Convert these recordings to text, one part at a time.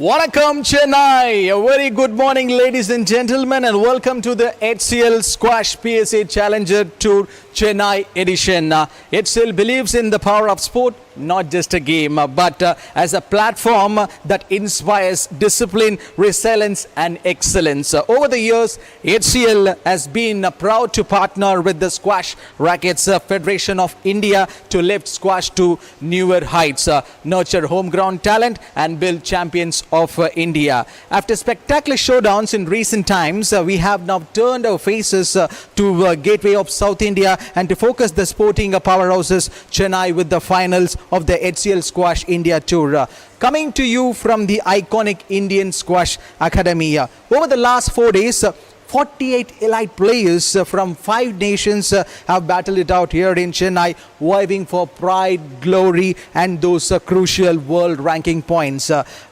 Vanakkam Chennai. A very good morning, ladies and gentlemen, and welcome to the HCL Squash PSA Challenger Tour Chennai edition. HCL believes in the power of sport, not just a game, but as a platform that inspires discipline, resilience, and excellence. Over the years, HCL has been proud to partner with the Squash Rackets Federation of India to lift squash to newer heights, nurture homegrown talent, and build champions of India. After spectacular showdowns in recent times, we have now turned our faces to gateway of South India and to focus the sporting powerhouses Chennai with the finals of the HCL Squash India Tour. Coming to you from the iconic Indian Squash Academy. Over the last 4 days, 48 elite players from 5 nations have battled it out here in Chennai, vying for pride, glory, and those crucial world ranking points.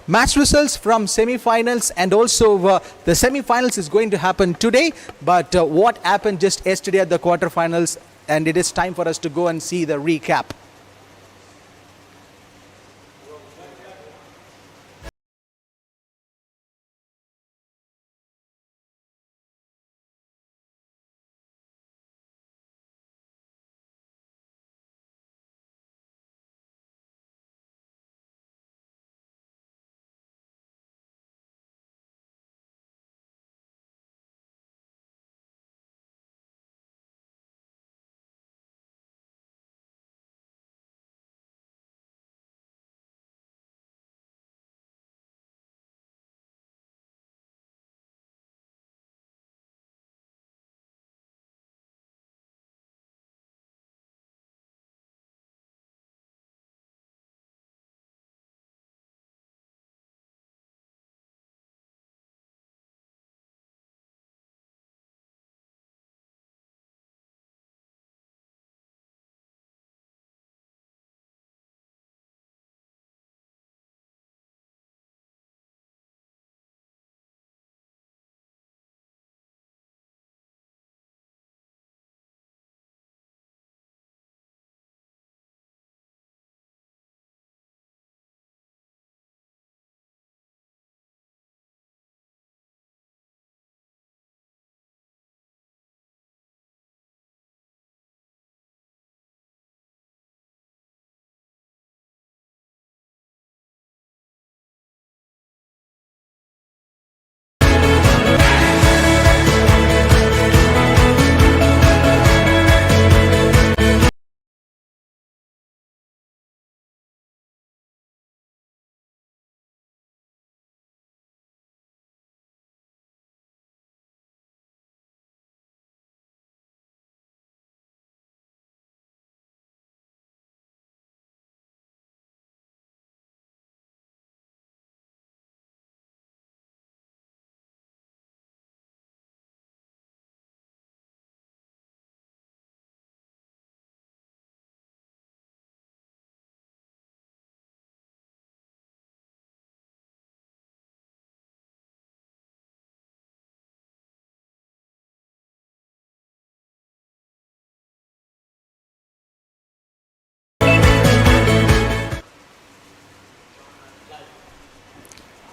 Match results from semi-finals and also the semi-finals is going to happen today. But what happened just yesterday at the quarterfinals, and it is time for us to go and see the recap.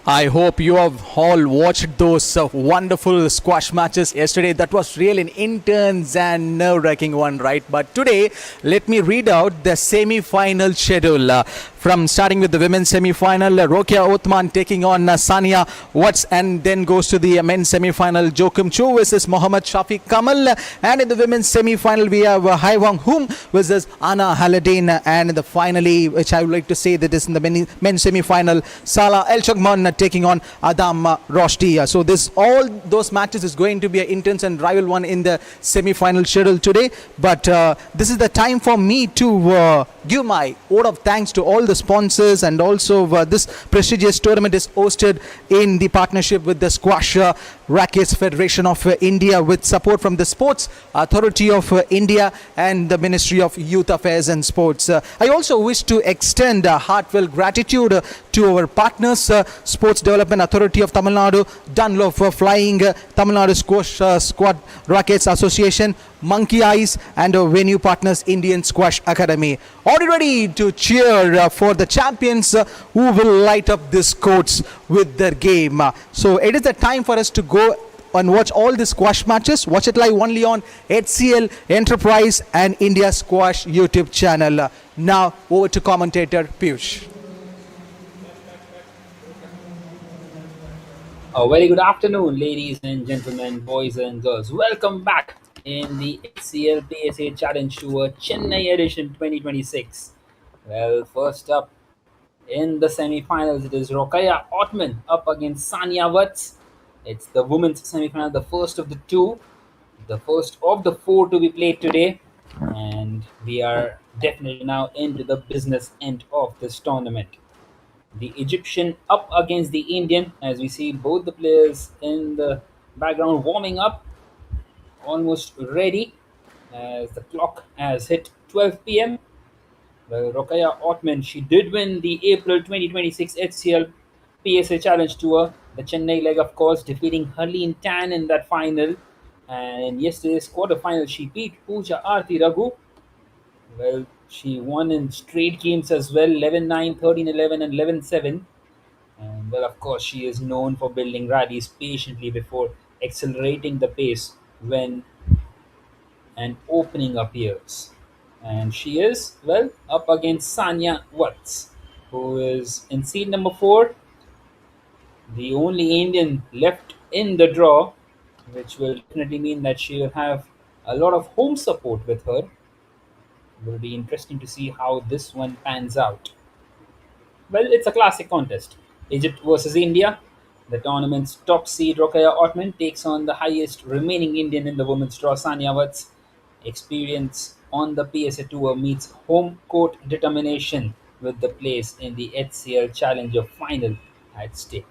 I hope you have all watched those wonderful squash matches yesterday. That was really an intense and nerve-wracking one, right? But today, let me read out the semi-final schedule. From starting with the women's semi-final, Rokia Othman taking on Sania Watts, and then goes to the men's semi-final, Joachim Chu versus Mohammad Shafiq Kamal. And in the women's semi-final, we have Hai Wang Hum versus Anna Haladin. And finally, which I would like to say that is in the men's semi-final, Salah El Chogman taking on Adam Roshdi. So all those matches is going to be an intense and rival one in the semi-final schedule today. But this is the time for me to give my vote of thanks to all the sponsors, and also this prestigious tournament is hosted in the partnership with the Squash Rackets Federation of India, with support from the Sports Authority of India and the Ministry of Youth Affairs and Sports. I also wish to extend heartfelt gratitude to our partners, Sports Development Authority of Tamil Nadu, Dunlop for Flying, Tamil Nadu Squash Squad Rackets Association, Monkey Eyes, and our venue partners, Indian Squash Academy. Are you ready to cheer for the champions who will light up these courts with their game? So it is the time for us to go and watch all the squash matches. Watch it live only on HCL, Enterprise, and India Squash YouTube channel. Now over to commentator Piyush. A very good afternoon, ladies and gentlemen, boys and girls. Welcome back in the HCL PSA Challenge Tour Chennai Edition 2026. Well, first up in the semi-finals, it is Rokaya Ottman up against Sania Watts. It's the women's semi-final, the first of the two, the first of the four to be played today, and we are definitely now into the business end of this tournament. The Egyptian up against the Indian, as we see both the players in the background warming up, almost ready as the clock has hit 12 p.m. Well, Rokaya Ottman, she did win the April 2026 HCL PSA Challenge Tour, the Chennai leg, of course, defeating Harleen Tan in that final. And in yesterday's quarterfinal, she beat Pooja Aarti Raghu. Well, she won in straight games as well, 11-9, 13-11, and 11-7. And well, of course, she is known for building rallies patiently before accelerating the pace when an opening appears. And she is, well, up against Sanya Watts, who is in seed number 4, the only Indian left in the draw, which will definitely mean that she will have a lot of home support with her. It will be interesting to see how this one pans out. Well, it's a classic contest. Egypt versus India. The tournament's top seed Rokaya Ottman takes on the highest remaining Indian in the women's draw, Sania Watts. Experience on the PSA Tour meets home court determination with the place in the HCL Challenger final at stake.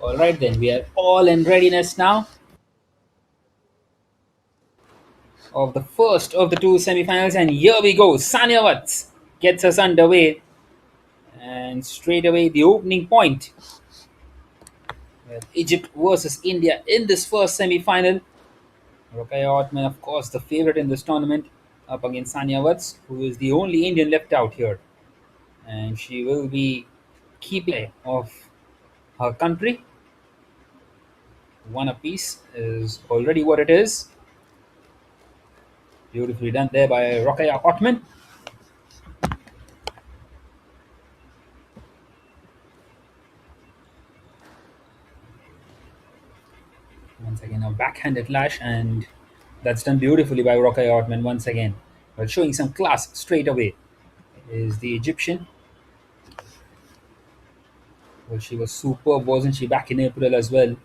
All right, then we are all in readiness now of the first of the two semifinals, and here we go. Sanya Watts gets us underway, and straight away the opening point with Egypt versus India in this first semifinal. Rokaya Ottman, of course, the favorite in this tournament, up against Sanya Watts, who is the only Indian left out here, and she will be keeping of her country. One apiece is already what it is. Beautifully done there by Rokaya Ottman. Once again, a backhanded lash, and that's done beautifully by Rokaya Ottman once again. But showing some class straight away is the Egyptian. Well, she was superb, wasn't she, back in April as well?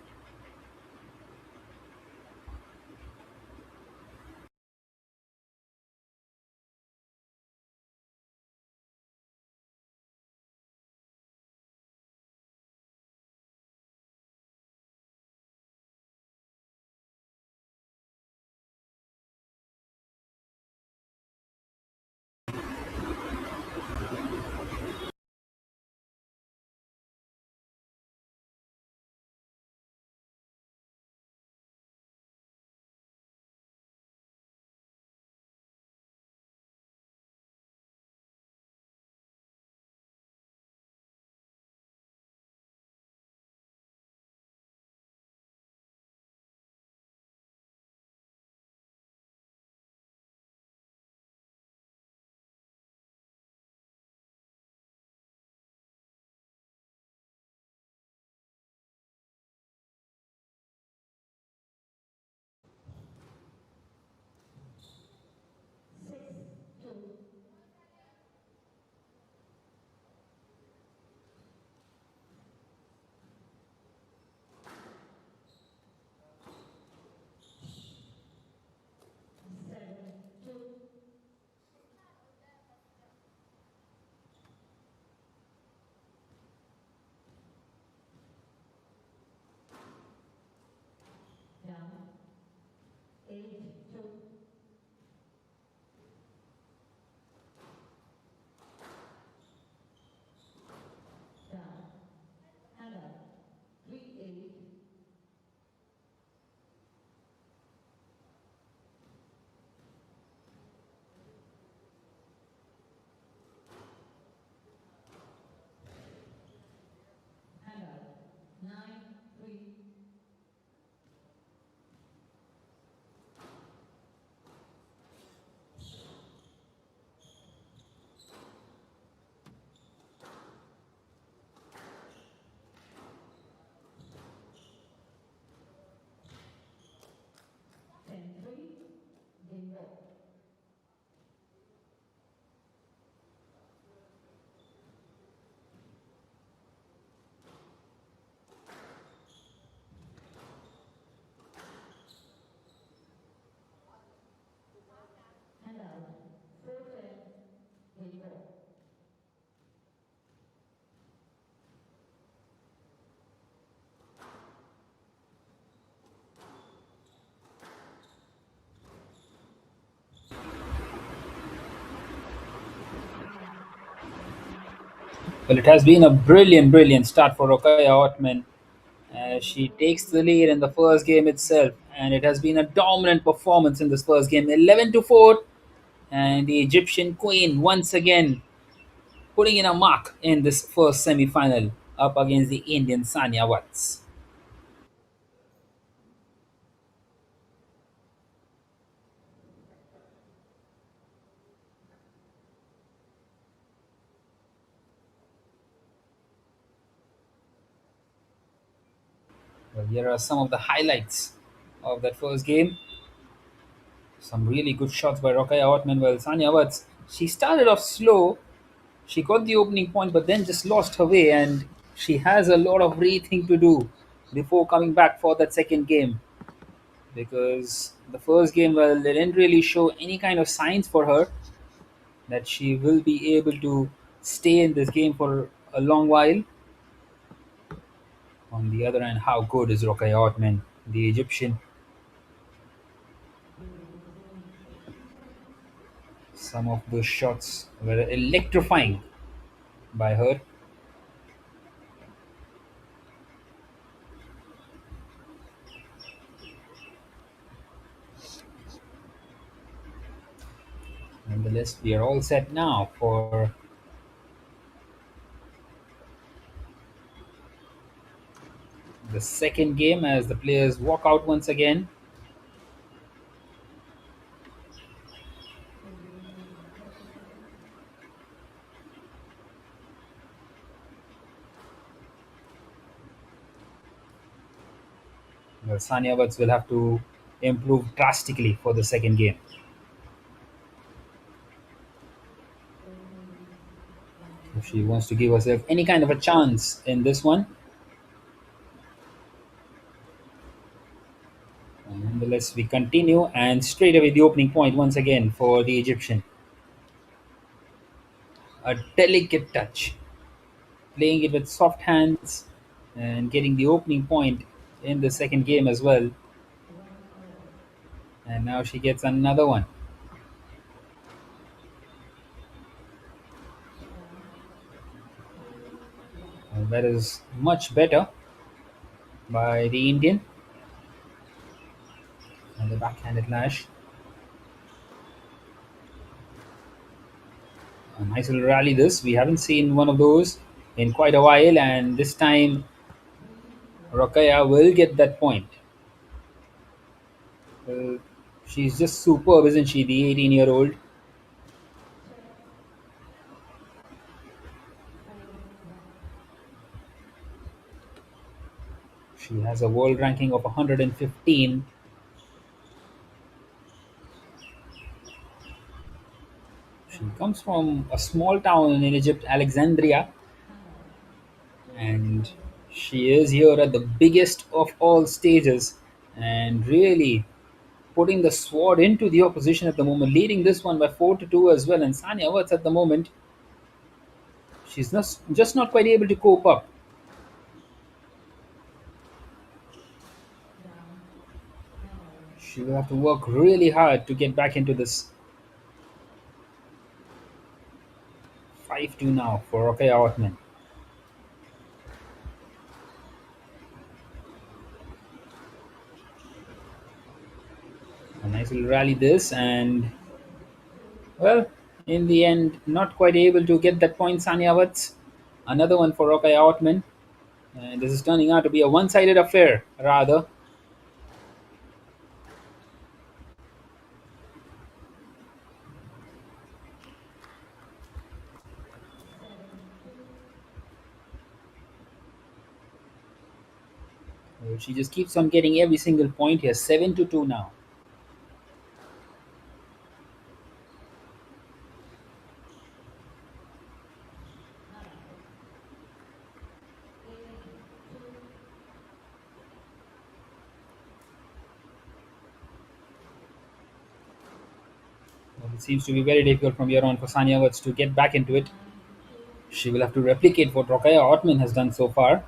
Well, it has been a brilliant, brilliant start for Rokaya Ottman. She takes the lead in the first game itself, and it has been a dominant performance in this first game, 11-4, and the Egyptian Queen once again putting in a mark in this first semi-final up against the Indian Sanya Watts. Well, here are some of the highlights of that first game. Some really good shots by Rokaya Ottman. Well, Sanya Watts, she started off slow. She got the opening point, but then just lost her way, and she has a lot of breathing to do before coming back for that second game. Because the first game, well, they didn't really show any kind of signs for her that she will be able to stay in this game for a long while. On the other hand, how good is Rokai Otman, the Egyptian? Some of those shots were electrifying by her. Nonetheless, we are all set now for the second game as the players walk out once again. Well, Sania Watts will have to improve drastically for the second game. If she wants to give herself any kind of a chance in this one. Nonetheless, we continue and straight away the opening point once again for the Egyptian. A delicate touch, playing it with soft hands and getting the opening point in the second game as well. And now she gets another one. And that is much better by the Indian. And the backhanded lash. A nice little rally this. We haven't seen one of those in quite a while, and this time Rokaya will get that point. Uh, she's just superb, isn't she? The 18-year-old. She has a world ranking of 115. She comes from a small town in Egypt, Alexandria, and she is here at the biggest of all stages and really putting the sword into the opposition at the moment, leading this one by 4-2 as well. And Sania Watts at the moment, she's just not quite able to cope up. She will have to work really hard to get back into this. 5-2 now for Rokai Outman. A nice little rally this, and well, in the end, not quite able to get that point. Sania Watts, another one for Rokai Outman, and this is turning out to be a one-sided affair rather. She just keeps on getting every single point here. 7-2 now. Well, it seems to be very difficult from here on for Sania Watts to get back into it. She will have to replicate what Rokaya Otman has done so far.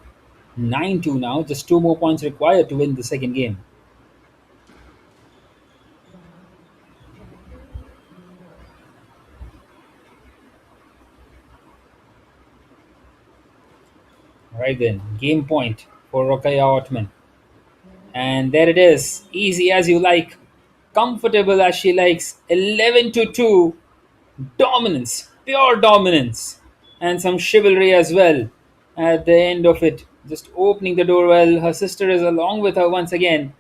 9-2 now, just two more points required to win the second game. Right then, game point for Rokaya Otman. And there it is, easy as you like, comfortable as she likes. 11-2, dominance, pure dominance, and some chivalry as well at the end of it. Just opening the door well. Her sister is along with her once again,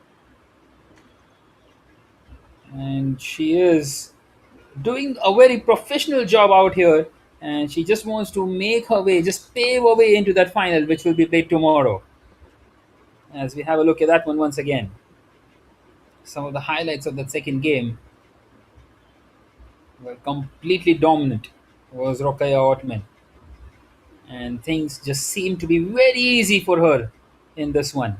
and she is doing a very professional job out here. And she just wants to make her way, just pave her way into that final, which will be played tomorrow. As we have a look at that one once again, some of the highlights of that second game were completely dominant. Was Rokaya Otman, and things just seem to be very easy for her in this one.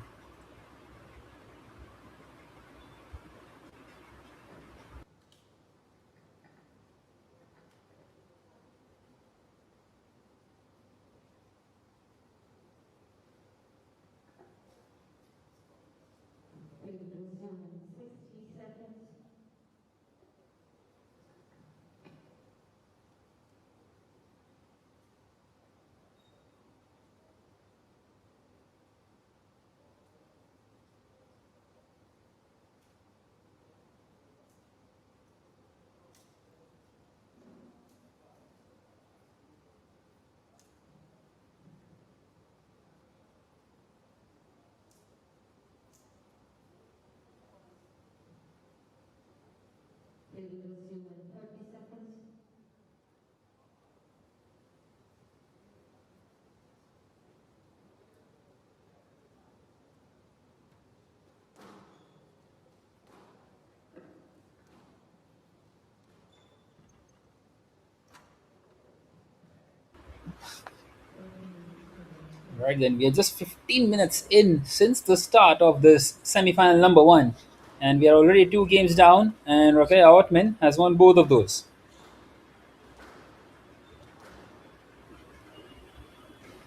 Right then, we are just 15 minutes in since the start of this semi-final number one, and we are already two games down. And Rafael Outman has won both of those.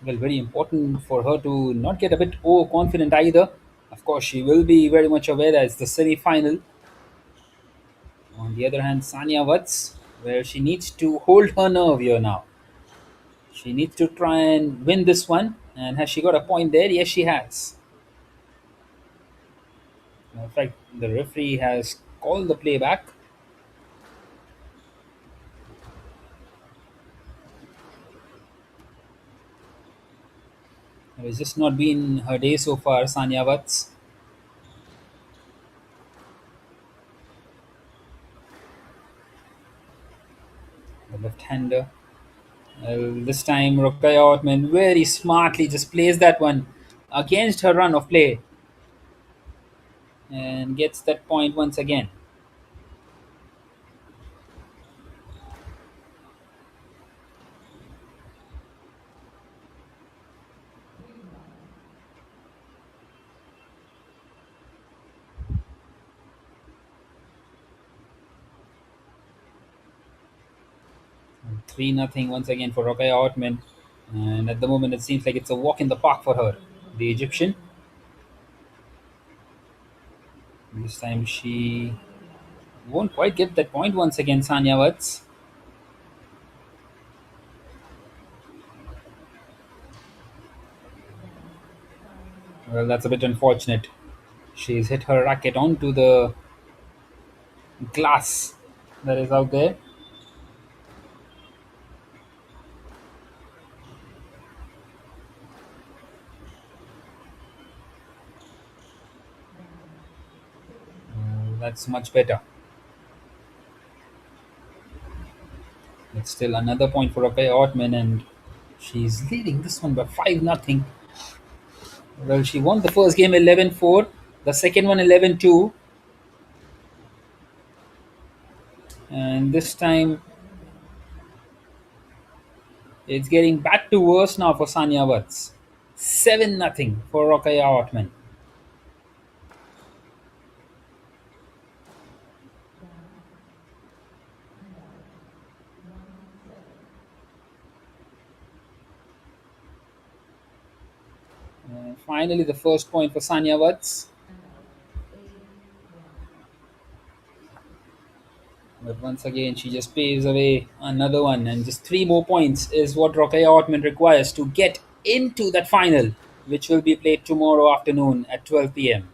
Well, very important for her to not get a bit overconfident either. Of course, she will be very much aware that it's the semi-final. On the other hand, Sanya Watts, where she needs to hold her nerve here now. She needs to try and win this one. And has she got a point there? Yes, she has. In fact, the referee has called the play back. It has just not been her day so far, Sanya Watts, the left-hander. Well, this time, Rokaya Otman very smartly just plays that one against her run of play and gets that point once again. And 3-0 once again for Rokaya Otman. And at the moment, it seems like it's a walk in the park for her, the Egyptian. This time, she won't quite get that point once again, Sanya Watts. Well, that's a bit unfortunate. She's hit her racket onto the glass that is out there. That's much better. It's still another point for Rakai Ortman, and she's leading this one by 5-0. Well, she won the first game 11-4, the second one 11-2, and this time it's getting back to worse now for Sanya Watts. 7-0 for Rakai Ortman. Finally, the first point for Sanya Watts. But once again, she just paves away another one, and just three more points is what Rokaya Otman requires to get into that final, which will be played tomorrow afternoon at 12 p.m.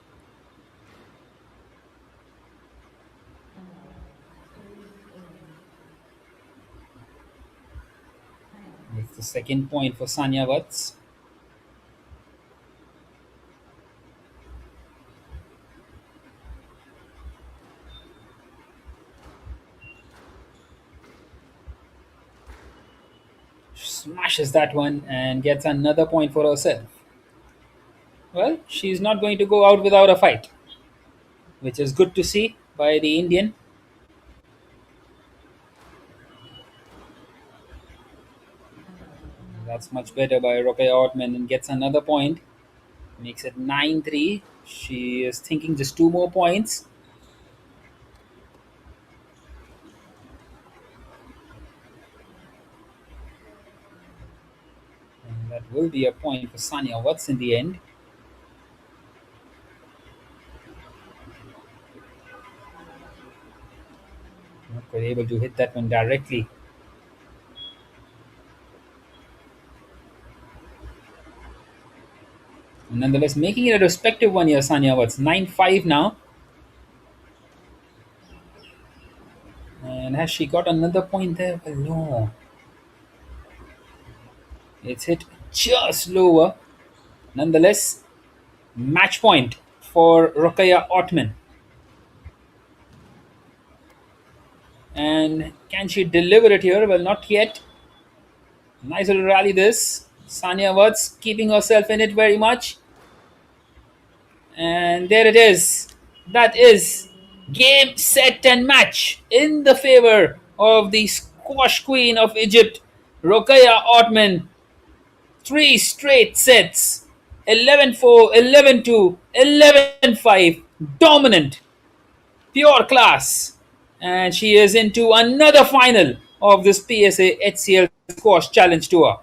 It's the second point for Sanya Watts. Smashes that one and gets another point for herself. Well, she's not going to go out without a fight, which is good to see by the Indian. That's much better by Rokaya Otman and gets another point. Makes it 9-3. She is thinking just two more points. And that will be a point for Sanya Watts in the end. Not quite able to hit that one directly. Nonetheless, making it a respective one here, Sanya Watts. 9-5 now. And has she got another point there? Well, no. It's hit just lower. Nonetheless, match point for Rokaya Otman. And can she deliver it here? Well, not yet. Nice little rally this. Sania Watts keeping herself in it very much. And there it is. That is game, set, and match in the favor of the squash queen of Egypt, Rokhaya Othman. Three straight sets, 11-4, 11-2, 11-5. Dominant, pure class. And she is into another final of this PSA HCL Squash Challenge Tour.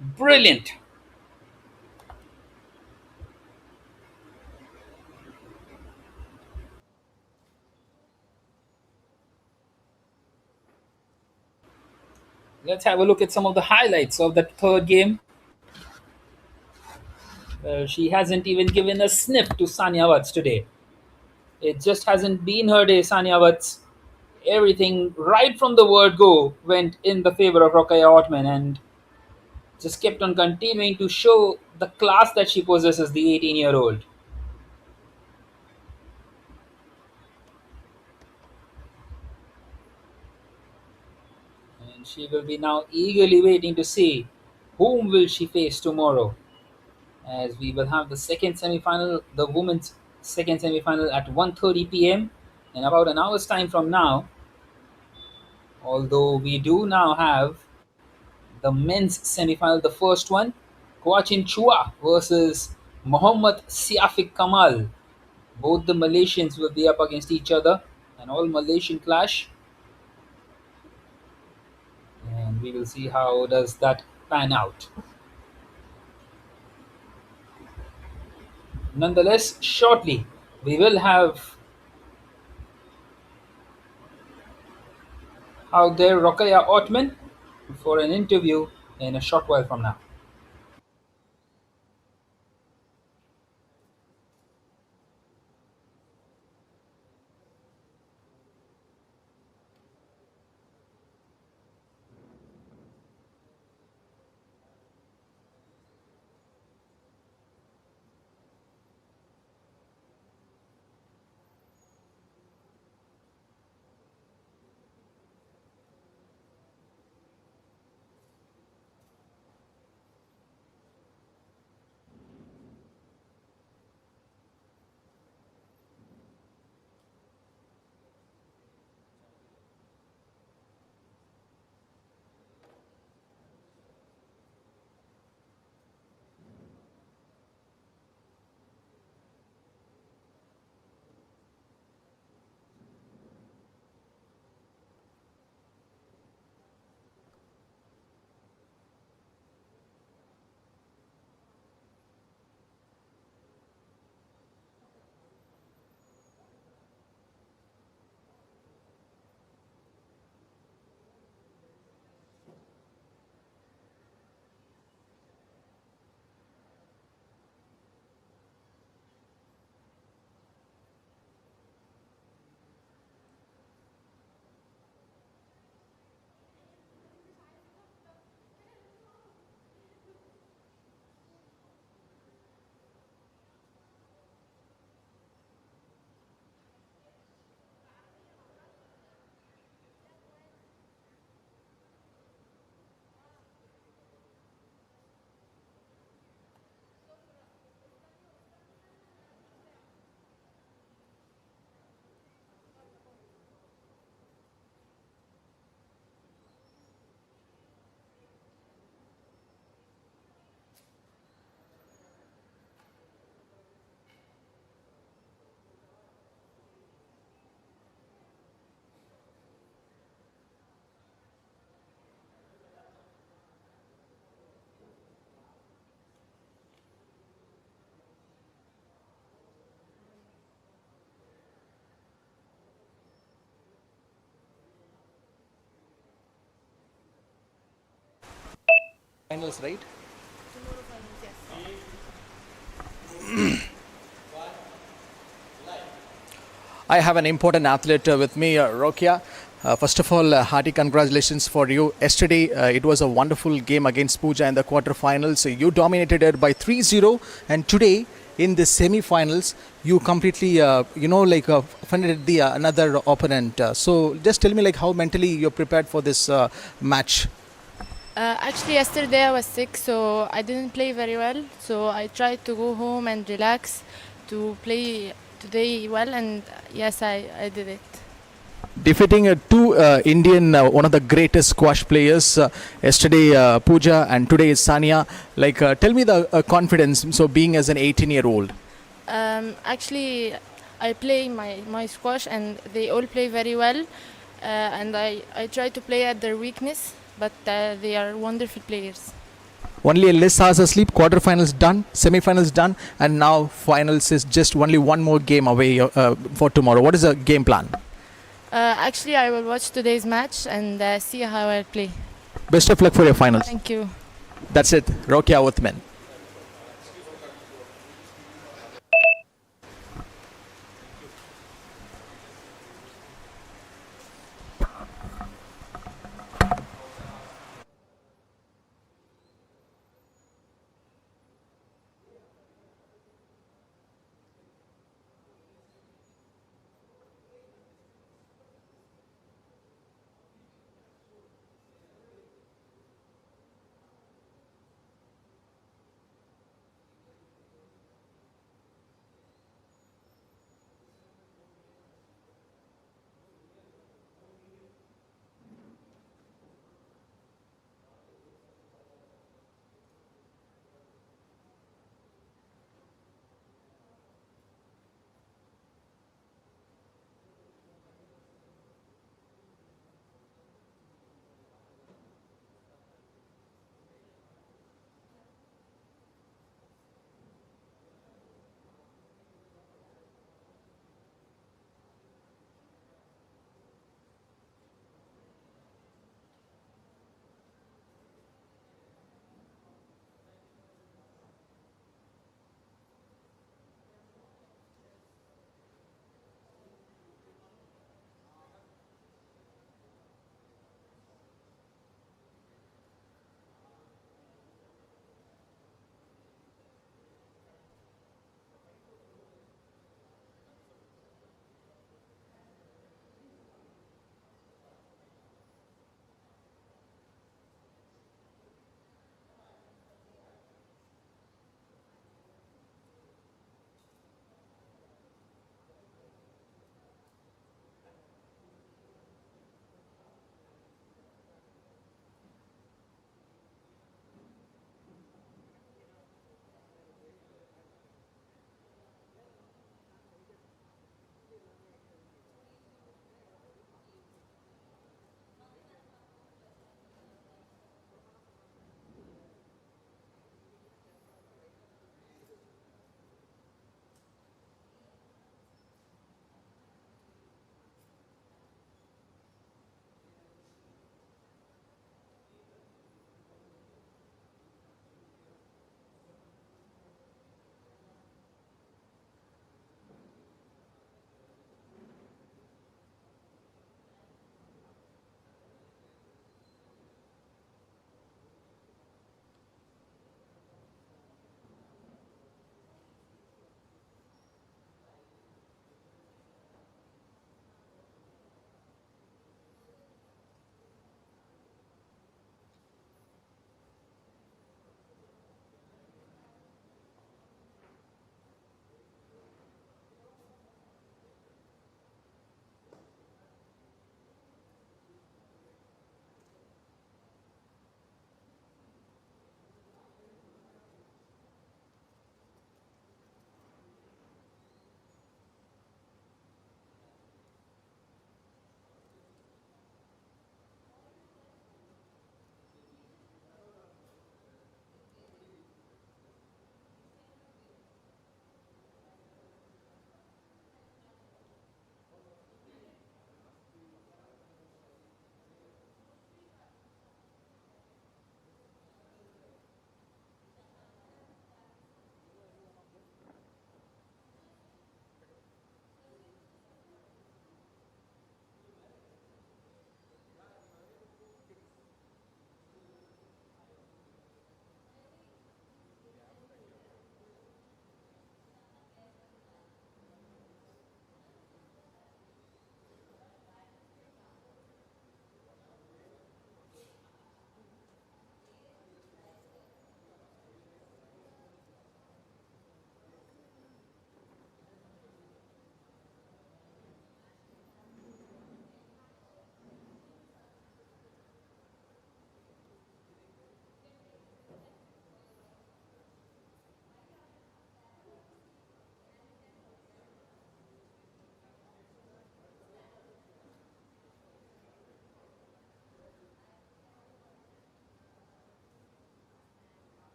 Brilliant. Let's have a look at some of the highlights of that third game. She hasn't even given a sniff to Sania Watts today. It just hasn't been her day, Sania Watts. Everything right from the word go went in the favor of Rokhaya Othman and just kept on continuing to show the class that she possesses, the 18-year-old. And she will be now eagerly waiting to see whom will she face tomorrow, as we will have the second semi-final, the women's second semi-final at 1:30 p.m. in about an hour's time from now. Although we do now have the men's semi-final, the first one, Kwachin Chua versus Mohammad Siafik Kamal. Both the Malaysians will be up against each other, an all Malaysian clash, and we will see how does that pan out. Nonetheless, shortly we will have out there Rokhaya Othman for an interview in a short while from now. Finals, right? I have an important athlete with me, Rokia. First of all, hearty congratulations for you. Yesterday, it was a wonderful game against Pooja in the quarterfinals. You dominated it by 3-0, and today in the semi-finals, you completely, offended the another opponent. So just tell me, like, how mentally you're prepared for this match. Actually, yesterday I was sick, so I didn't play very well. So I tried to go home and relax to play today well, and yes, I did it. Defeating two Indian, one of the greatest squash players. Yesterday, Pooja, and today is Sania. Like, tell me the confidence. So, being as an 18-year-old. Actually, I play my squash, and they all play very well. And I try to play at their weakness, but they are wonderful players. Only less hours of sleep. Quarterfinals done, semi-finals done, and now finals is just only one more game away for tomorrow. What is the game plan? Actually, I will watch today's match and see how I play. Best of luck for your finals. Thank you. That's it. Rokia Uthman.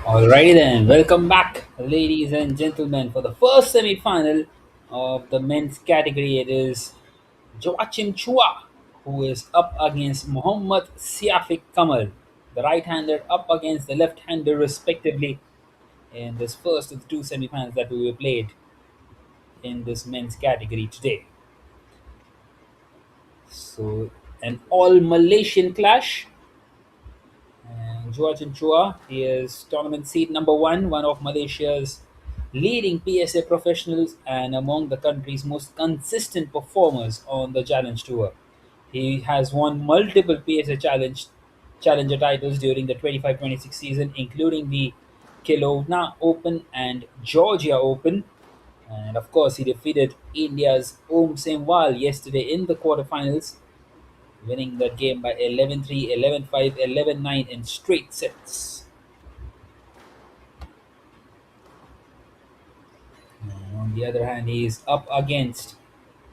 Alrighty then, welcome back, ladies and gentlemen, for the first semi-final of the men's category. It is Joachim Chua who is up against Muhammad Siafik Kamal, the right-hander up against the left-hander respectively in this first of the two semi-finals that we played in this men's category today. So an all Malaysian clash. And Joachim Chua, he is tournament seed number one of Malaysia's leading PSA professionals and among the country's most consistent performers on the Challenge Tour. He has won multiple Challenger titles during the 25-26 season, including the Kelowna Open and Georgia Open. And of course, he defeated India's Om Semwal yesterday in the quarterfinals, winning that game by 11-3, 11-5, 11-9 in straight sets. On the other hand, he is up against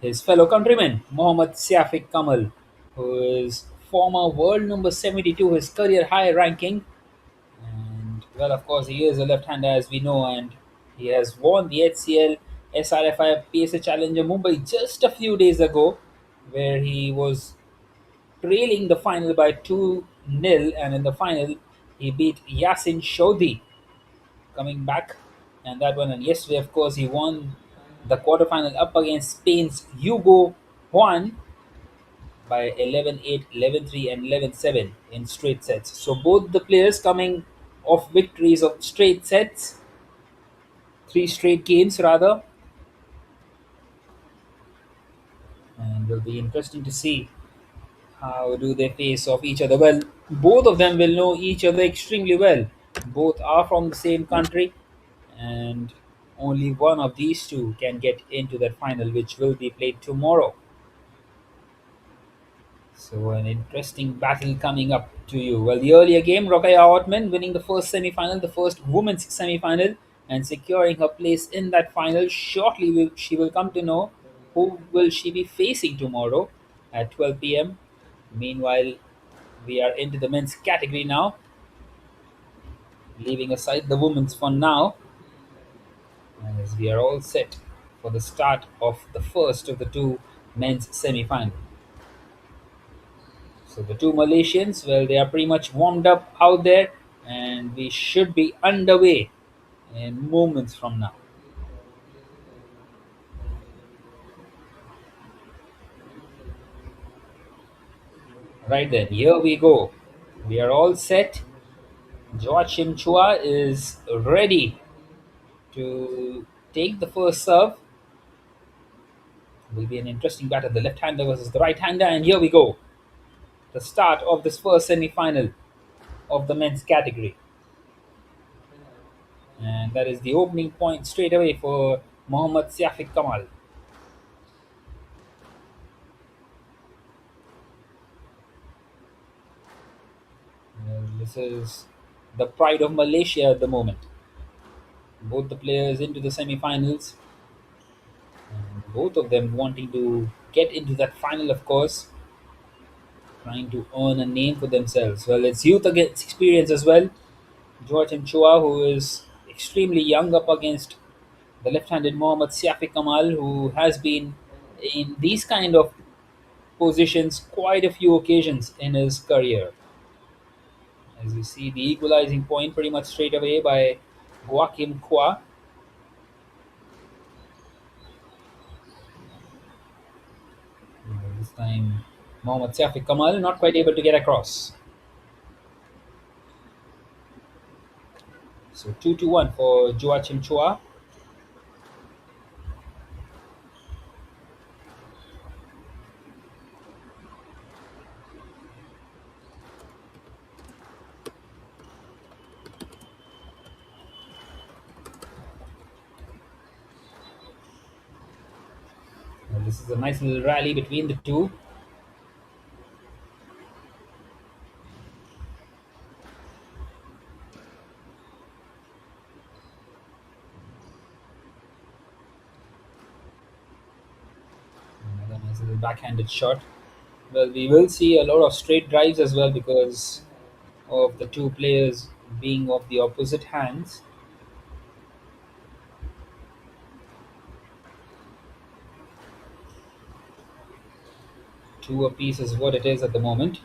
his fellow countryman, Mohammad Siafik Kamal, who is former world number 72, his career high ranking. And, well, of course, he is a left hander, as we know, and he has won the HCL SRFI PSA Challenger Mumbai just a few days ago, where he was trailing the final by 2-0, and in the final, he beat Yasin Shodhi coming back and that one. And yesterday, of course, he won the quarterfinal up against Spain's Hugo Juan by 11-8, 11-3, and 11-7 in straight sets. So both the players coming off victories of straight sets, three straight games rather, and will be interesting to see how do they face off each other. Well, both of them will know each other extremely well. Both are from the same country, and only one of these two can get into that final, which will be played tomorrow. So, an interesting battle coming up to you. Well, the earlier game, Rokaya Ottman winning the first semi final, the first women's semi final, and securing her place in that final. Shortly, she will come to know who will she be facing tomorrow at 12 p.m. Meanwhile, we are into the men's category now, leaving aside the women's for now, as we are all set for the start of the first of the two men's semi-final. So the two Malaysians, well, they are pretty much warmed up out there, and we should be underway in moments from now. Right then, here we go. We are all set. Joachim Chua is ready to take the first serve. Will be an interesting battle, the left-hander versus the right-hander, and here we go. The start of this first semi-final of the men's category. And that is the opening point straight away for Mohammad Siafik Kamal. Well, this is the pride of Malaysia at the moment. Both the players into the semi-finals, and both of them wanting to get into that final, of course, trying to earn a name for themselves. Well, it's youth against experience as well. Joachim Chua, who is extremely young, up against the left-handed Mohammad Siafik Kamal, who has been in these kind of positions quite a few occasions in his career. As you see, the equalizing point pretty much straight away by Joachim Chua. This time, Mohammad Siafik Kamal not quite able to get across. So 2-1 for Joachim Chua. Well, this is a nice little rally between the two. Another nice little backhanded shot. Well, we will see a lot of straight drives as well because of the two players being of the opposite hands. Two apiece is what it is at the moment.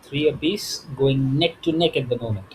Three apiece, going neck to neck at the moment.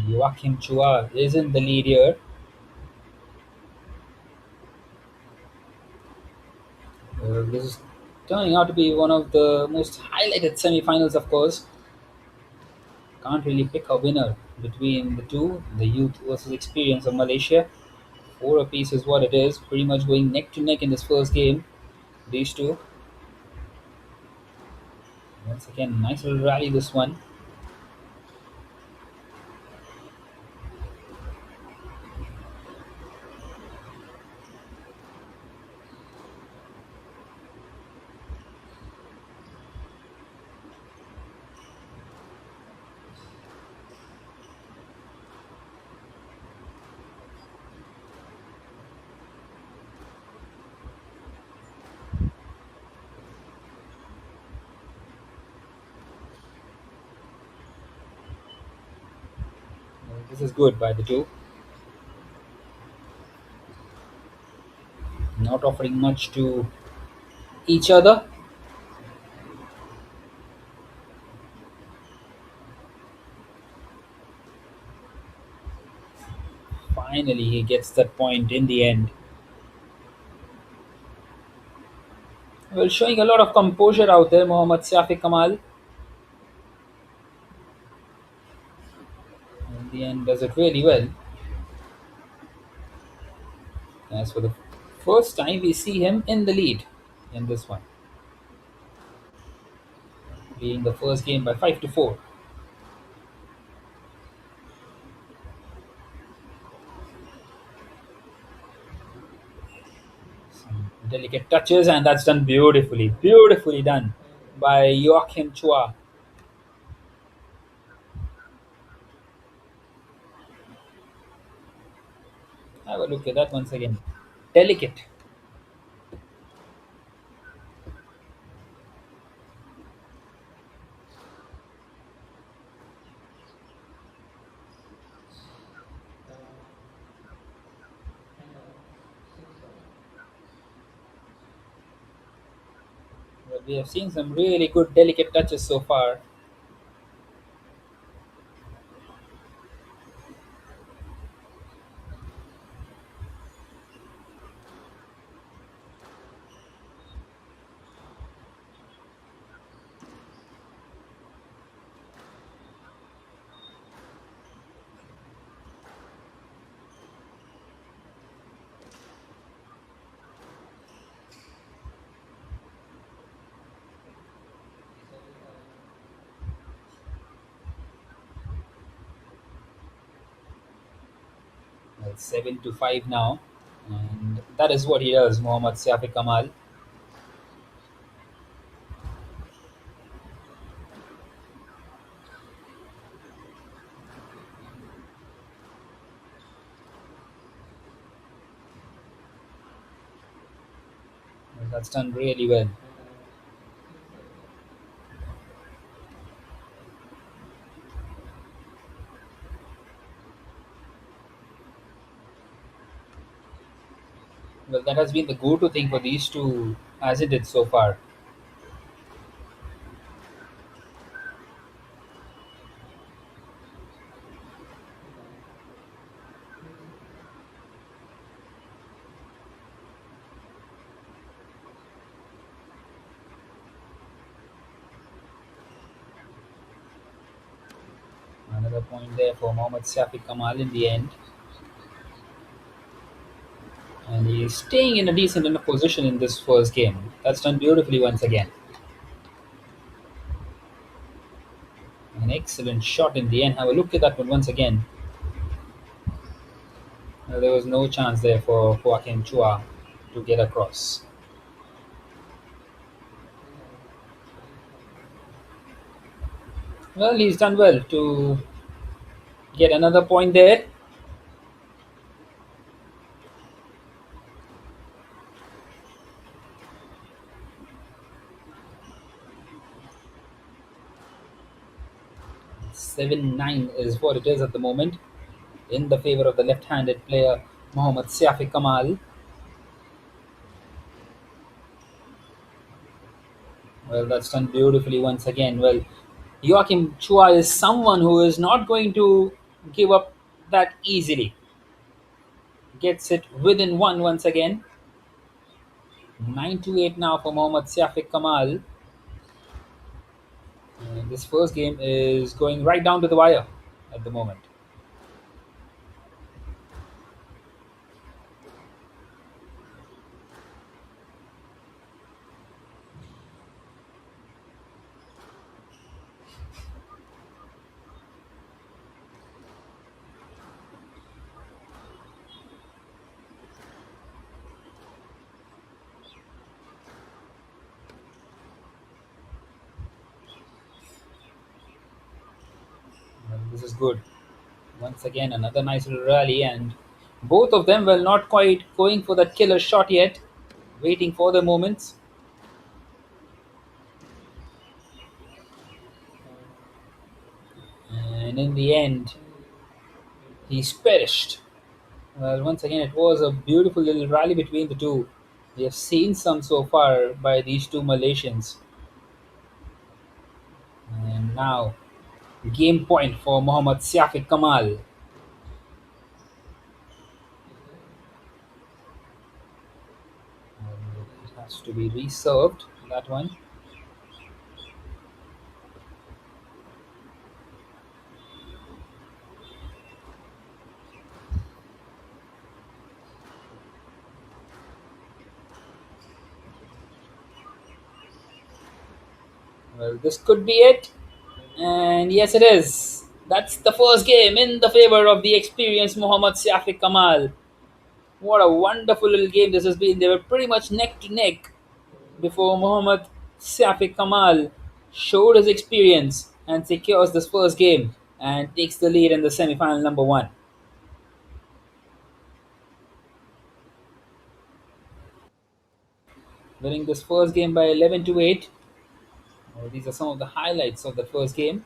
Joachim Chua is in the lead here. This is turning out to be one of the most highlighted semi-finals, of course. Can't really pick a winner between the two, the youth versus experience of Malaysia. Four apiece is what it is, pretty much going neck to neck in this first game. These two. Once again, nice little rally this one. This is good by the two. Not offering much to each other. Finally, he gets that point in the end. Well, showing a lot of composure out there, Mohammad Safi Kamal. In the end, does it really well. As for the first time, we see him in the lead in this one, being the first game by 5-4. Some delicate touches, and that's done beautifully. Beautifully done by Joachim Chua. Have a look at that once again. Delicate. Well, we have seen some really good delicate touches so far. Well, 7-5 now, and that is what he does, Mohammad Safi Kamal. That's done really well. Well, that has been the go-to thing for these two, as it did so far. Another point there for Mohammad Safi Kamal in the end, and he's staying in a decent enough position in this first game. That's done beautifully once again. An excellent shot in the end. Have a look at that one once again. There was no chance there for Joaquin Chua to get across. Well, he's done well to get another point there. Seven nine is what it is at the moment in the favor of the left-handed player Mohammad Safi Kamal. Well, that's done beautifully once again. Well, Joachim Chua is someone who is not going to give up that easily. Gets it within one once again. 9-8 now for Mohammad Safi Kamal. And this first game is going right down to the wire at the moment. Well, this is good. Once again, another nice little rally, and both of them were not quite going for that killer shot yet, waiting for the moments. And in the end, he's perished. Well, once again, it was a beautiful little rally between the two. We have seen some so far by these two Malaysians. And now, game point for Mohammad Siafiq Kamal. It has to be reserved, that one. Well, this could be it. And yes, it is. That's the first game in the favor of the experienced Mohammad Siafiq Kamal. What a wonderful little game this has been. They were pretty much neck to neck before Mohammad Safi Kamal showed his experience and secures this first game and takes the lead in the semi-final number one. Winning this first game by 11-8. These are some of the highlights of the first game.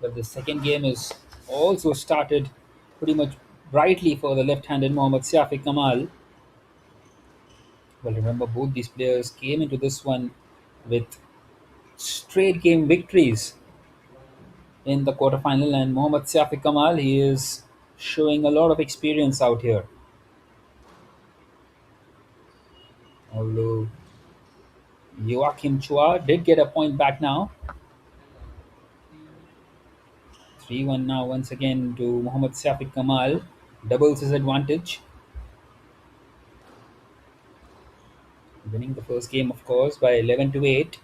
But the second game is also started pretty much brightly for the left-handed Mohammad Siafi Kamal. Well, remember both these players came into this one with straight game victories in the quarterfinal, and Mohammad Siafi Kamal, he is showing a lot of experience out here. Although Joachim Chua did get a point back now. 3-1 now once again to Mohammad Siafi Kamal. Doubles his advantage. Winning the first game, of course, by 11 to 8.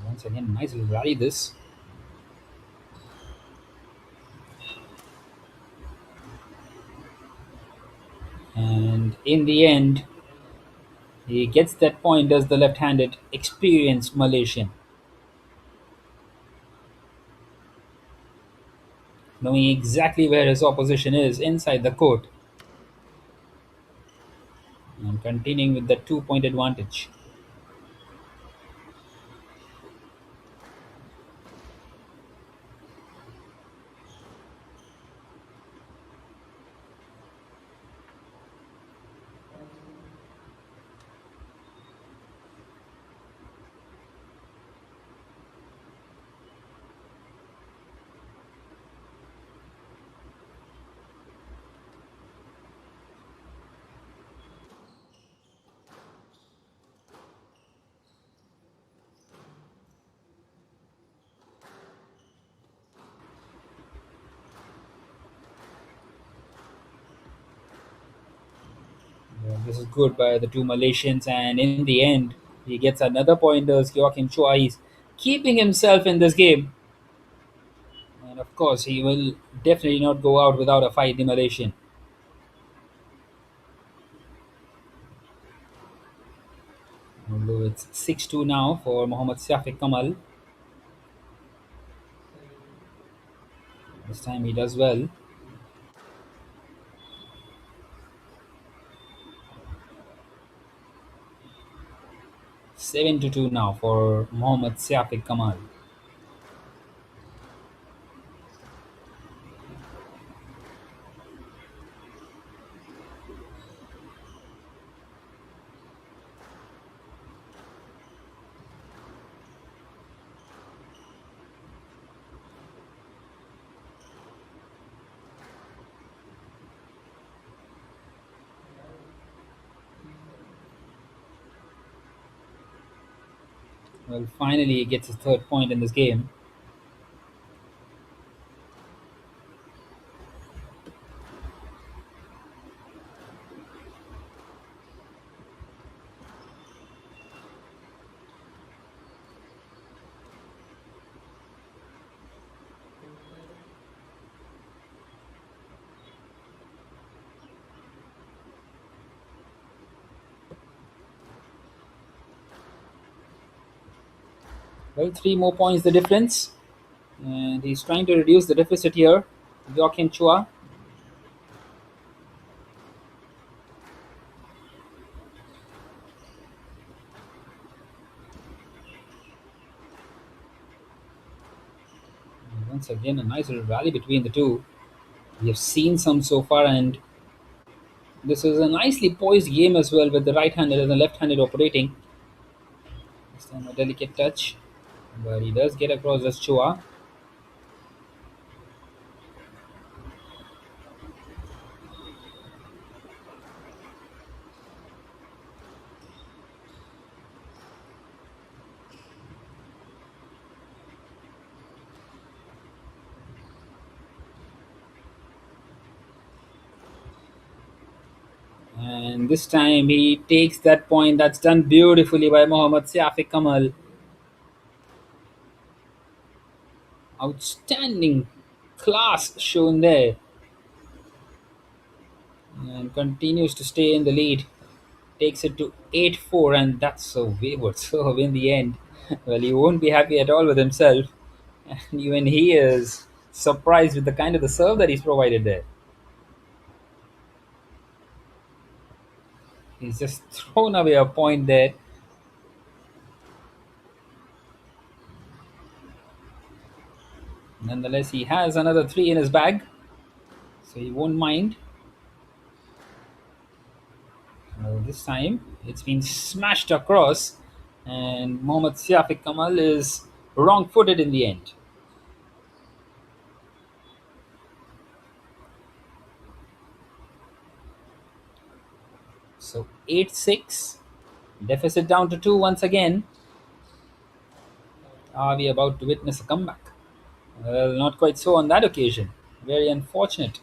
Once again, nice little rally this. And in the end, he gets that point as the left-handed experienced Malaysian, knowing exactly where his opposition is inside the court and continuing with that 2 point advantage. Yeah, this is good by the two Malaysians, and in the end, he gets another point as Joachim Chua. He's keeping himself in this game, and of course, he will definitely not go out without a fight, the Malaysian. Although it's 6-2 now for Mohammad Siafiq Kamal. This time he does well. 7-2 now for Mohammad Siafiq Kamal. Well, finally he gets his third point in this game. Well, 3 more points the difference, and he's trying to reduce the deficit here. Joachim Chua. Once again, a nice little rally between the two. We have seen some so far, and this is a nicely poised game as well, with the right-handed and the left-handed operating. This time a delicate touch, but he does get across as Chua. And this time he takes that point. That's done beautifully by Mohammad Siafiq Kamal. Outstanding class shown there. And continues to stay in the lead. Takes it to 8-4, and that's a wayward serve in the end. Well, he won't be happy at all with himself. And even he is surprised with the kind of the serve that he's provided there. He's just thrown away a point there. Nonetheless, he has another three in his bag, so he won't mind. This time, it's been smashed across, and Mohammad Siafiq Kamal is wrong footed in the end. So 8-6. Deficit down to 2 once again. Are we about to witness a comeback? Well, not quite so on that occasion. Very unfortunate.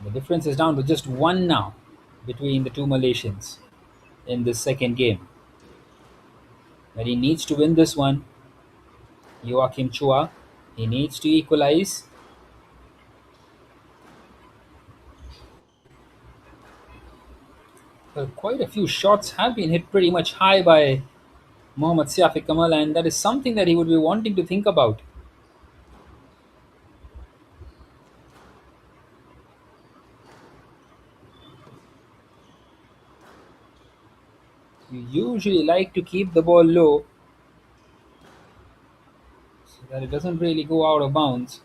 The difference is down to just 1 now between the two Malaysians in this second game. But he needs to win this one. Joachim Chua. He needs to equalize. Well, quite a few shots have been hit pretty much high by Mohammad Siafiq Kamal, and that is something that he would be wanting to think about. You usually like to keep the ball low so that it doesn't really go out of bounds.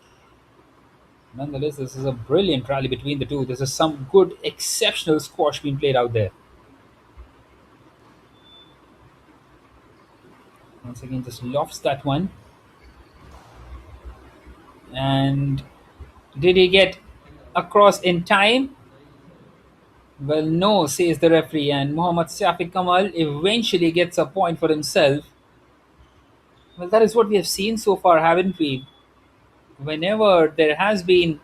Nonetheless, this is a brilliant rally between the two. This is some good, exceptional squash being played out there. Once again, just lofts that one. And did he get across in time? Well, no, says the referee, and Mohammad Siafiq Kamal eventually gets a point for himself. Well, that is what we have seen so far, haven't we? Whenever there has been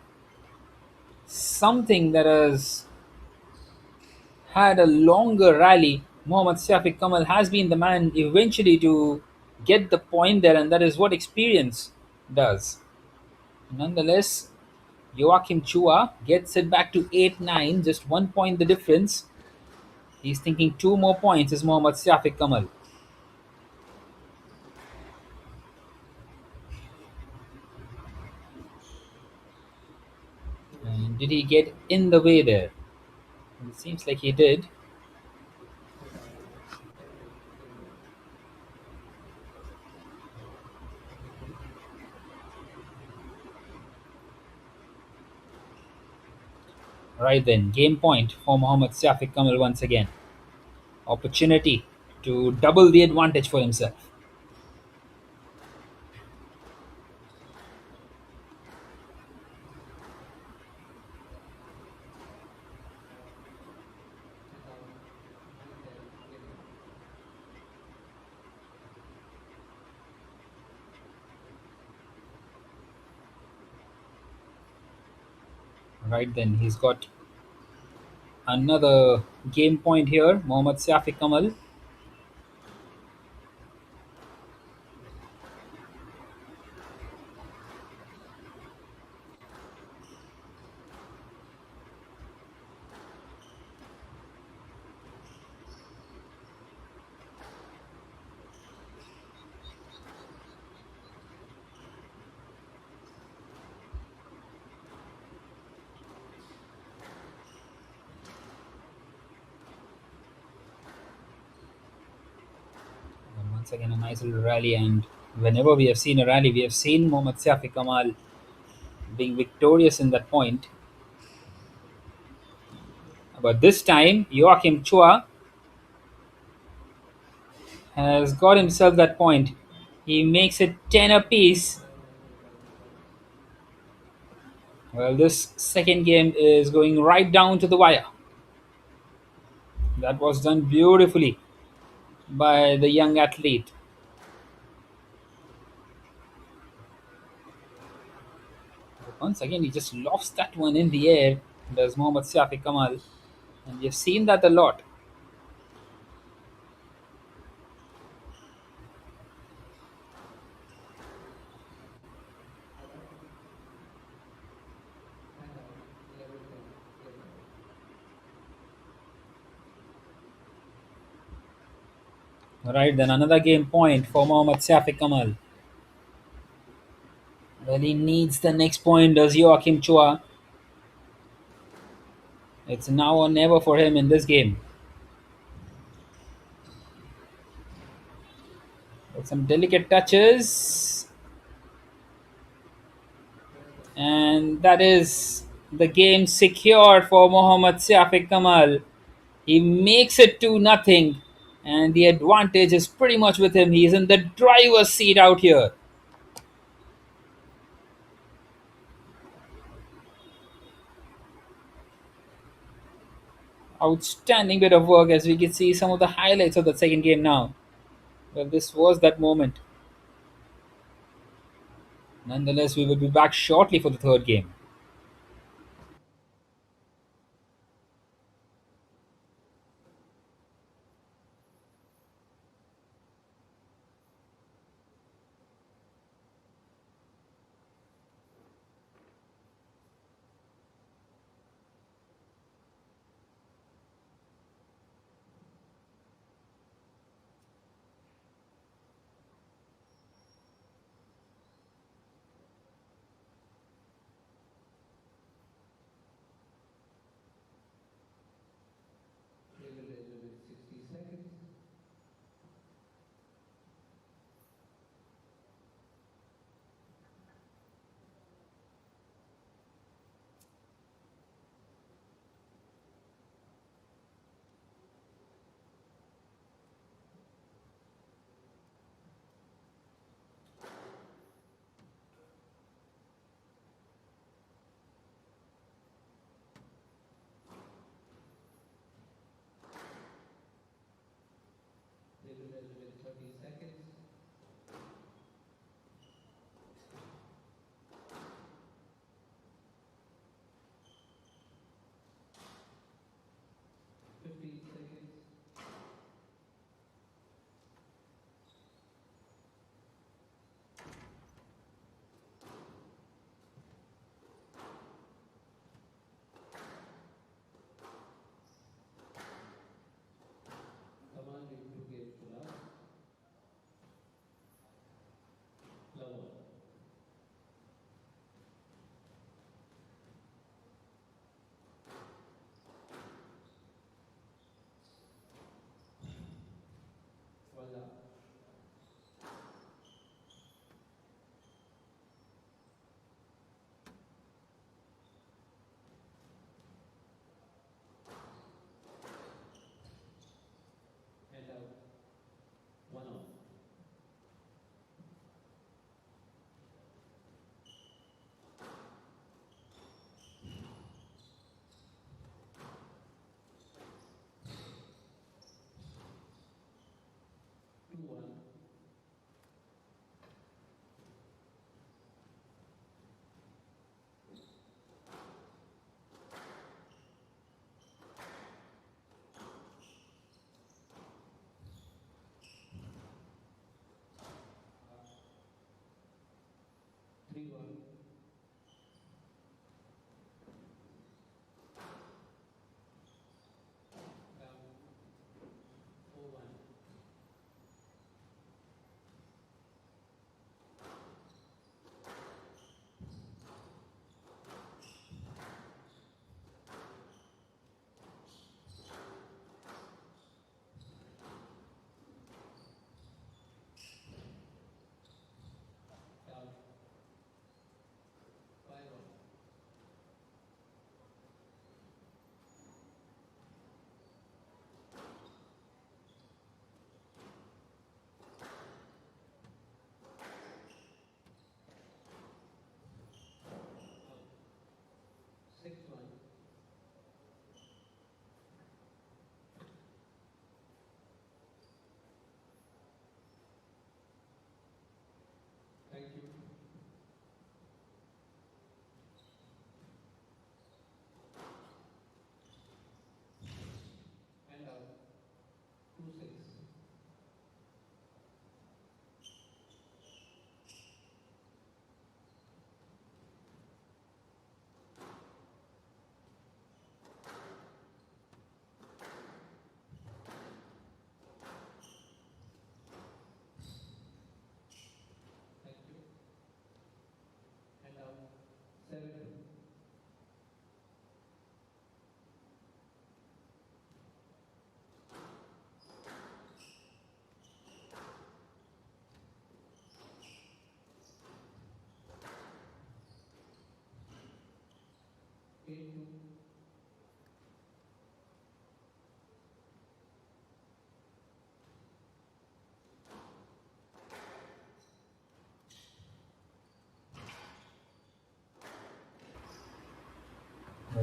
something that has had a longer rally, Mohammad Siafiq Kamal has been the man eventually to get the point there, and that is what experience does. Nonetheless, Joachim Chua gets it back to 8-9, just 1 point the difference. He's thinking 2 more points is Mohammad Siafiq Kamal. And did he get in the way there? It seems like he did. Right then, game point for Mohammad Siafiq Kamal once again. Opportunity to double the advantage for himself. Right then, he's got another game point here. Mohammad Siafiq Kamal. And once again, a nice little rally. And whenever we have seen a rally, we have seen Mohammad Siafiq Kamal being victorious in that point. But this time, Joachim Chua has got himself that point. He makes it 10 apiece. Well, this second game is going right down to the wire. That was done beautifully by the young athlete. Once again, he just lost that one in the air, does Mohammad Siafiq Kamal. And we have seen that a lot. Right, then another game point for Mohammad Safi Kamal. Well, he needs the next point, does Joachim Chua. It's now or never for him in this game. With some delicate touches. And that is the game secure for Mohammad Safi Kamal. He makes it 2-0, and the advantage is pretty much with him. He's in the driver's seat out here. Outstanding bit of work as we can see some of the highlights of the second game now. Well, this was that moment. Nonetheless, we will be back shortly for the third game.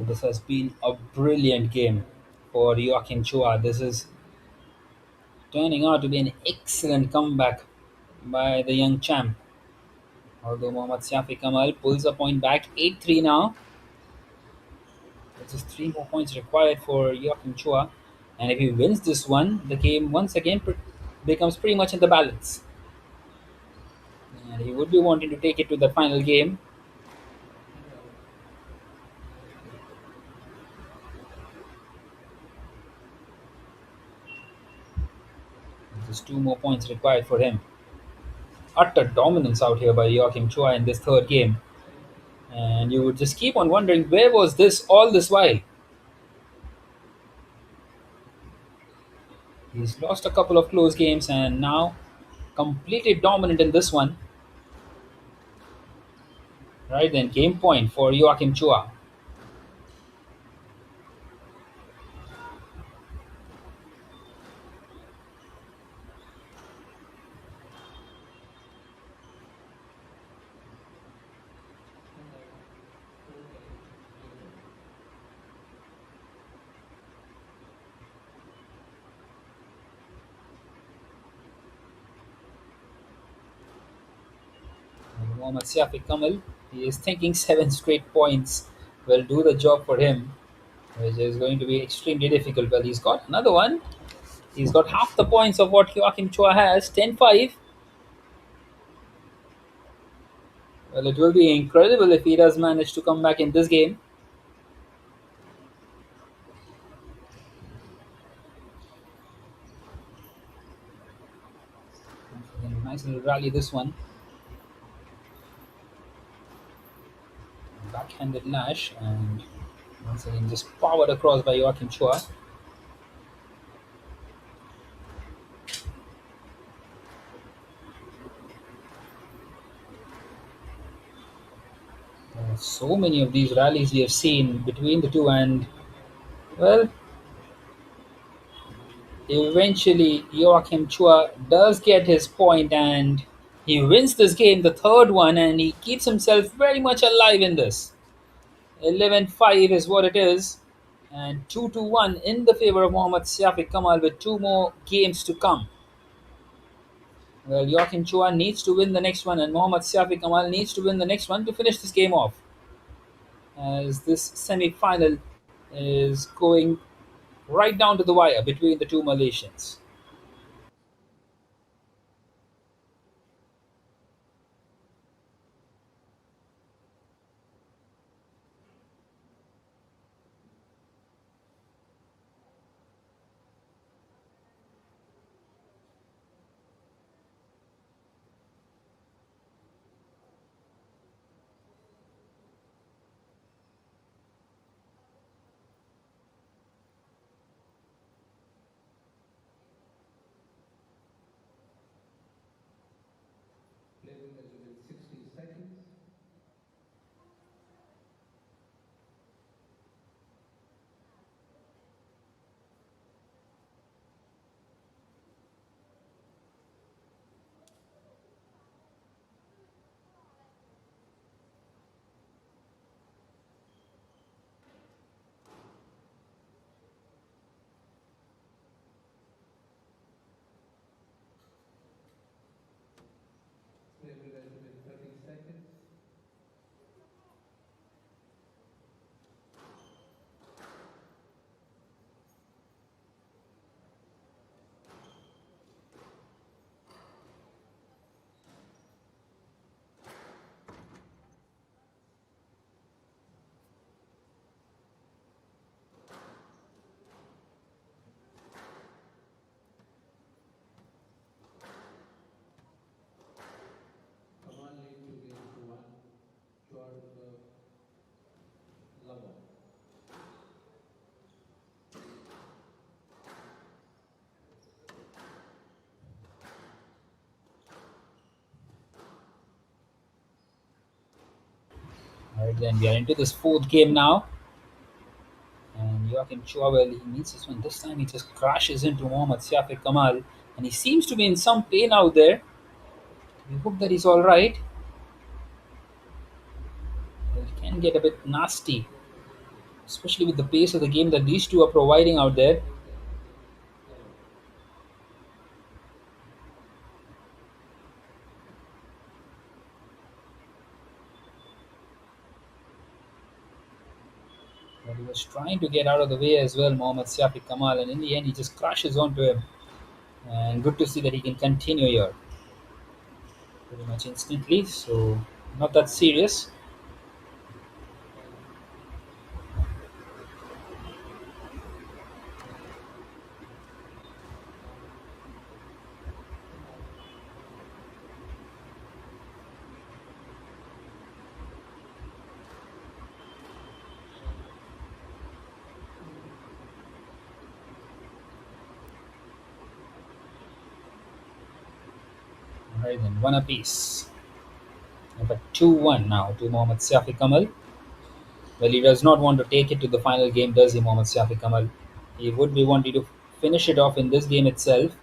This has been a brilliant game for Joachim Chua. This is turning out to be an excellent comeback by the young champ. Although Mohammad Safi Kamal pulls a point back, 8-3 now. There's just three more points required for Joachim Chua. And if he wins this one, the game once again becomes pretty much in the balance. And he would be wanting to take it to the final game. Just two more points required for him. Utter dominance out here by Joachim Chua in this third game. And you would just keep on wondering, where was this all this while? He's lost a couple of close games and now completely dominant in this one. Right then, game point for Joachim Chua. Mohammad Siafi Kamal, he is thinking seven straight points will do the job for him, which is going to be extremely difficult. Well, he's got another one. He's got half the points of what Joachim Chua has, 10-5. Well, it will be incredible if he does manage to come back in this game. Nice little rally, this one. Backhanded lash, and once again just powered across by Joachim Chua. So many of these rallies we have seen between the two, and well, eventually Joachim Chua does get his point and he wins this game, the third one, and he keeps himself very much alive in this. 11-5 is what it is, and 2-1 in the favor of Mohammad Siafi Kamal with two more games to come. Well, Joachim Chua needs to win the next one, and Mohammad Siafi Kamal needs to win the next one to finish this game off, as this semi-final is going right down to the wire between the two Malaysians. Alright, then we are into this fourth game now. And Joachim Chua, well, he needs this one. This time he just crashes into Mohammad Siafi Kamal. And he seems to be in some pain out there. We hope that he's alright. It can get a bit nasty, especially with the pace of the game that these two are providing out there. But he was trying to get out of the way as well, Mohammad Siafi Kamal, and in the end, he just crashes onto him. And good to see that he can continue here pretty much instantly. So, not that serious. All right, then, one apiece. But 2-1 now to Mohammad Siafi Kamal. Well, he does not want to take it to the final game, does he, Mohammad Siafi Kamal? He would be wanting to finish it off in this game itself.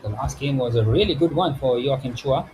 The last game was a really good one for Joachim Chua.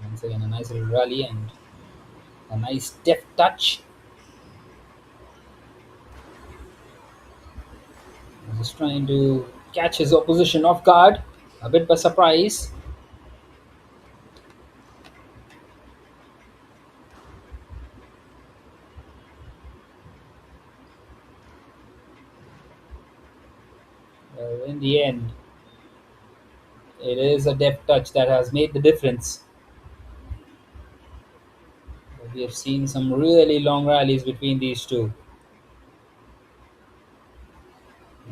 Once again, a nice little rally and a nice deft touch. Just trying to catch his opposition off guard, a bit by surprise. In the end, it is a deft touch that has made the difference. We have seen some really long rallies between these two.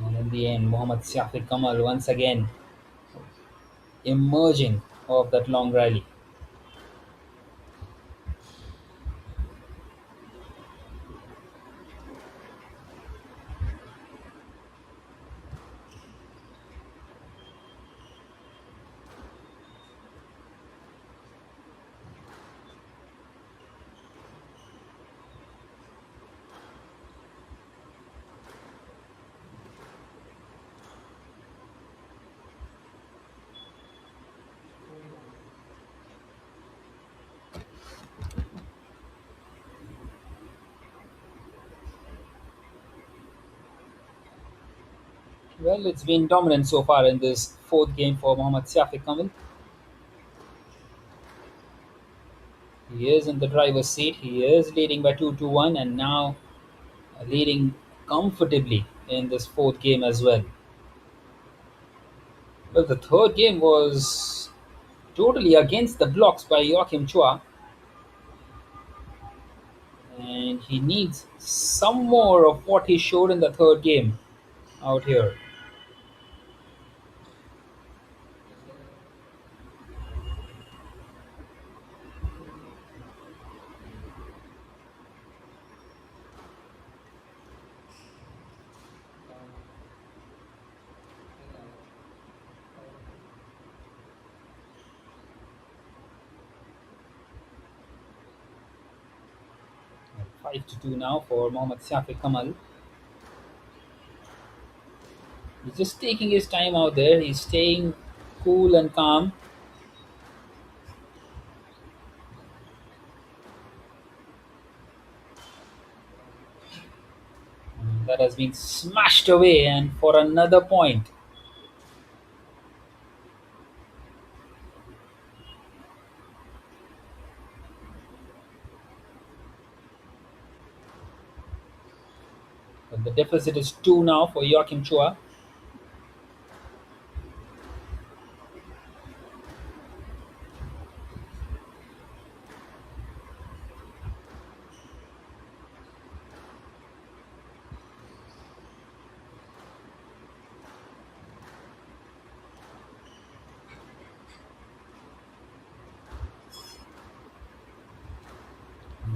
And in the end, Mohammad Siafi Kamal once again emerging of that long rally. 'Well, it's been dominant so far in this fourth game for Mohammad Siafi Kamal. He is in the driver's seat. He is leading by 2-1 and now leading comfortably in this fourth game as well. Well, the third game was totally against the blocks by Joachim Chua, and he needs some more of what he showed in the third game out here. Well, 5-2 now for Mohammad Siafi Kamal. He's just taking his time out there. He's staying cool and calm. That has been smashed away, and for another point. But the deficit is 2 now for Joachim Chua.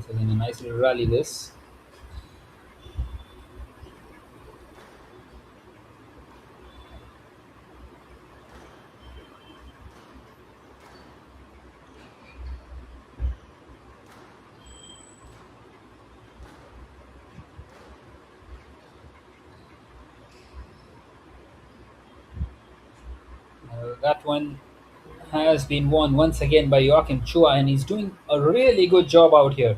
Once again, a nice little rally this. That one has been won once again by Joachim Chua, and he's doing a really good job out here.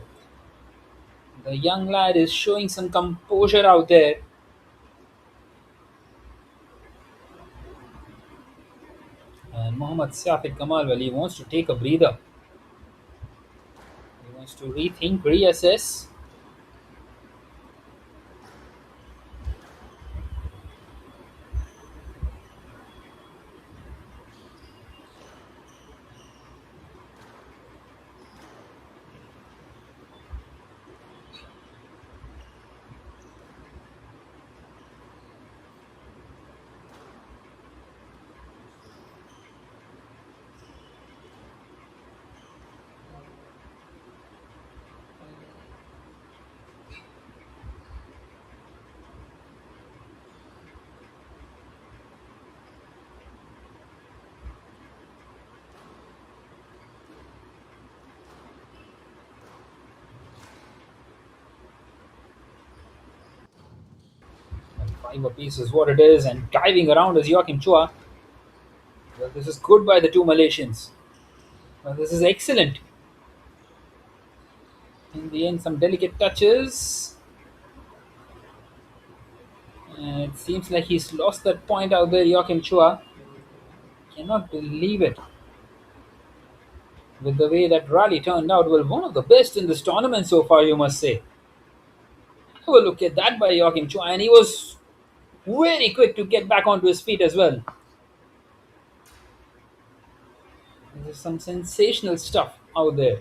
The young lad is showing some composure out there. And Mohammad Safid Kamal, well, he wants to take a breather. He wants to rethink, reassess. And five apiece is what it is, and diving around is Joachim Chua. Well, this is good by the two Malaysians. Well, this is excellent. In the end, some delicate touches. And it seems like he's lost that point out there, Joachim Chua. Cannot believe it. With the way that rally turned out, well, one of the best in this tournament so far, you must say. Have a look at that by Joachim Chua, and he was very quick to get back onto his feet as well. There's some sensational stuff out there.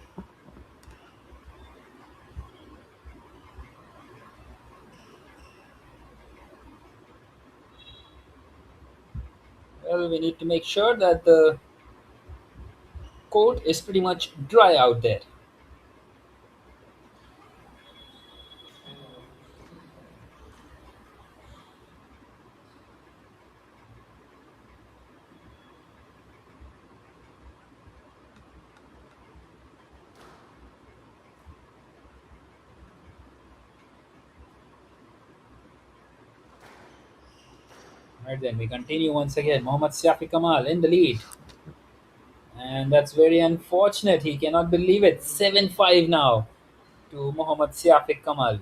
Well, we need to make sure that the court is pretty much dry out there. Right then, we continue once again. Mohammad Siafi Kamal in the lead. And that's very unfortunate. He cannot believe it. 7-5 now to Mohammad Siafi Kamal.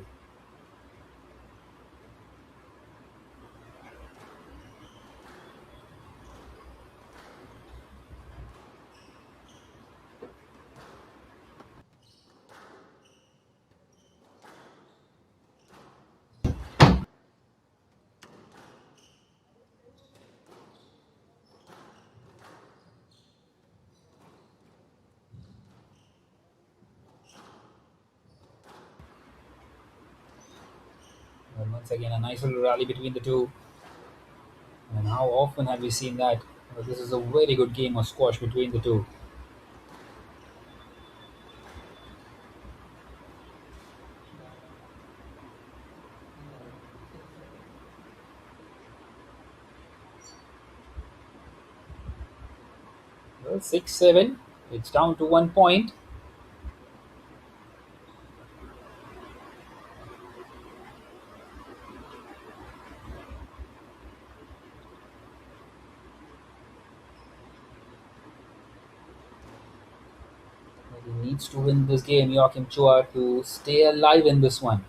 And once again, a nice little rally between the two. And how often have we seen that? Well, this is a very good game of squash between the two. Well, 6-7. It's down to 1 point. He needs to win this game, Joachim Chua, to stay alive in this one.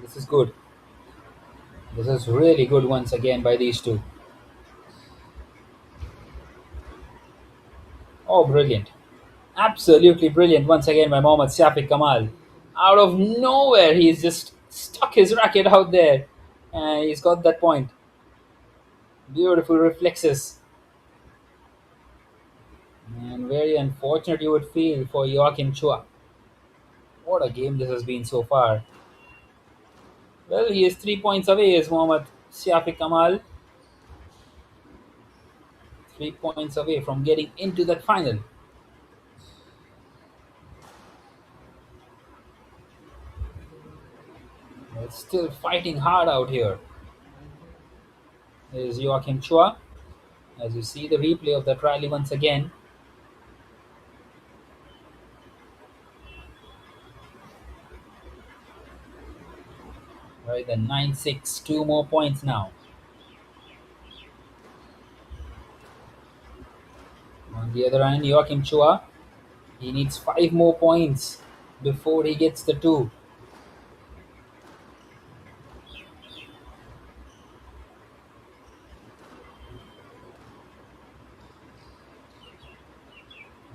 This is good. This is really good once again by these two. Oh, brilliant. Absolutely brilliant once again by Mohammad Safiq Kamal. Out of nowhere, he's just stuck his racket out there. And he's got that point. Beautiful reflexes. And very unfortunate you would feel for Joachim Chua. What a game this has been so far. Well, he is 3 points away, is Mohammad Safiq Kamal. 3 points away from getting into that final. But still fighting hard out here. Is Joachim Chua. As you see the replay of that rally once again. Right, then 9-6, 2 more points now. On the other hand, Joachim Chua, he needs 5 more points before he gets the two.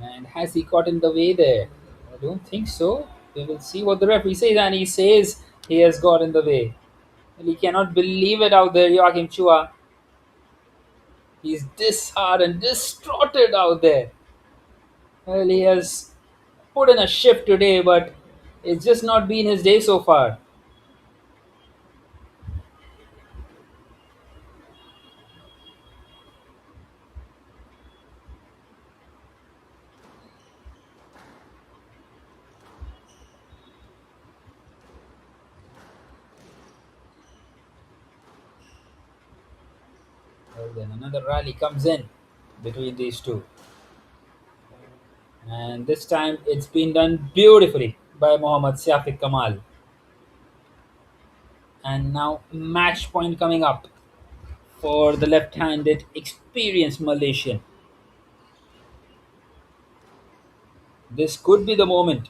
And has he got in the way there? I don't think so. We will see what the referee says, and he says he has got in the way. Well, he cannot believe it out there, Joachim Chua. He's disheartened, distraughted out there. Well, he has put in a shift today, but it's just not been his day so far. Well, then another rally comes in between these two. And this time it's been done beautifully by Mohammad Safiq Kamal. And now match point coming up for the left-handed experienced Malaysian. This could be the moment.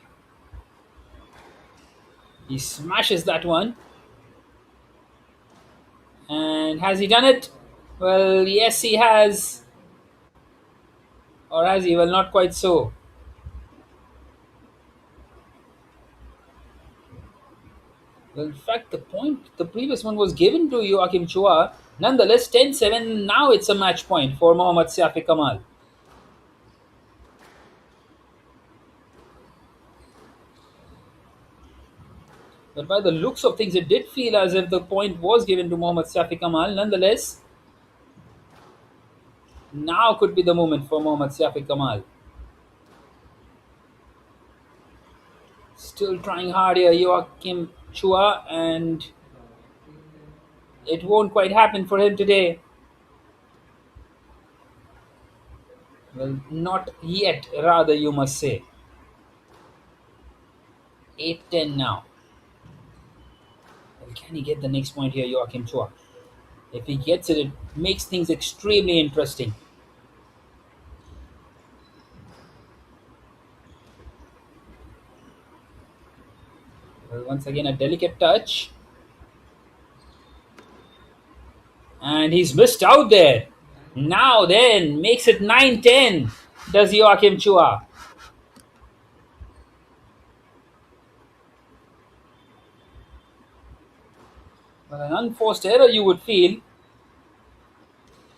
He smashes that one. And has he done it? Well, yes, he has. Or has he? Well, not quite so. Well, in fact, the previous one was given to Joachim Chua. Nonetheless, 10-7. Now it's a match point for Mohammad Safiq Kamal. But by the looks of things, it did feel as if the point was given to Mohammad Safiq Kamal. Nonetheless, now could be the moment for Mohammad Safiq Kamal. Still trying hard here, Joachim Chua, and it won't quite happen for him today. Well, not yet, rather, you must say. 8-10 now. Well, can he get the next point here, Joachim Chua? If he gets it, it makes things extremely interesting. Well, once again, a delicate touch. And he's missed out there. Now then, makes it 9-10, does Joachim Chua. Well, an unforced error you would feel.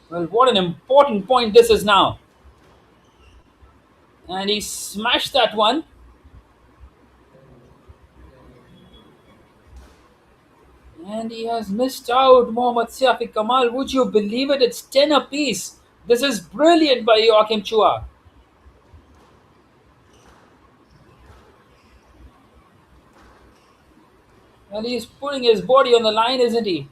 Well, what an important point this is now. And he smashed that one. And he has missed out, Mohammad Safiq Kamal. Would you believe it? It's 10 apiece. This is brilliant by Joachim Chua. And he's putting his body on the line, isn't he?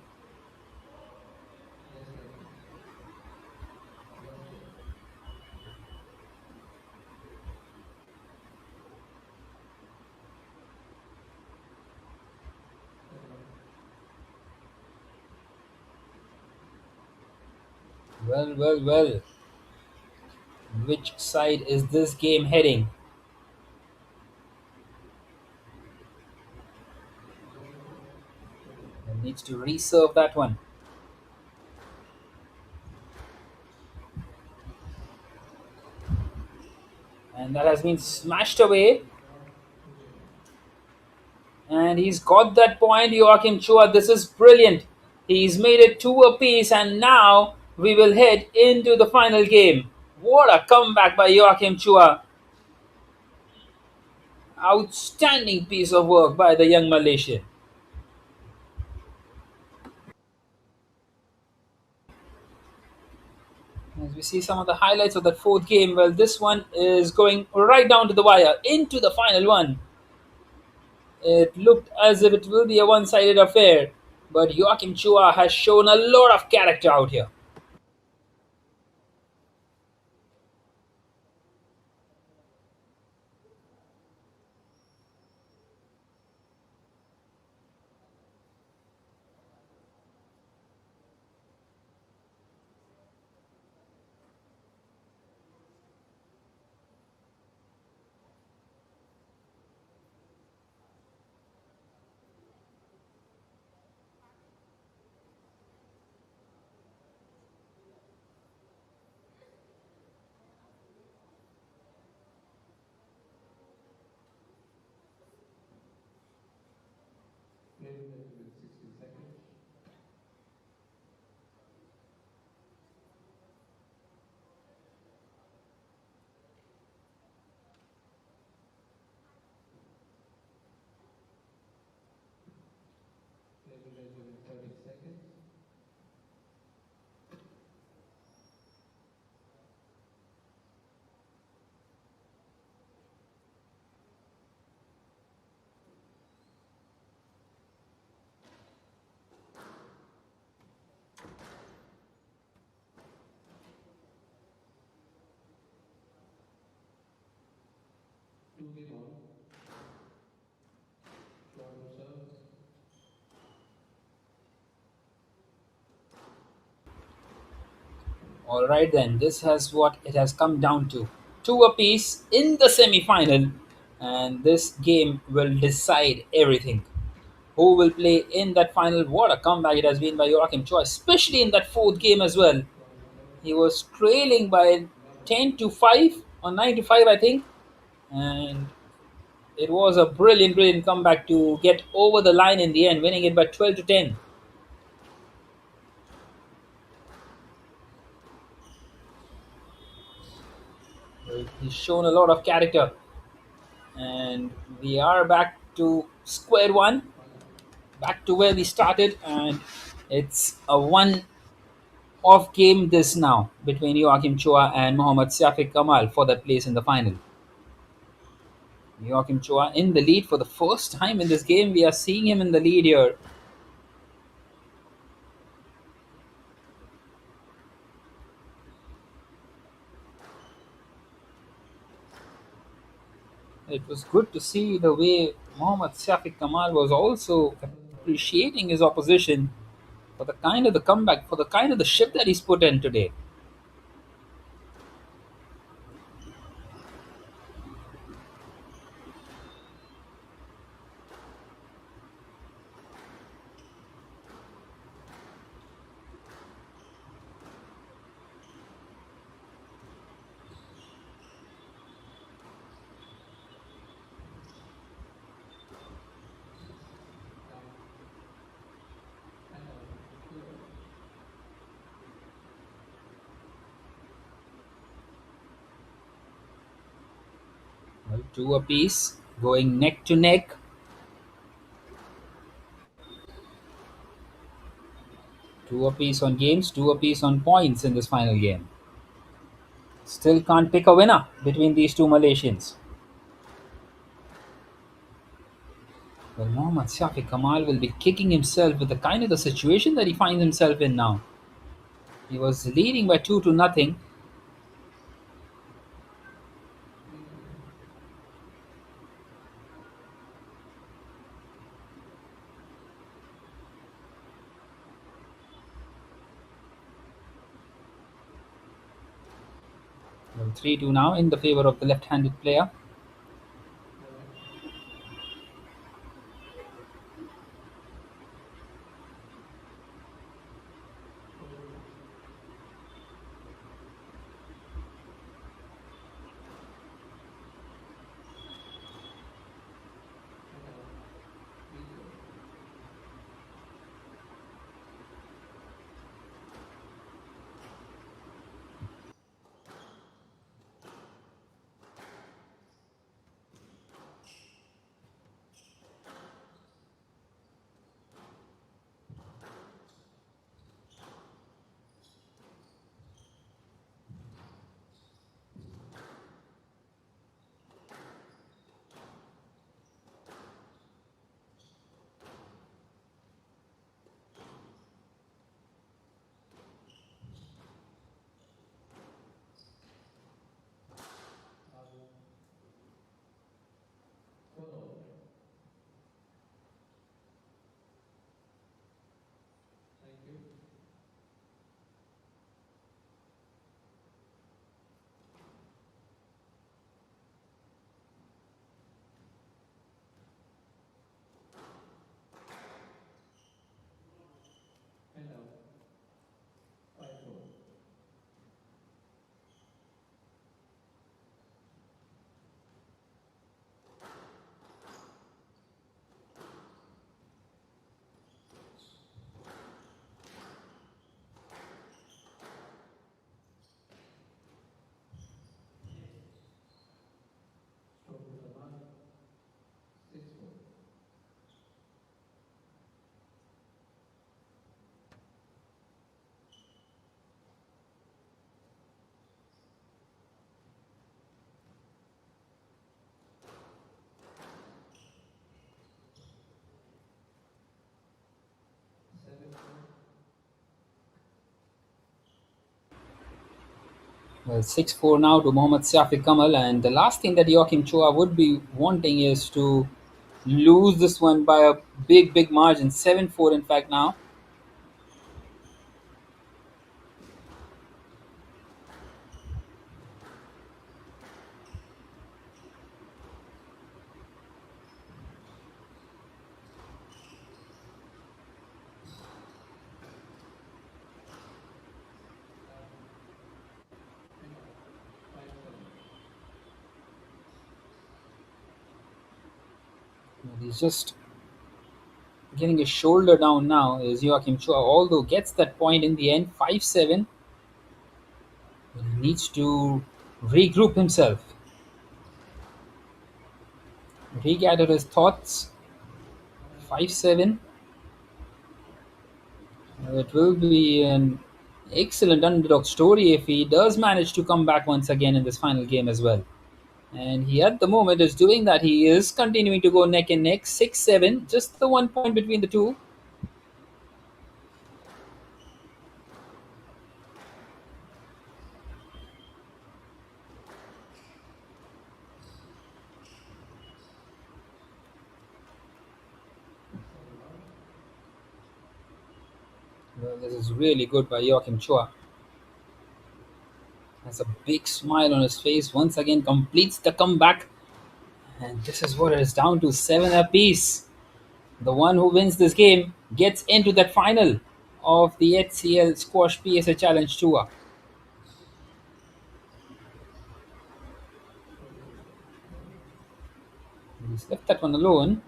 Well, well, well. Which side is this game heading? needs to reserve that one. And that has been smashed away. And he's got that point, Joachim Chua. This is brilliant. He's made it two apiece, and now we will head into the final game. What a comeback by Joachim Chua. Outstanding piece of work by the young Malaysian. As we see some of the highlights of that fourth game, well, this one is going right down to the wire, into the final one. It looked as if it will be a one-sided affair, but Joachim Chua has shown a lot of character out here. All right, then. This has what it has come down to. Two apiece in the semi-final, and this game will decide everything. Who will play in that final? What a comeback it has been by Joachim Choi, especially in that fourth game as well. He was trailing by 10 to 5 or 9 to 5, I think, and it was a brilliant, brilliant comeback to get over the line in the end, winning it by 12 to 10. He's shown a lot of character, and we are back to square one, back to where we started, and it's a one-off game this now between Joachim Chua and Mohammad Safiq Kamal for that place in the final. Joachim Chua in the lead for the first time in this game. We are seeing him in the lead here. It was good to see the way Mohammad Safiq Kamal was also appreciating his opposition for the kind of the comeback, for the kind of the shift that he's put in today. Well, two apiece, going neck to neck. Two apiece on games, two apiece on points in this final game. Still can't pick a winner between these two Malaysians. Well, Mohammad Safiq Kamal will be kicking himself with the kind of the situation that he finds himself in now. He was leading by 2 to nothing. Well, 3-2 now in the favor of the left-handed player. Well, 6-4 now to Mohammad Safi Kamal, and the last thing that Joachim Chua would be wanting is to lose this one by a big margin, 7-4 in fact now. He's just getting his shoulder down now is Joachim Chua, although gets that point in the end, 5-7. He needs to regroup himself, regather his thoughts. 5-7. It will be an excellent underdog story if he does manage to come back once again in this final game as well. And he at the moment is doing that. He is continuing to go neck and neck. 6-7, just the 1 point between the two. Well, this is really good by Joachim Chua. Has a big smile on his face. Once again, completes the comeback. And this is what it is down to, 7 apiece. The one who wins this game gets into that final of the HCL Squash PSA Challenge Tour. He's left that one alone.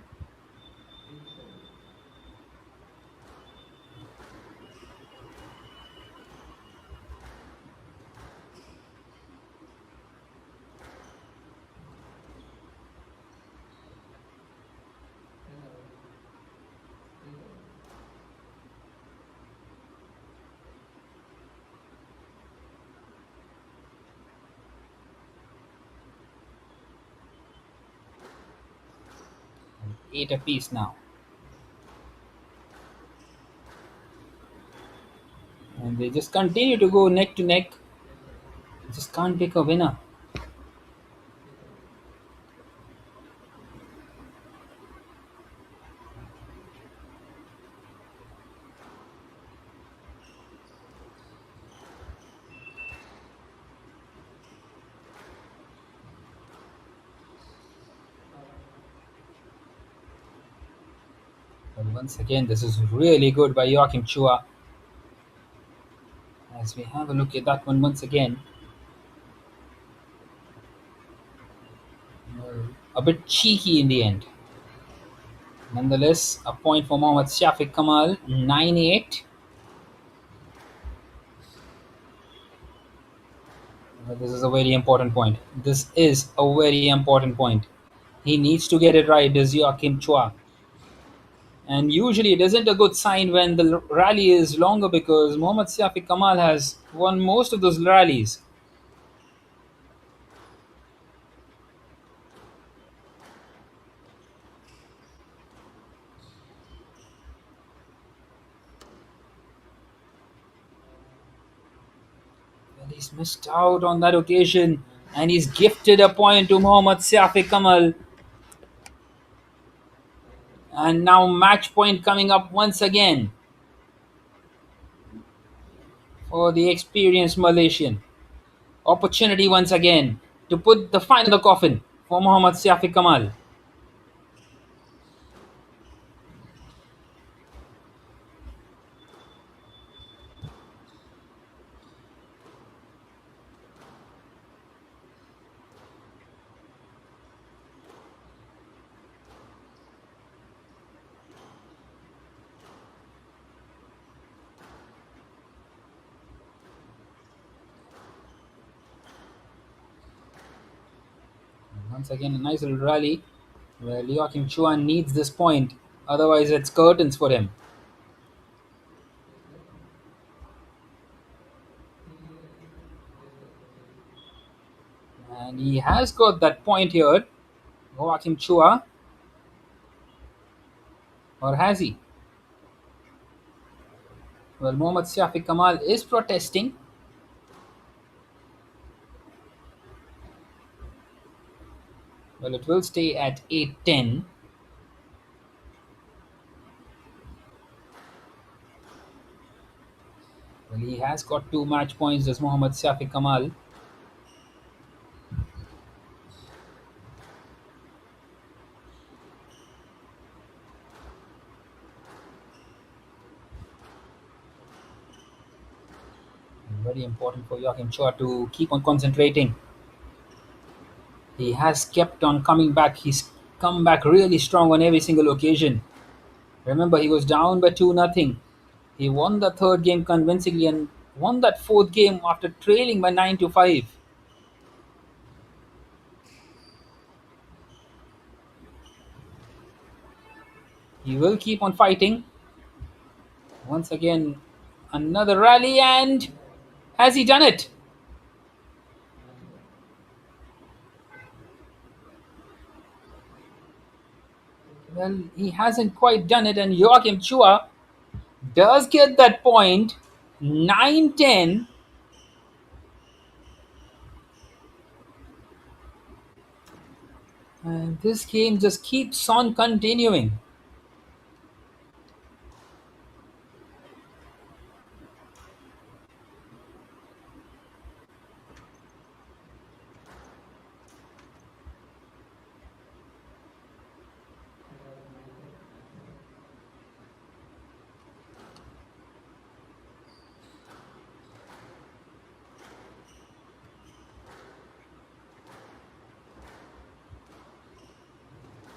8 apiece now. And they just continue to go neck to neck. Just can't pick a winner. But once again, this is really good by Joachim Chua. As we have a look at that one once again. A bit cheeky in the end. Nonetheless, a point for Mohammad Shafiq Kamal, 9-8. This is a very important point. This is a very important point. He needs to get it right, this Joachim Chua. And usually it isn't a good sign when the rally is longer because Mohammad Shafiq Kamal has won most of those rallies. And he's missed out on that occasion and he's gifted a point to Mohammad Shafiq Kamal. And now match point coming up once again for the experienced Malaysian. Opportunity once again to put the final in the coffin for Mohammad Shafiq Kamal. Once again, a nice little rally where Joachim Chua needs this point. Otherwise, it's curtains for him. And he has got that point here, Joachim Chua. Or has he? Well, Mohammad Shafiq Kamal is protesting. Well, it will stay at 8-10. Well, he has got 2 match points, does Mohammad Shafi Kamal. Very important for Joachim Chua to keep on concentrating. He has kept on coming back. He's come back really strong on every single occasion. Remember, he was down by 2-0. He won the third game convincingly and won that fourth game after trailing by 9-5. He will keep on fighting. Once again, another rally, and has he done it? Well, he hasn't quite done it, and Joachim Chua does get that point. 9-10. And this game just keeps on continuing.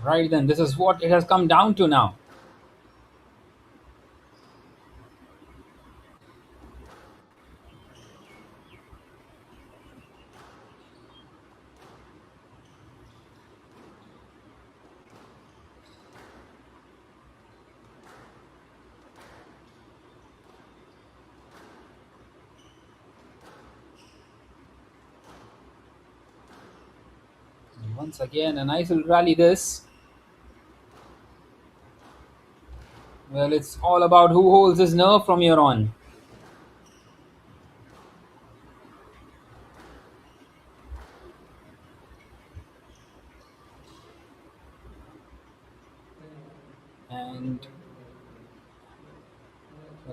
Right then, this is what it has come down to now. And once again, a nice little rally this. Well, it's all about who holds his nerve from here on. And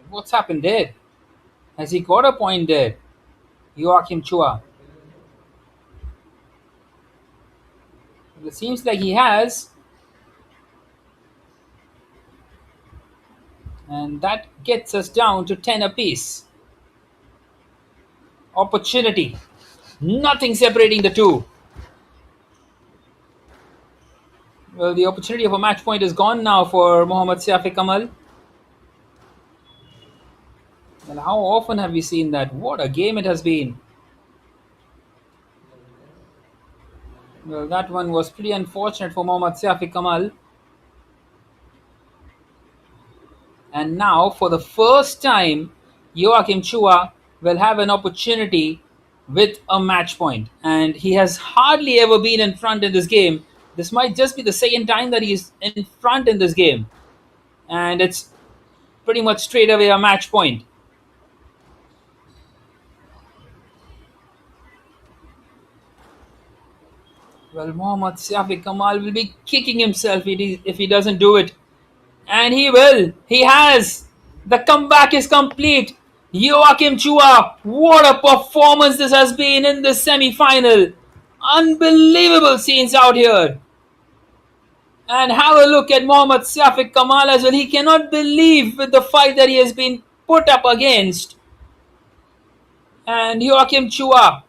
what's happened there? Has he got a point there? Joachim Chua. It seems like he has. And that gets us down to 10 apiece. Opportunity. Nothing separating the two. Well, the opportunity of a match point is gone now for Mohammad Shafi Kamal. Well, how often have we seen that? What a game it has been. Well, that one was pretty unfortunate for Mohammad Shafi Kamal. And now, for the first time, Joachim Chua will have an opportunity with a match point. And he has hardly ever been in front in this game. This might just be the second time that he's in front in this game. And it's pretty much straight away a match point. Well, Mohammad Shafi Kamal will be kicking himself if he doesn't do it. And he will. He has. The comeback is complete. Joachim Chua, what a performance this has been in the semi-final. Unbelievable scenes out here. And have a look at Mohammad Shafiq Kamal as well. He cannot believe with the fight that he has been put up against. And Joachim Chua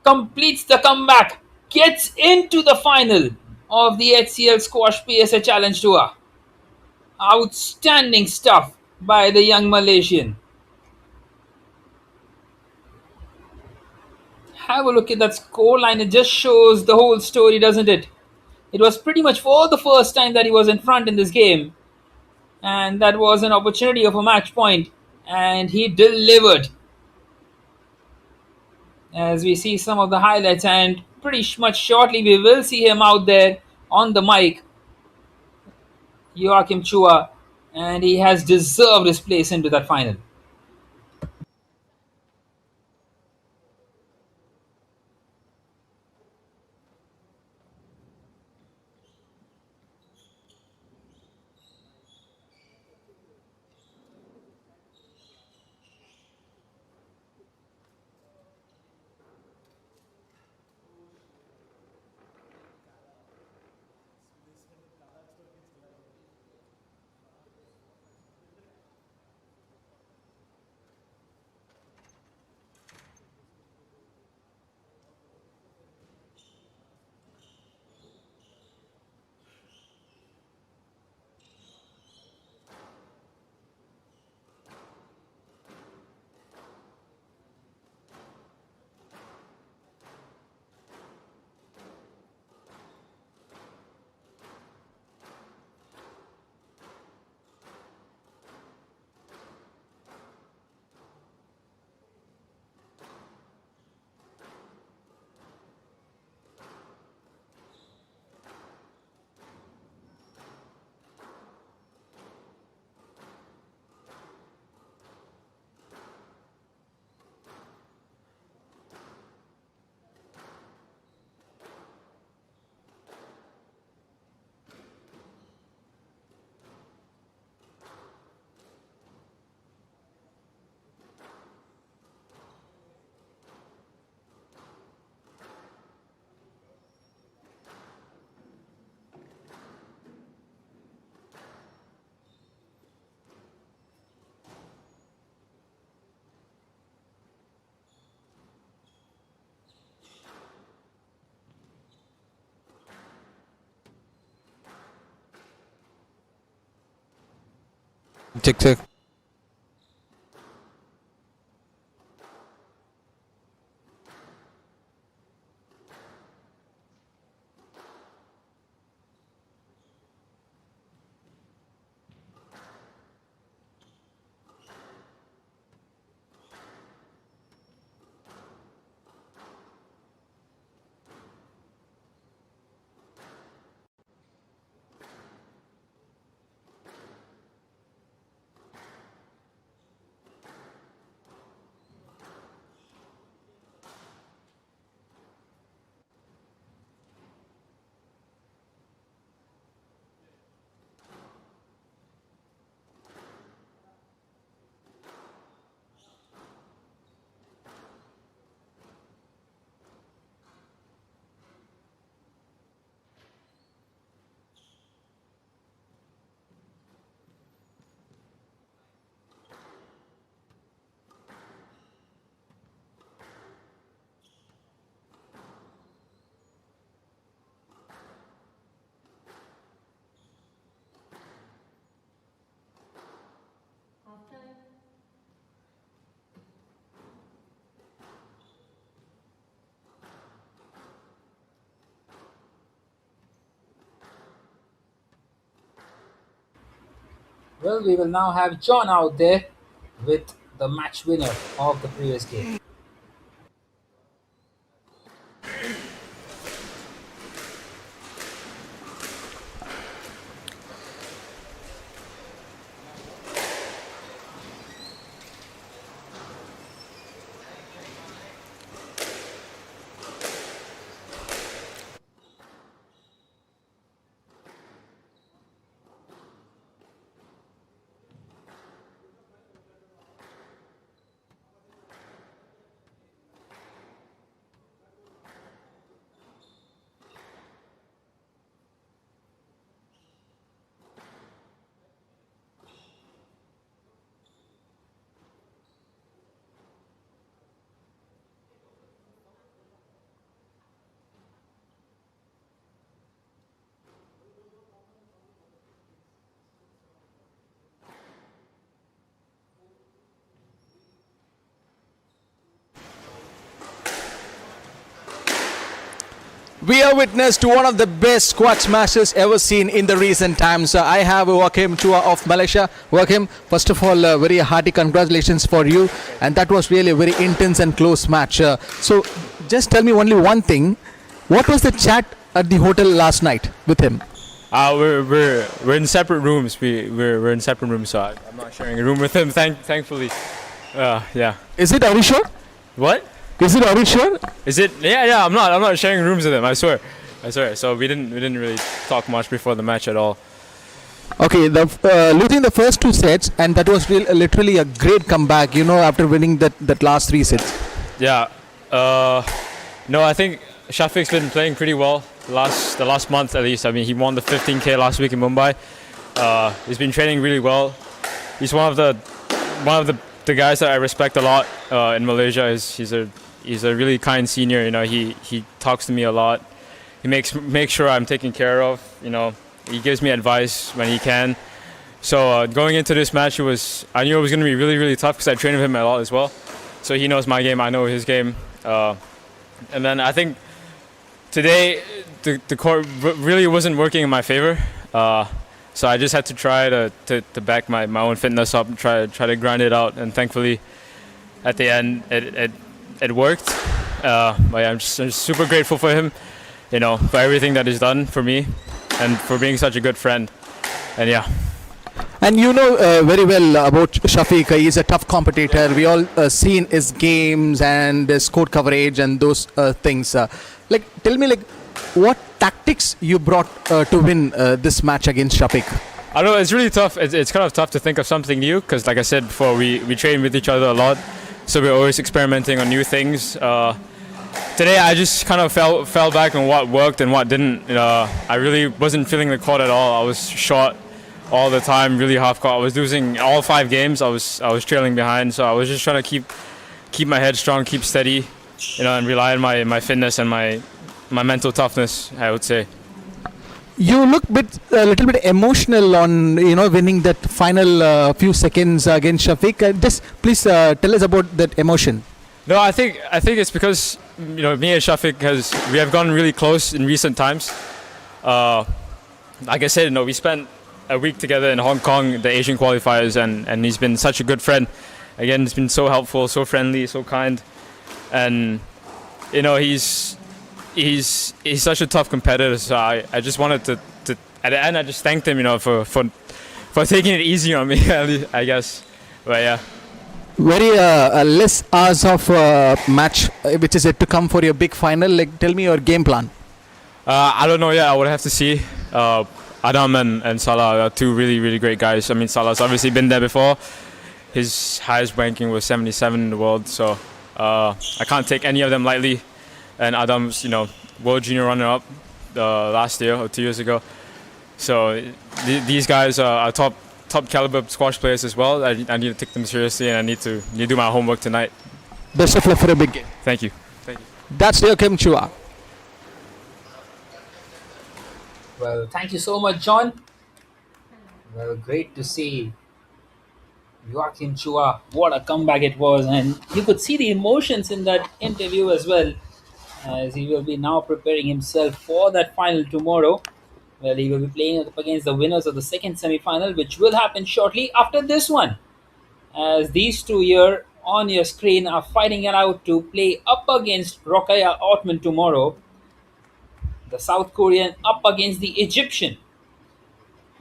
completes the comeback, gets into the final of the HCL Squash PSA Challenge Tour. Outstanding stuff by the young Malaysian. Have a look at that scoreline. It just shows the whole story, doesn't it? It was pretty much for the first time that he was in front in this game. And that was an opportunity of a match point. And he delivered. As we see some of the highlights, and pretty much shortly we will see him out there on the mic, Joachim Chua, and he has deserved his place into that final. Check, check. Well, we will now have John out there with the match winner of the previous game. We are witness to one of the best squad smashes ever seen in the recent times. I have Wakim Tua of Malaysia. Wakim, first of all, very hearty congratulations for you. And that was really a very intense and close match. So, just tell me only one thing. What was the chat at the hotel last night with him? We're in separate rooms. We're in separate rooms, so I'm not sharing a room with him. Thankfully, yeah. Is it, are you sure? What? Is it, are you sure? Is it? Yeah. I'm not sharing rooms with him. I swear. So we didn't really talk much before the match at all. Okay, losing the first two sets, and that was literally a great comeback, you know, after winning that last three sets. Yeah. No, I think Shafiq's been playing pretty well the last month at least. I mean, he won the 15K last week in Mumbai. He's been training really well. He's one of the guys that I respect a lot in Malaysia. He's a really kind senior. You know, he talks to me a lot. He makes sure I'm taken care of. You know, he gives me advice when he can. So going into this match, I knew it was going to be really, really tough because I trained with him a lot as well. So he knows my game, I know his game. And then I think today the court really wasn't working in my favor. So I just had to try to back my own fitness up and try to grind it out. And thankfully, at the end, it worked. But I'm just super grateful for him, you know, for everything that he's done for me and for being such a good friend. And yeah. And you know very well about Shafiq. He's a tough competitor. We all seen his games and his court coverage and those things. Tell me, what tactics you brought to win this match against Shafiq? I don't know, it's really tough. It's kind of tough to think of something new because, like I said before, we train with each other a lot. So we're always experimenting on new things. Today I just kind of fell back on what worked and what didn't. I really wasn't feeling the court at all. I was short all the time, really half court. I was losing all 5 games. I was trailing behind, so I was just trying to keep my head strong, keep steady, you know, and rely on my fitness and my mental toughness, I would say. You look a little bit emotional on winning that final few seconds against Shafiq. Just please tell us about that emotion. No, I think it's because me and Shafiq we have gotten really close in recent times. Uh, like I said, we spent a week together in Hong Kong, the Asian qualifiers, and he's been such a good friend. Again, he's been so helpful, so friendly, so kind, and he's such a tough competitor. So I just wanted to at the end I just thanked him, for taking it easy on me, I guess. But yeah. Very less hours of match, which is yet to come for your big final. Like, tell me your game plan. I don't know yet. I would have to see. Adam and Salah are two really, really great guys. I mean, Salah's obviously been there before. His highest ranking was 77 in the world, so I can't take any of them lightly. And Adam's, world junior runner-up last year or 2 years ago. So these guys are top caliber squash players as well. I need to take them seriously, and I need to do my homework tonight. Best of luck for a big game. Thank you. That's Joachim Chua. Well, thank you so much, John. Well, great to see Joachim Chua. What a comeback it was, and you could see the emotions in that interview as well, as he will be now preparing himself for that final tomorrow. Well, he will be playing up against the winners of the second semi-final, which will happen shortly after this one. As these two here on your screen are fighting it out to play up against Rokhaya Othman tomorrow. The South Korean up against the Egyptian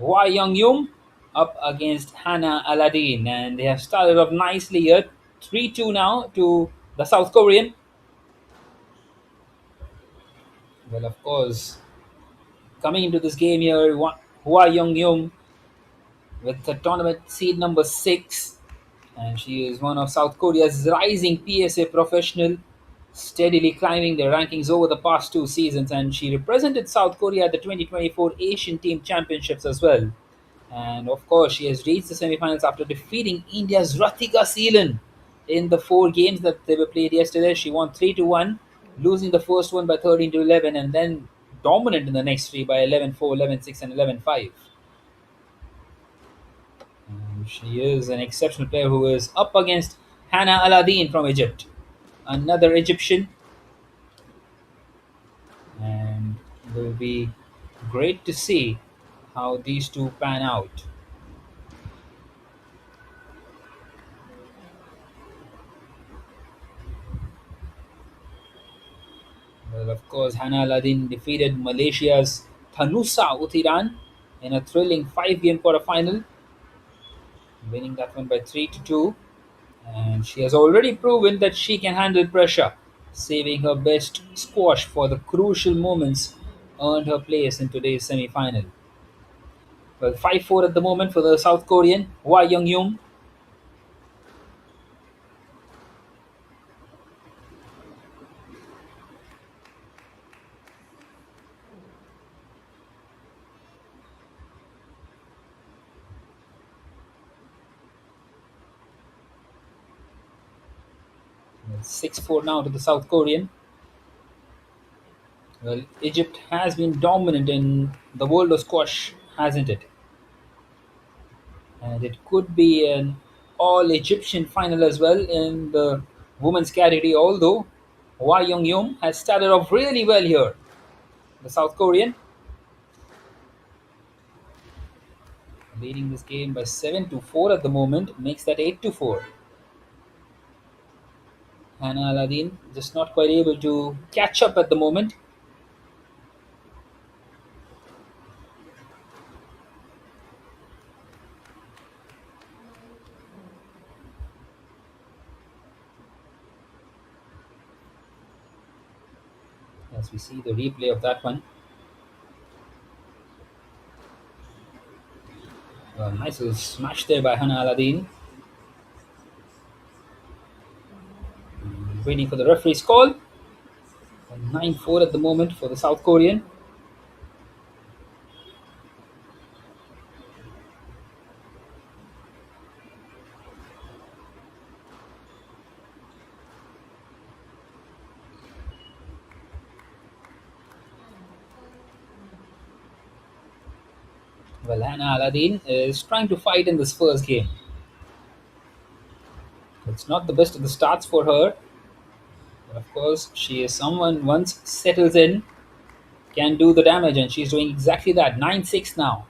Hwa Young-yum up against Hannah Aladdin, and they have started off nicely here, 3-2 now to the South Korean. Well, of course, coming into this game here, Hwa Young-yum with the tournament seed number 6, and she is one of South Korea's rising PSA professional, steadily climbing their rankings over the past 2 seasons, and she represented South Korea at the 2024 Asian Team Championships as well. And of course, she has reached the semi-finals after defeating India's Ratika Seelan in the 4 games that they were played yesterday. She won 3-1, losing the first one by 13-11, and then dominant in the next 3 by 11-4, 11-6, and 11-5. She is an exceptional player who is up against Hannah Aladdin from Egypt, another Egyptian, and it will be great to see how these two pan out. Well, of course, Hannah Aladdin defeated Malaysia's Thanusa Uthiran in a thrilling 5-game quarterfinal, winning that one by 3-2. And she has already proven that she can handle pressure, saving her best squash for the crucial moments earned her place in today's semi-final. Well, 5-4 at the moment for the South Korean, Hwa Young-yum. Well, 6-4 now to the South Korean. Well, Egypt has been dominant in the world of squash, hasn't it? And it could be an all Egyptian final as well in the women's category, although Hwa Young-yum has started off really well here. The South Korean leading this game by 7-4 at the moment, makes that 8-4. Hannah Aladdin just not quite able to catch up at the moment. As we see the replay of that one. A nice little smash there by Hannah Aladdin. Waiting for the referee's call. 9-4 at the moment for the South Korean. Well, Hannah Aladdin is trying to fight in this first game. It's not the best of the starts for her. But of course, she is someone once settles in can do the damage, and she's doing exactly that. 9-6 now.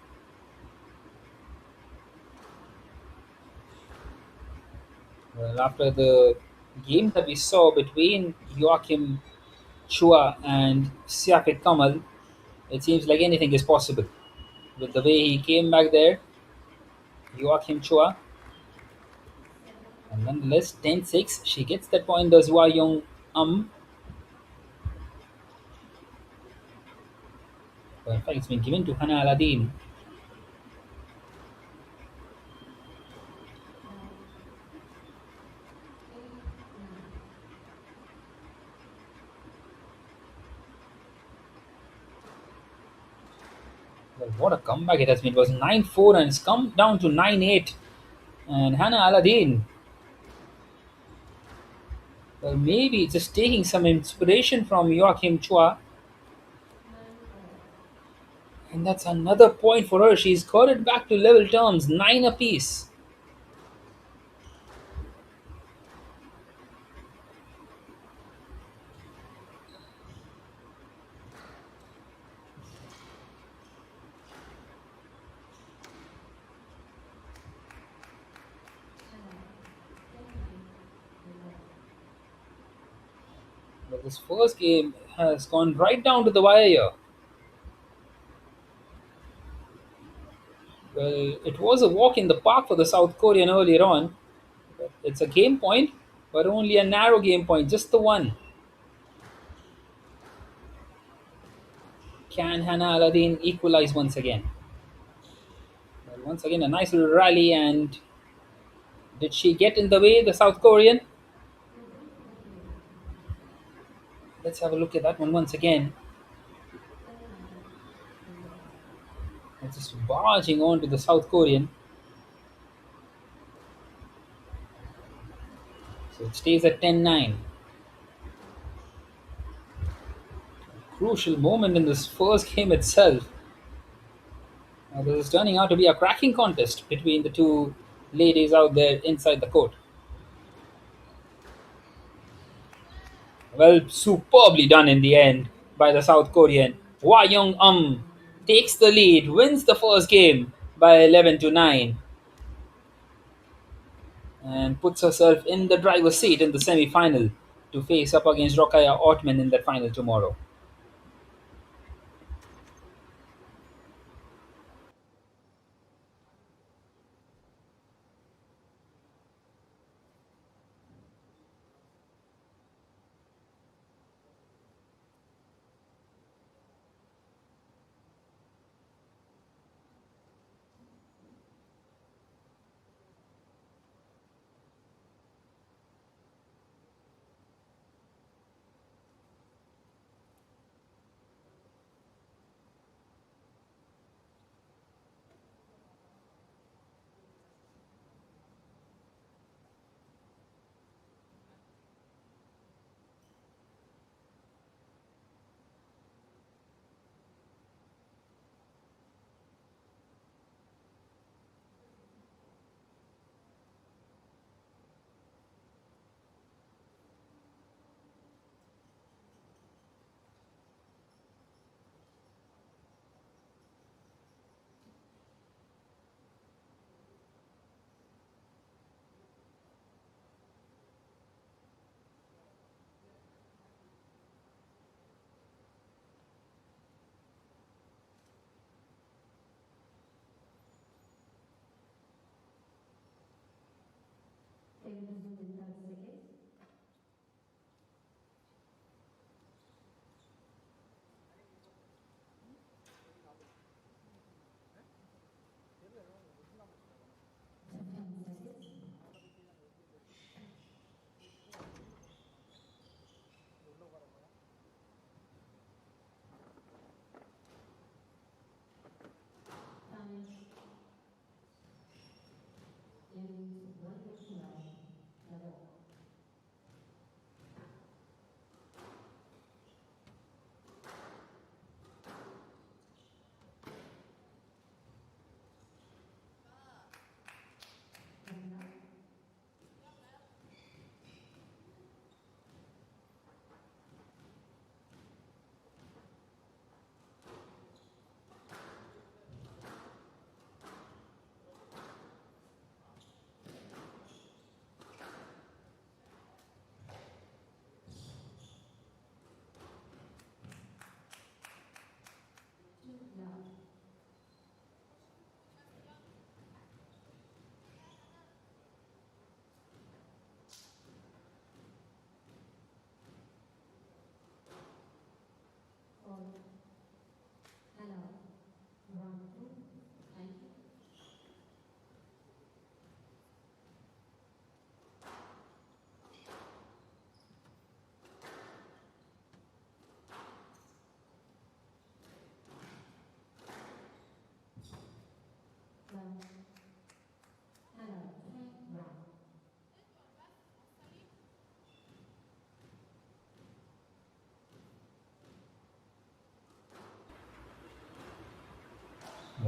Well, after the game that we saw between Joachim Chua and Siafik Kamal, it seems like anything is possible. With the way he came back there, Joachim Chua, and nonetheless 10-6, she gets that point, does Hua Young Well, in fact, it's been given to Hannah Aladdin. Well, what a comeback it has been. It was 9-4 and it's come down to 9-8. And Hannah Aladdin, well, maybe just taking some inspiration from Joachim Chua. And that's another point for her. She's got it back to level terms, 9 apiece. But this first game has gone right down to the wire here. Well, it was a walk in the park for the South Korean earlier on. It's a game point, but only a narrow game point, just the one. Can Hannah Aladdin equalize once again? Well, once again, a nice little rally, and did she get in the way, the South Korean? Let's have a look at that one once again. It's just barging on to the South Korean. So it stays at 10-9. Crucial moment in this first game itself. This is turning out to be a cracking contest between the two ladies out there inside the court. Well, superbly done in the end by the South Korean. Hwa Young takes the lead, wins the first game by 11-9, and puts herself in the driver's seat in the semi-final to face up against Rokaya Ottman in that final tomorrow.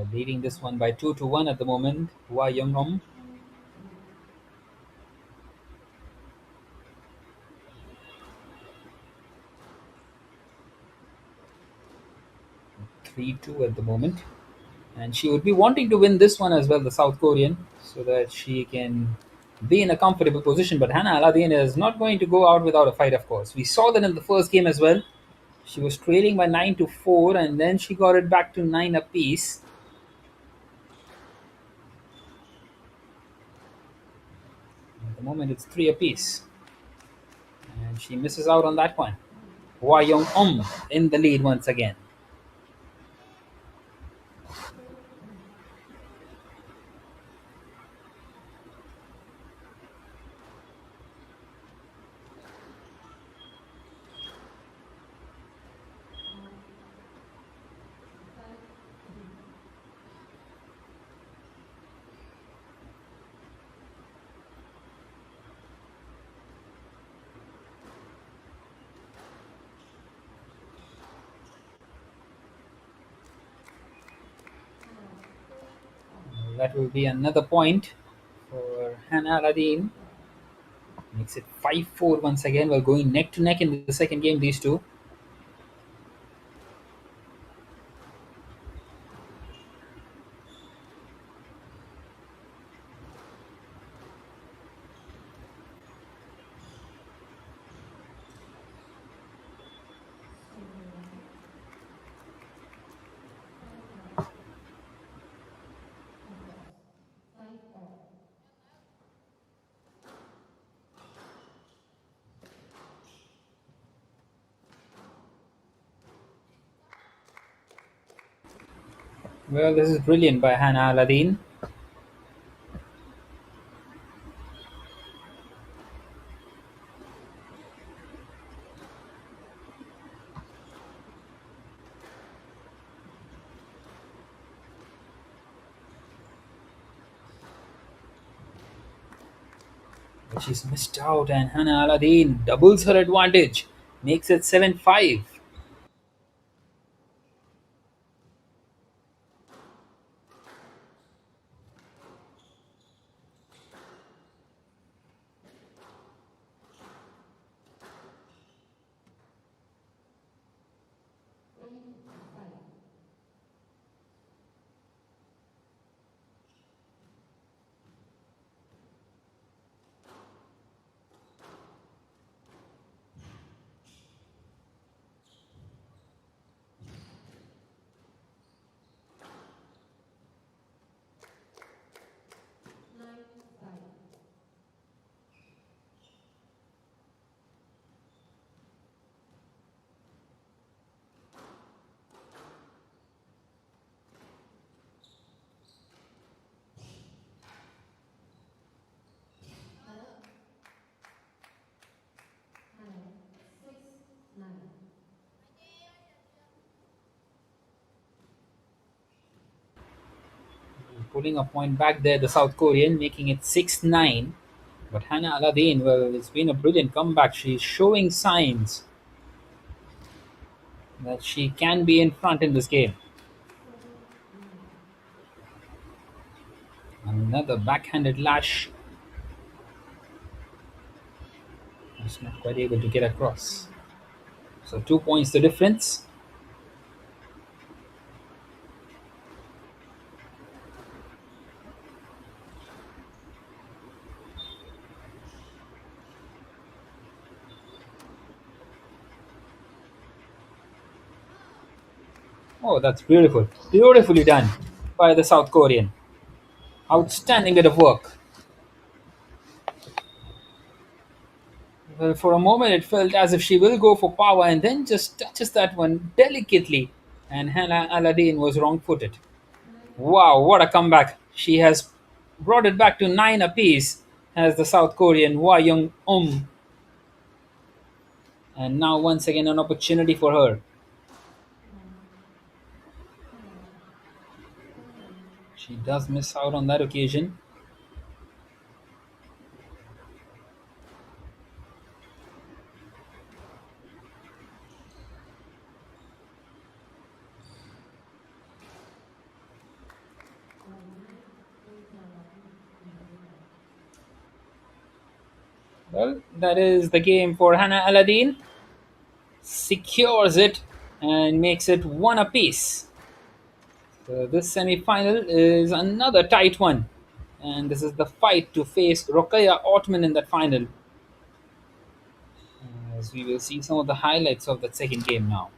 They're leading this one by 2-1 at the moment. Hua Young 3-2 at the moment. And she would be wanting to win this one as well, the South Korean, so that she can be in a comfortable position. But Hannah Aladdin is not going to go out without a fight, of course. We saw that in the first game as well. She was trailing by 9-4, and then she got it back to 9 apiece. At the moment, it's 3 apiece. And she misses out on that one. Hua Young in the lead once again. That will be another point for Hannah Aladdin. Makes it 5-4 once again. We're going neck to neck in the second game, these two. Well, this is brilliant by Hannah Aladdin. But she's missed out, and Hannah Aladdin doubles her advantage, makes it 7-5. Pulling a point back there, the South Korean, making it 6-9. But Hannah Aladdin, well, it's been a brilliant comeback. She's showing signs that she can be in front in this game. Another backhanded lash. Just not quite able to get across. So 2 points the difference. Oh, that's beautiful. Beautifully done by the South Korean. Outstanding bit of work. Well, for a moment, it felt as if she will go for power and then just touches that one delicately. And Hannah Aladdin was wrong footed. Wow, what a comeback. She has brought it back to 9 apiece as the South Korean Hwa Young And now, once again, an opportunity for her. She does miss out on that occasion. Well, that is the game for Hannah Aladdin. Secures it and makes it one apiece. So this semi-final is another tight one, and this is the fight to face Rokhaya Ottoman in that final. As we will see some of the highlights of that second game now.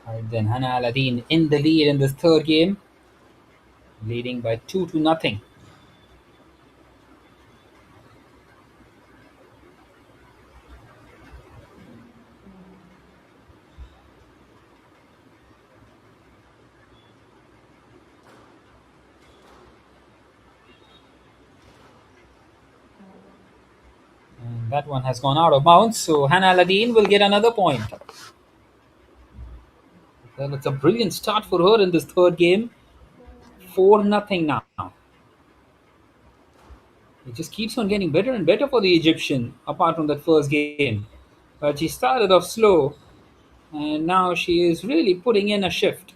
Right then, Hannah Aladdin in the lead in this third game, leading by 2-0. And that one has gone out of bounds, so Hannah Aladdin will get another point. Well, it's a brilliant start for her in this third game. 4-0 now. It just keeps on getting better and better for the Egyptian, apart from that first game. But she started off slow, and now she is really putting in a shift.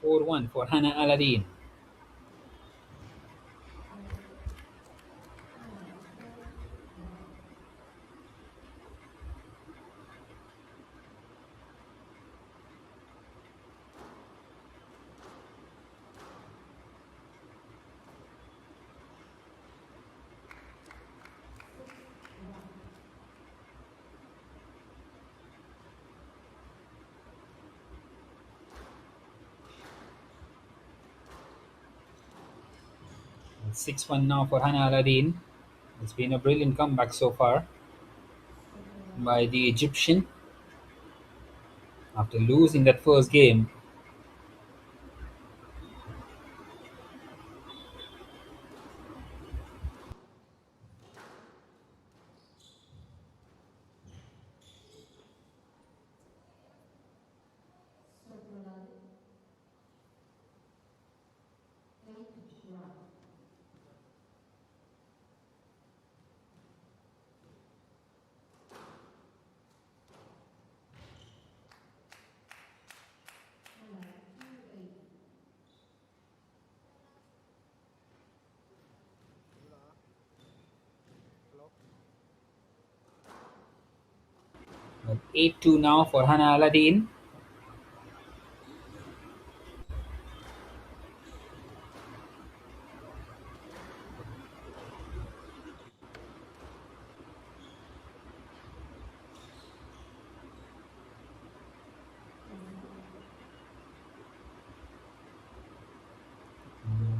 4-1 for Hannah Aladdin. It's 6-1 now for Hannah Aladdin. It's been a brilliant comeback so far by the Egyptian after losing that first game. Well, 8-2 now for Hannah Aladdin.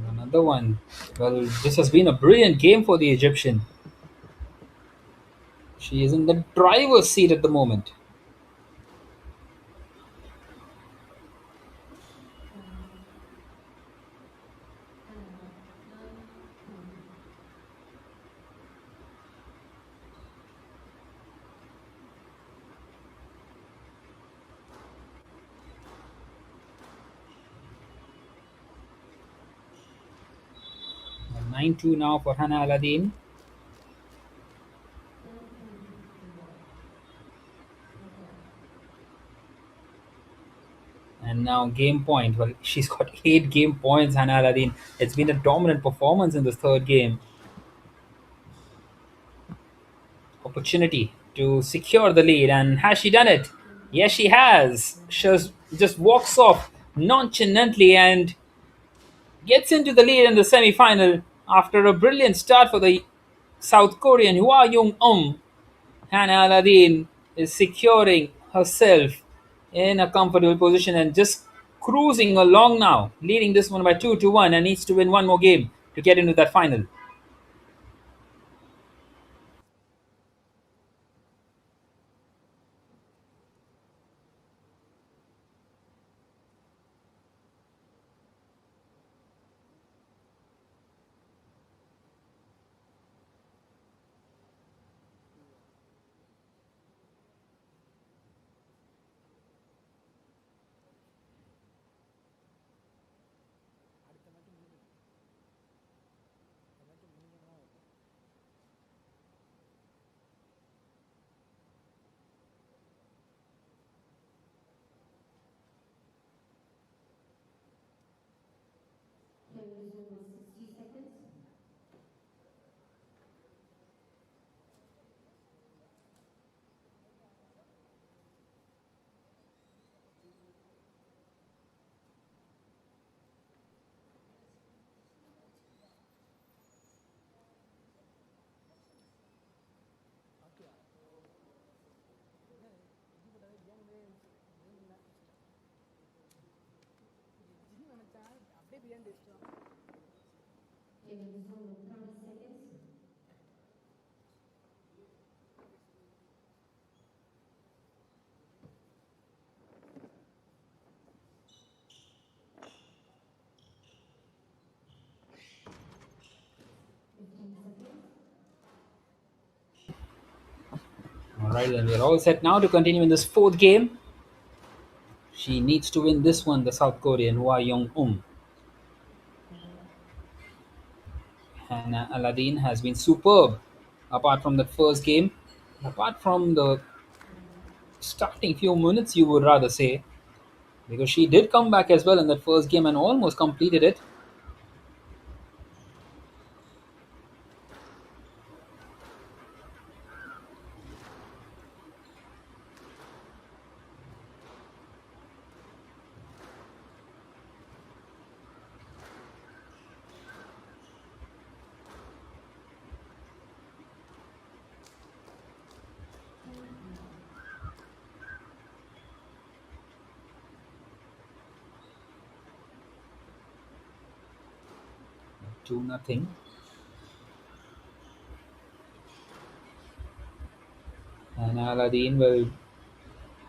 Another one. Well, this has been a brilliant game for the Egyptian. She is in the driver's seat at the moment. Well, 9-2 now for Hannah Aladdin. And now game point. Well, she's got 8 game points, Hannah Aladdin. It's been a dominant performance in this third game. Opportunity to secure the lead. And has she done it? Yes, she has. She just walks off nonchalantly and gets into the lead in the semi final after a brilliant start for the South Korean Hwa Young Hannah Aladdin is securing herself in a comfortable position and just cruising along now, leading this one by 2-1 and needs to win one more game to get into that final. All right, then we're all set now to continue in this fourth game. She needs to win this one, the South Korean Hwa Young Hannah Aladdin has been superb apart from that first game. Apart from the starting few minutes, you would rather say, because she did come back as well in that first game and almost completed it. Two nothing. And Aladdin, well,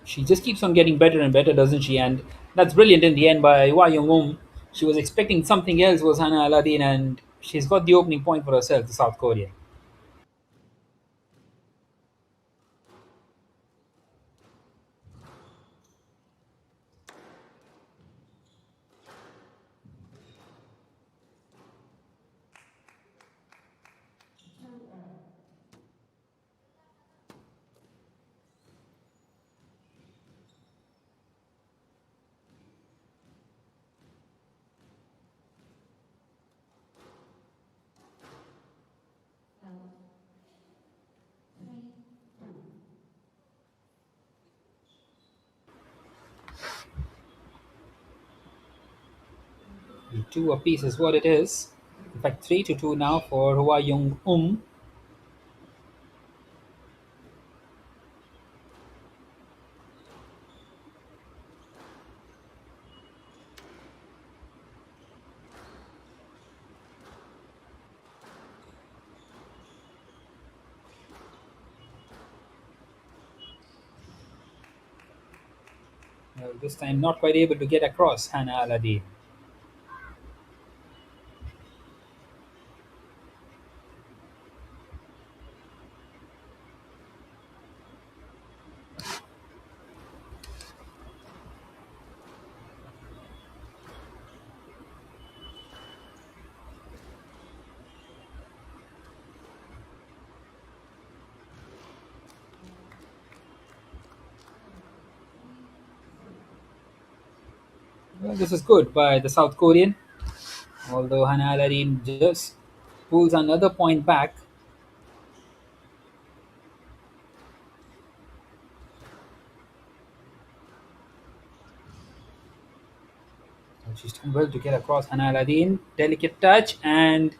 she just keeps on getting better and better, doesn't she? And that's brilliant in the end by Hwa Young. She was expecting something else was Hannah Aladdin, and she's got the opening point for herself, the South Korean. Two apiece is what it is. In fact, 3-2 now for Hua Young This time not quite able to get across Hannah Aladdin. Well, this is good by the South Korean, although Hannah Aladdin just pulls another point back. She's done well to get across Hannah Aladdin. Delicate touch, and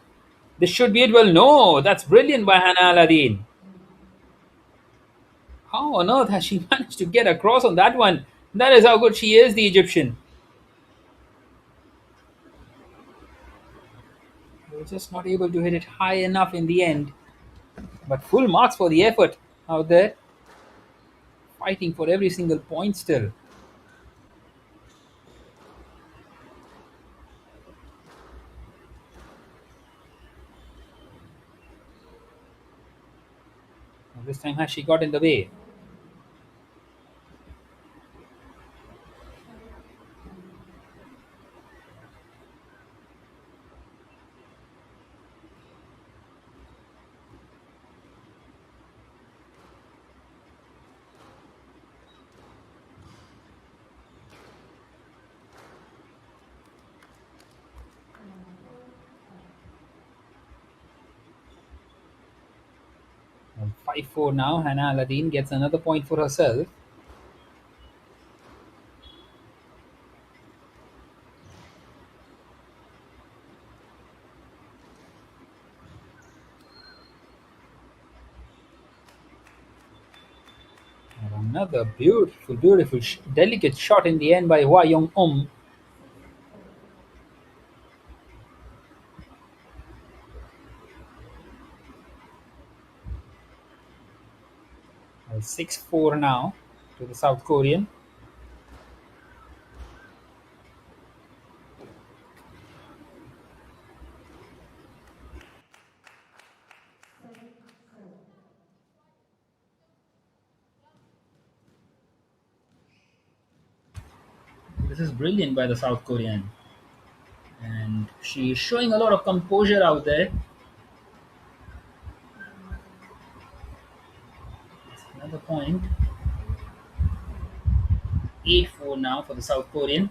this should be it. Well, no, that's brilliant by Hannah Aladdin. How on earth has she managed to get across on that one? That is how good she is, the Egyptian. We're just not able to hit it high enough in the end. But full marks for the effort out there. Fighting for every single point still. This time has she got in the way? Well, 5-4 now. Hannah Aladdin gets another point for herself. And another beautiful, beautiful, delicate shot in the end by Hua Young 6-4 now to the South Korean. This is brilliant by the South Korean. And she is showing a lot of composure out there. Another point. 8-4 now for the South Korean.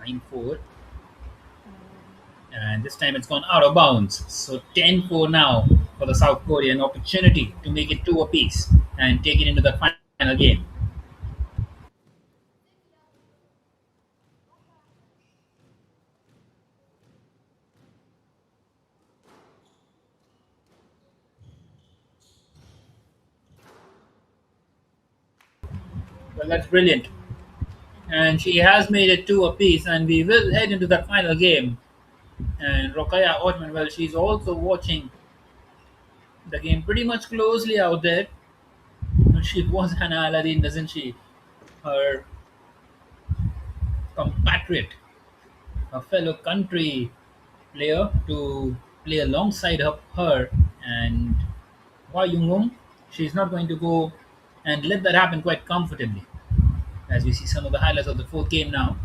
Nine four, and this time it's gone out of bounds. So 10-4 now for the South Korean. Opportunity to make it two apiece and take it into the final game. Well, that's brilliant. And she has made it two apiece, and we will head into the final game. And Rokaya Otman, well, she's also watching the game pretty much closely out there. She was Hannah Aladdin, doesn't she? Her compatriot, her fellow country player to play alongside her. And Hua Yung, she's not going to go and let that happen quite comfortably. As we see some of the highlights of the fourth game now.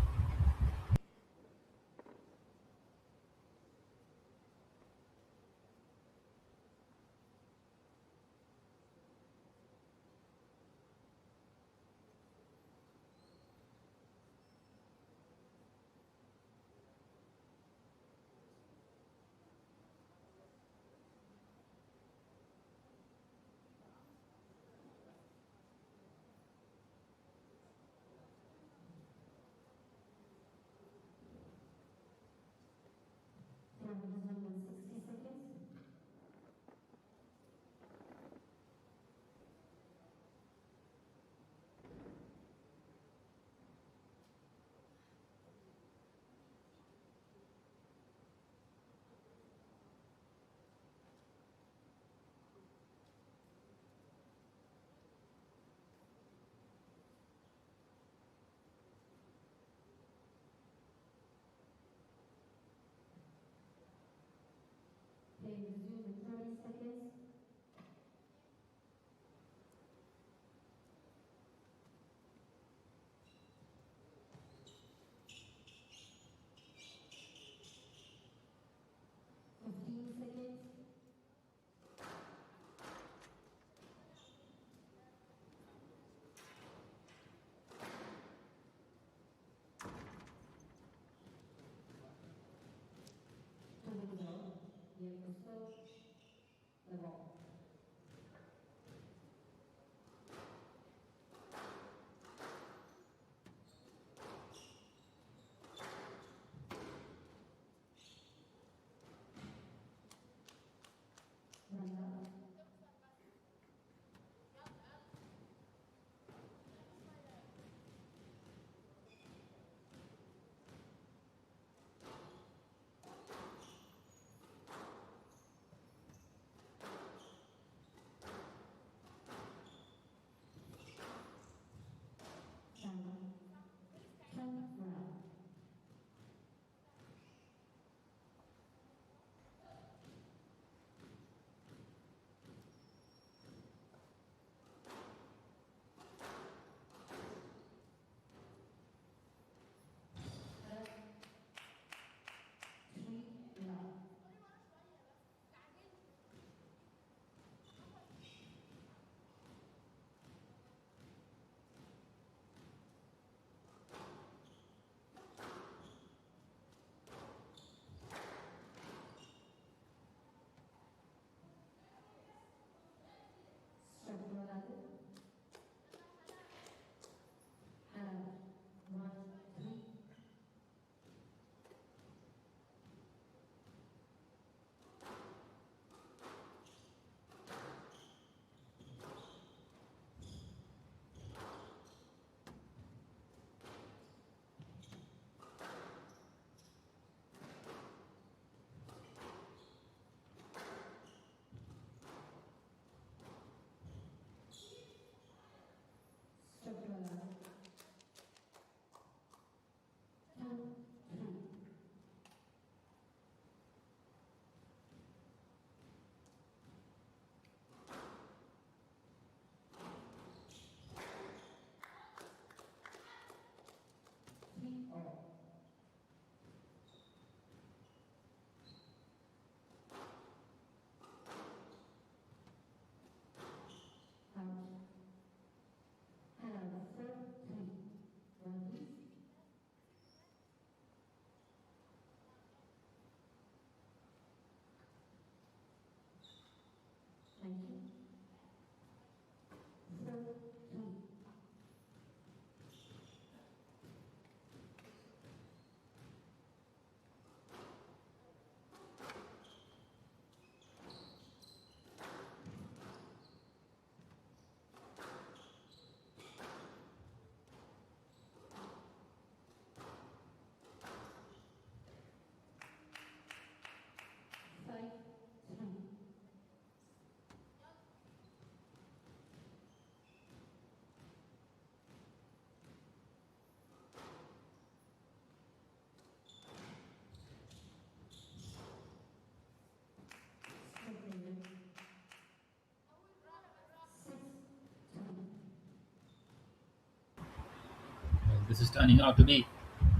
This is turning out to be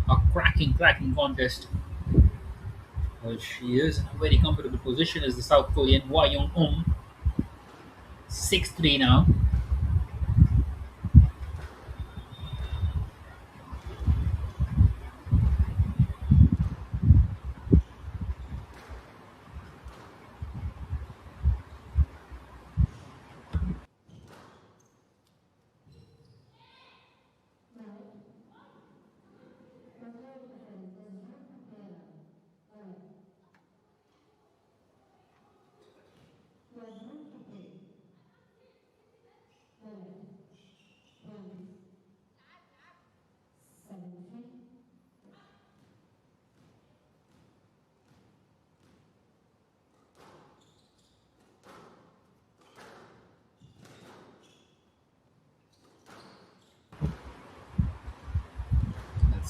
a cracking contest. Well, she is in a very comfortable position as the South Korean Hwa Young-um. 6-3 now.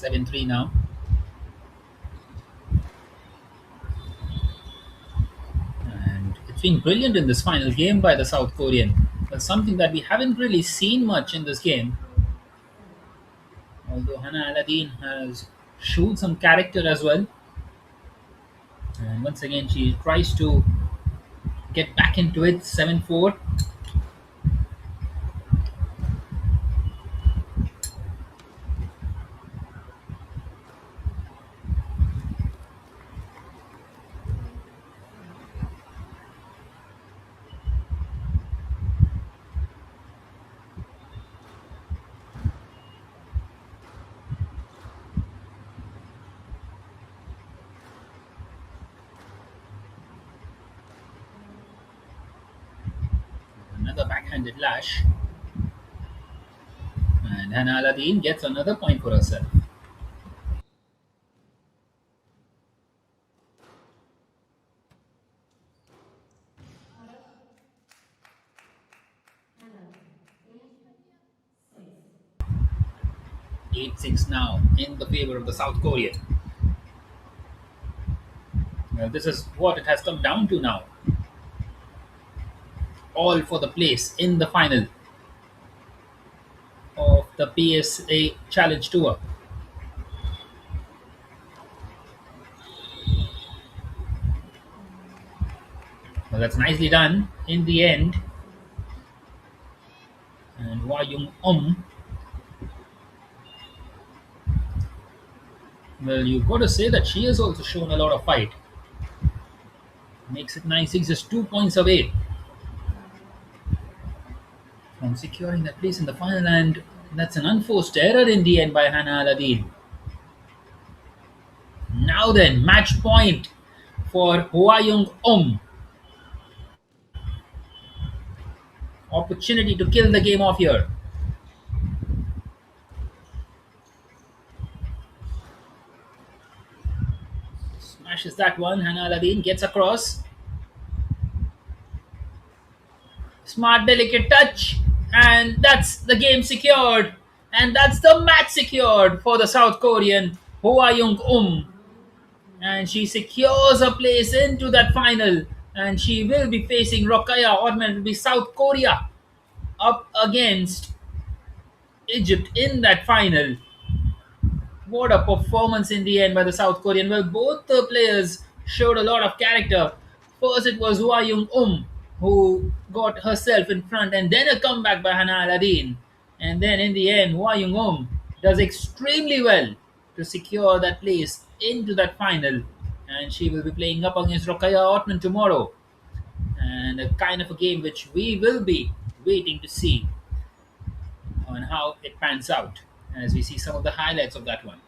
That's 7-3 now. And it's been brilliant in this final game by the South Korean. That's something that we haven't really seen much in this game. Although Hannah Aladdin has shown some character as well. And once again, she tries to get back into it. 7-4. Another backhanded lash. And Hannah Aladdin gets another point for herself. Eight six now in the favor of the South Korean. Well, this is what it has come down to now. All for the place in the final of the PSA Challenge Tour. Well, that's nicely done in the end. And Hwa Young-um. Well, you've got to say that she has also shown a lot of fight. Makes it 9-6, just 2 points away from securing that place in the final, and that's an unforced error in the end by Hannah Aladdin. Now then, match point for Hwa Young-um. Opportunity to kill the game off here. Smashes that one. Hannah Aladdin gets across. Smart, delicate touch. And that's the game secured. And that's the match secured for the South Korean Hwa Young-um. And she secures a place into that final. And she will be facing Rokhaya Orman. It will be South Korea up against Egypt in that final. What a performance in the end by the South Korean. Well, both the players showed a lot of character. First, it was Hwa Young-um who got herself in front, and then a comeback by Hannah Aladdin. And then in the end, Hwa Young-um does extremely well to secure that place into that final. And she will be playing up against Rokhaya Othman tomorrow. And a kind of a game which we will be waiting to see on how it pans out as we see some of the highlights of that one.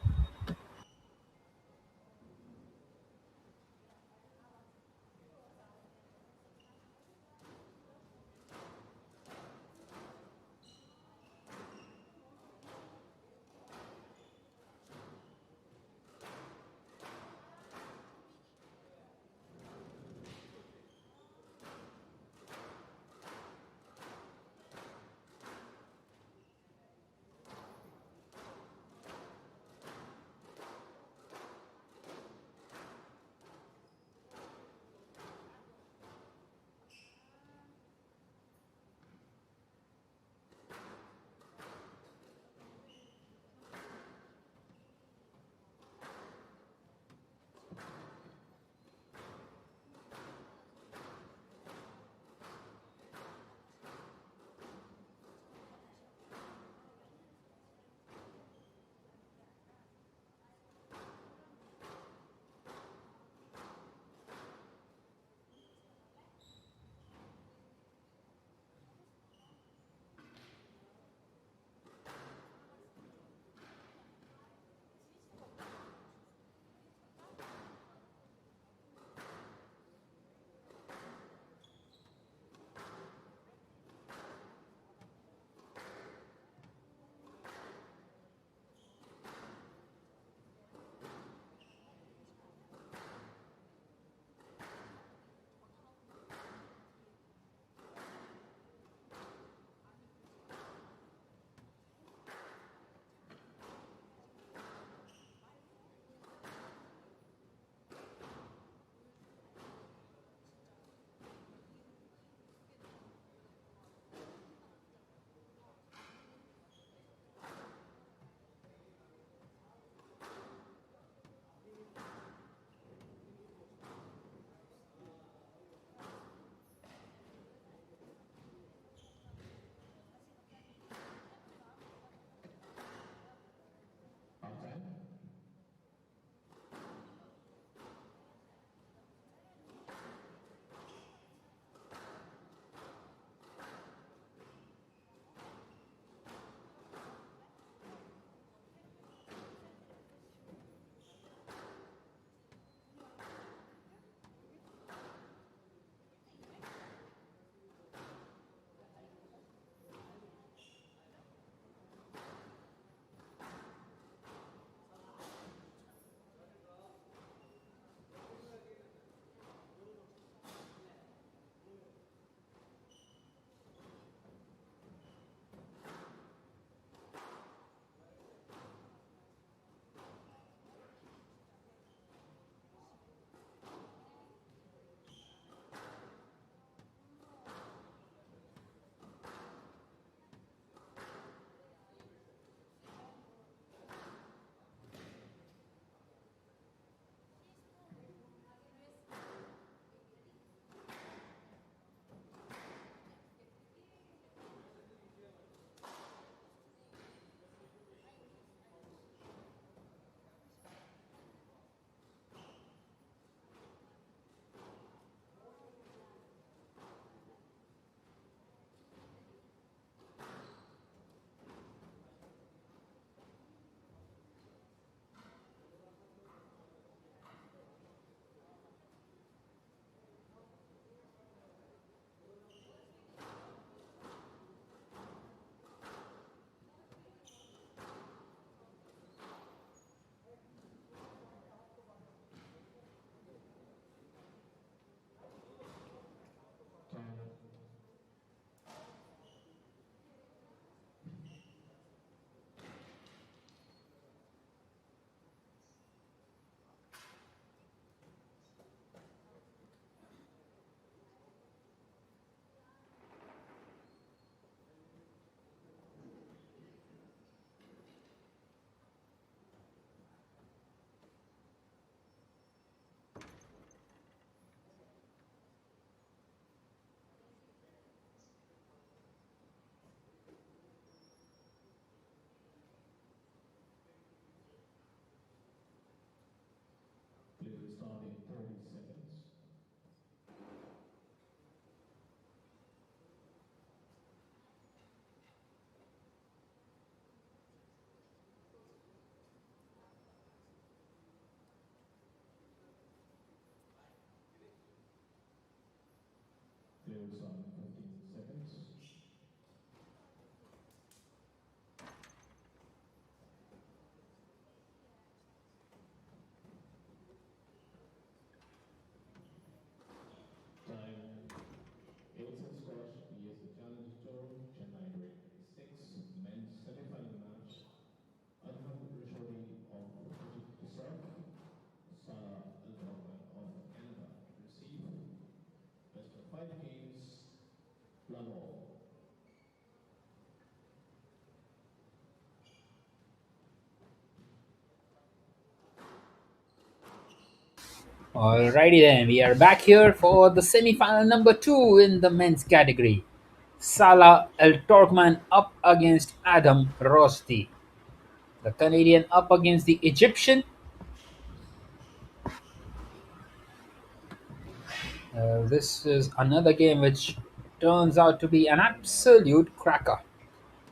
Alrighty then, we are back here for the semi-final number 2 in the men's category. Salah El Torkman up against Adam Rosti. The Canadian up against the Egyptian. This is another game which turns out to be an absolute cracker.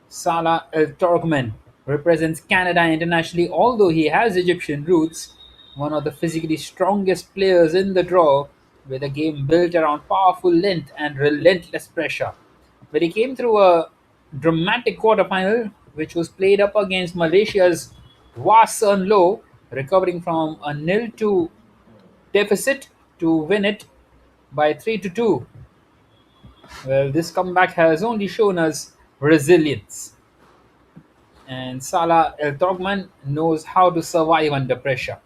Salah El Torkman represents Canada internationally, although he has Egyptian roots, one of the physically strongest players in the draw, with a game built around powerful length and relentless pressure. But he came through a dramatic quarterfinal, which was played up against Malaysia's Wasan Low, recovering from a nil-2 deficit to win it by 3-2. Well, this comeback has only shown us resilience, and Salah El Togman knows how to survive under pressure.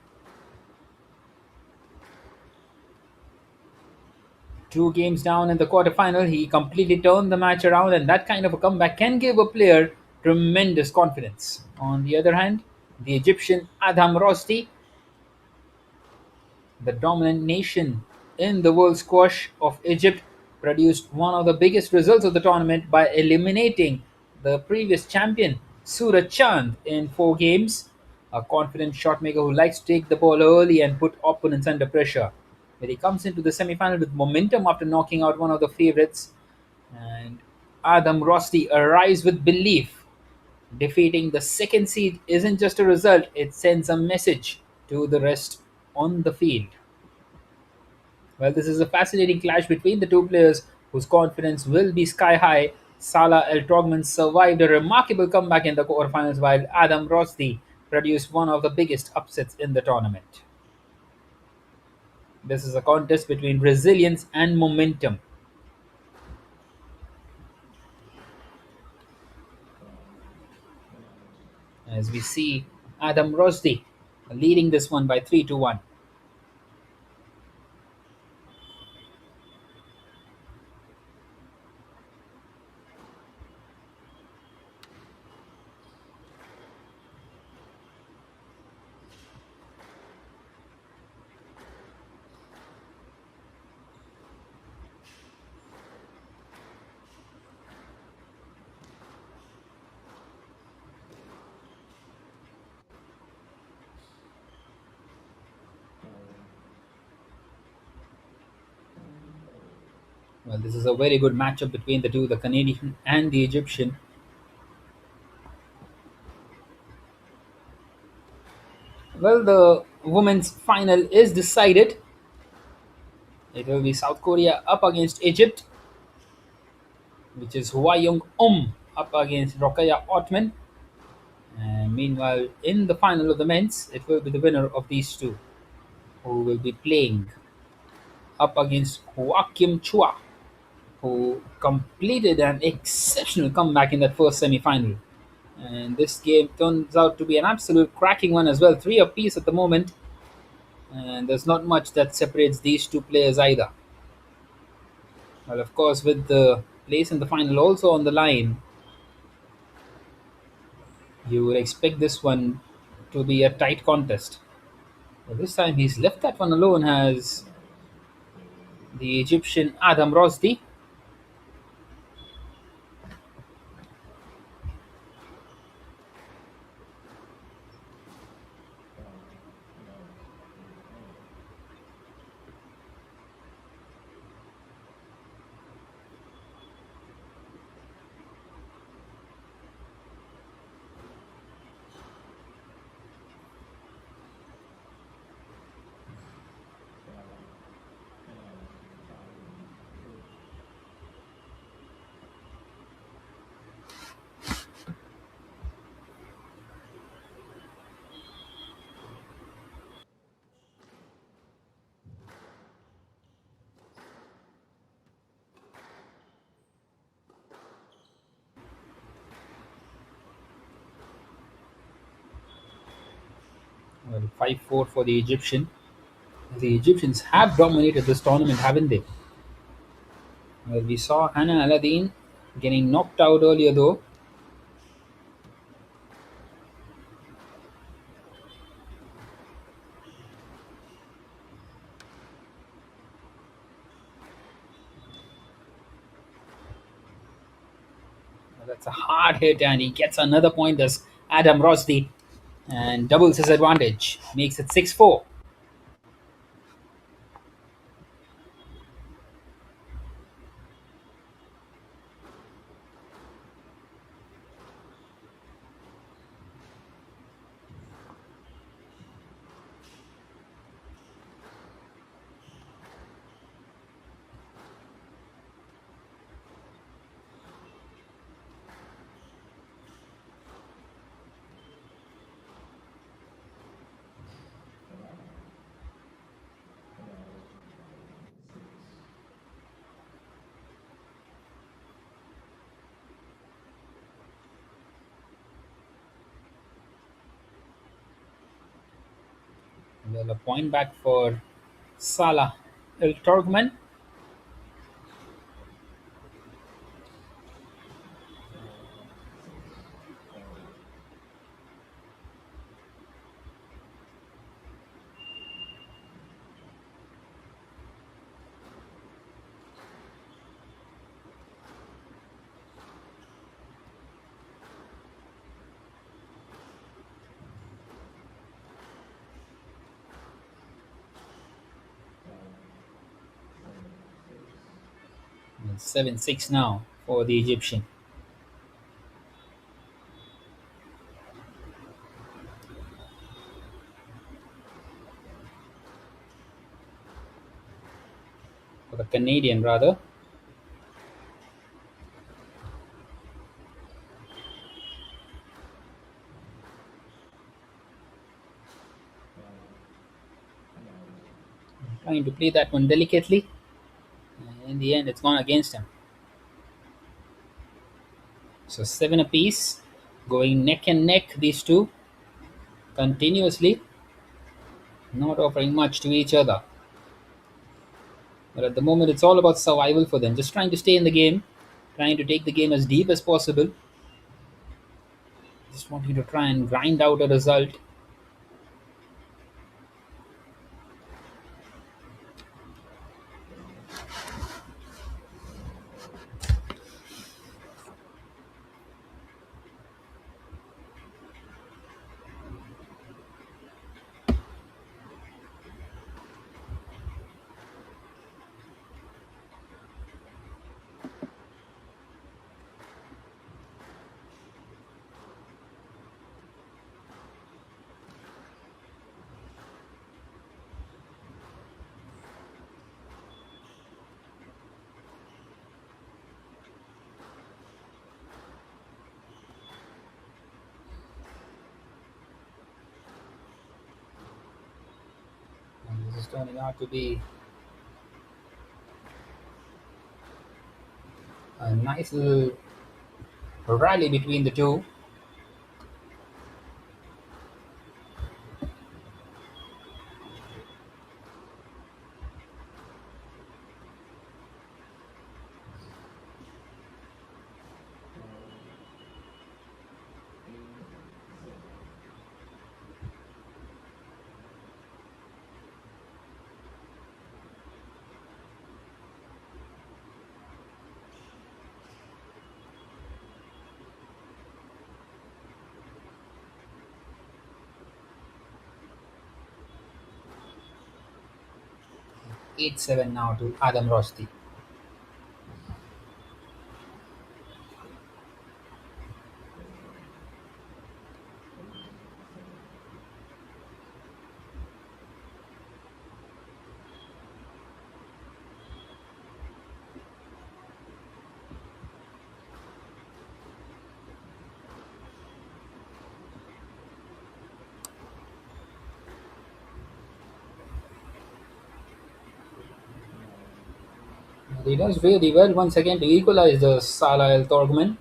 Two games down in the quarterfinal, he completely turned the match around, and that kind of a comeback can give a player tremendous confidence. On the other hand, the Egyptian Adham Rosti, the dominant nation in the world squash of Egypt, produced one of the biggest results of the tournament by eliminating the previous champion Suraj Chand in 4 games. A confident shot maker who likes to take the ball early and put opponents under pressure. But he comes into the semi-final with momentum after knocking out one of the favorites, and Adam Rosti arrives with belief. Defeating the second seed isn't just a result, it sends a message to the rest on the field. Well, this is a fascinating clash between the two players whose confidence will be sky high. Salah El Trogman survived a remarkable comeback in the quarterfinals, while Adam Rosti produced one of the biggest upsets in the tournament. This is a contest between resilience and momentum. As we see Adam Rosti leading this one by 3-1. Well, this is a very good matchup between the two, the Canadian and the Egyptian. Well, the women's final is decided. It will be South Korea up against Egypt, which is Hwayong up against Rokaya Otman. And meanwhile, in the final of the men's, it will be the winner of these two who will be playing up against Joachim Chua, who completed an exceptional comeback in that first semi-final. And this game turns out to be an absolute cracking one as well. 3 apiece at the moment, and there's not much that separates these two players either. Well, of course, with the place in the final also on the line, you would expect this one to be a tight contest. But this time he's left that one alone as the Egyptian Adam Rosdi. Well, 5-4 for the Egyptian. The Egyptians have dominated this tournament, haven't they? Well, we saw Hannah Aladdin getting knocked out earlier, though. Well, that's a hard hit, and he gets another point as Adam Rosdi and doubles his advantage, makes it 6-4. Well, a point back for Salah El Torgman. And 7-6 now for the Egyptian. For the Canadian, rather. Trying to play that one delicately. And in the end, it's gone against him. So 7 apiece. Going neck and neck, these two. Continuously. Not offering much to each other. But at the moment, it's all about survival for them. Just trying to stay in the game. Trying to take the game as deep as possible. Just wanting to try and grind out a result. And this is turning out to be a nice little rally between the two. Eight seven now to Adam Rosti. He does really well once again to equalize the Salah El Torgman.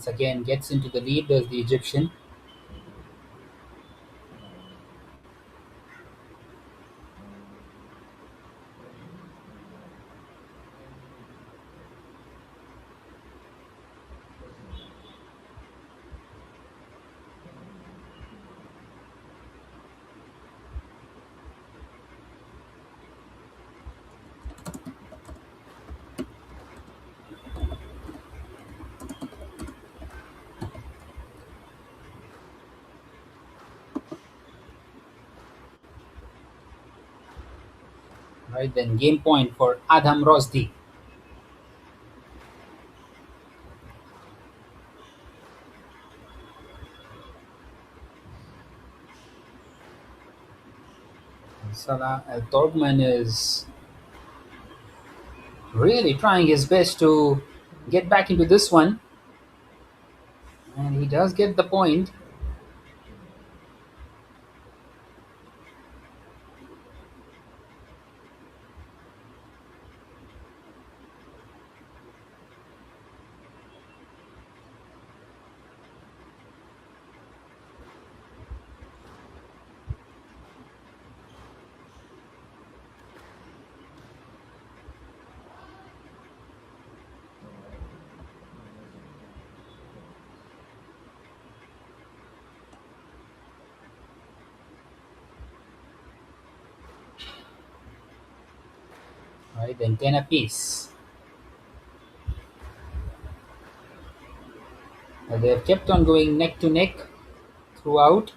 Once again gets into the lead, does the Egyptian. Right then, game point for Adam Rosdi. Salah Al Torgman is really trying his best to get back into this one, and he does get the point. Right then, 10 apiece. They have kept on going neck to neck throughout.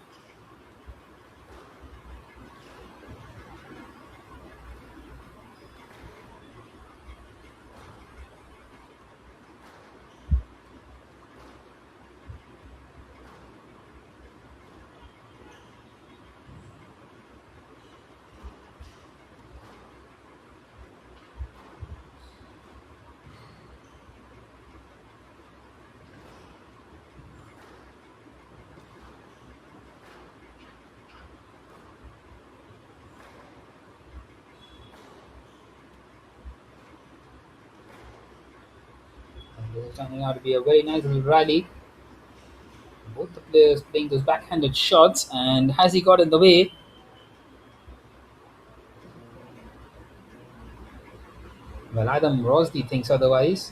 And this is turning out to be a very nice little rally. Both the players playing those backhanded shots, and has he got in the way? Well, Adam Rosdi thinks otherwise.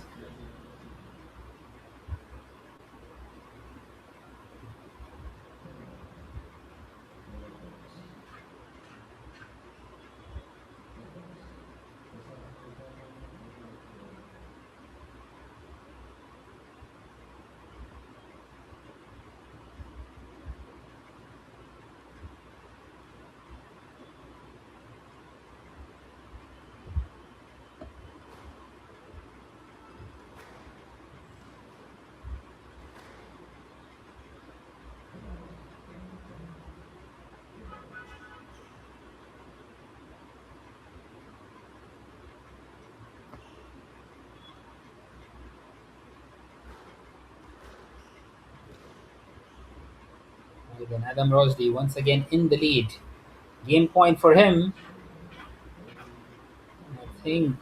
Right then, Adam Rosdi once again in the lead. Game point for him. I think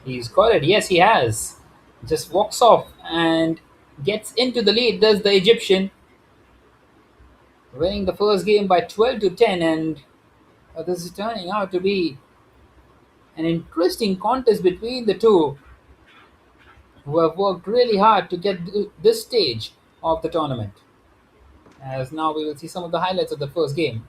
he's got it. Yes, he has. Just walks off and gets into the lead. Does the Egyptian, winning the first game by 12 to 10, and this is turning out to be an interesting contest between the two, who have worked really hard to get this stage of the tournament. As now we will see some of the highlights of the first game.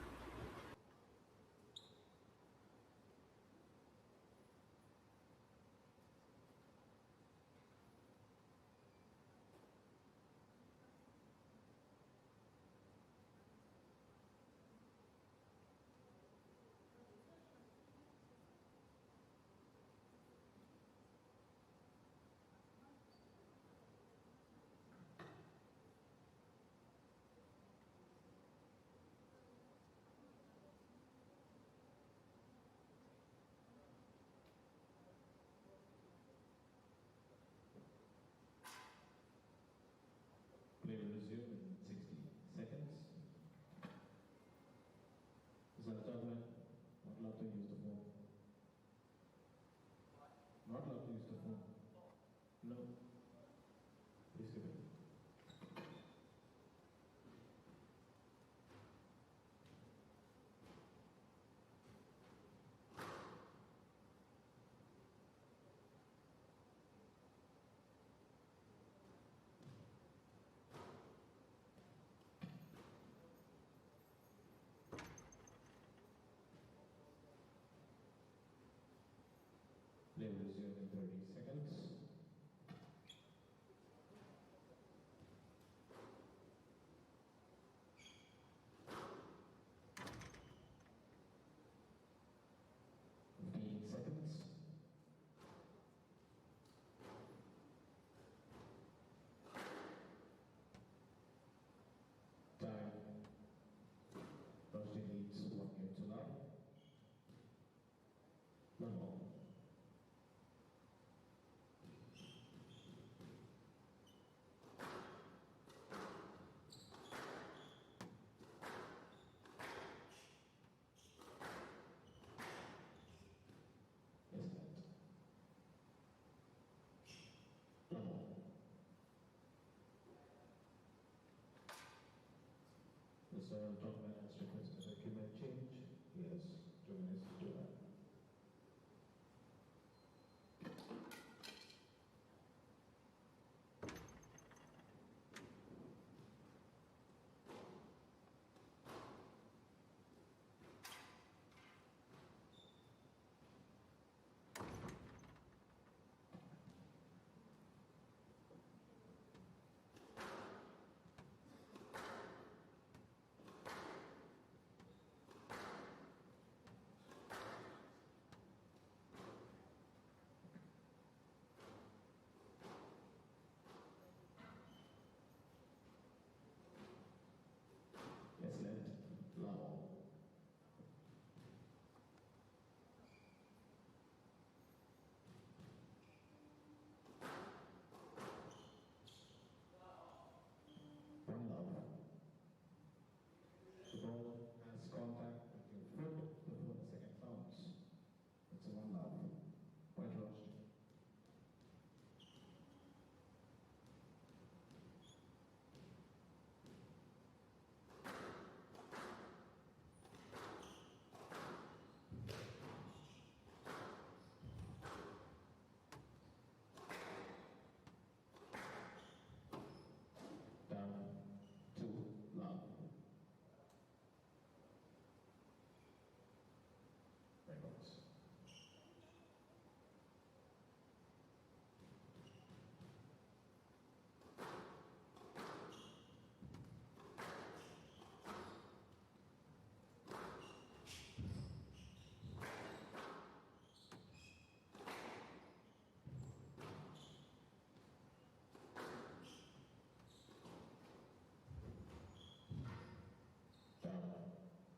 Play will resume in 60 seconds. Mr. Stockman, not allowed to use the phone. Not allowed to use the phone. No. Please keep it. 30 seconds. Seconds. Time. Rusty leads 1 game to none. Level. Yes, level. Mr. Dogman has requested a equipment change. Yes, 2 minutes to do that. Excellent. Level. One love. The ball has contact with your foot before the second bounce. It's a one love. Point rushed. Down. Two love. Records. Down.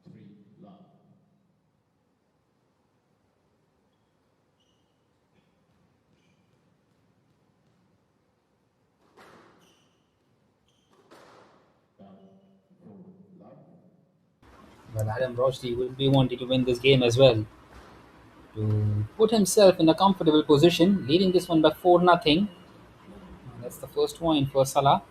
Three love. Down. Four love. Well, Adam Rosdi will be wanting to win this game as well to put himself in a comfortable position, leading this one by 4-0. That's the first point for Salah.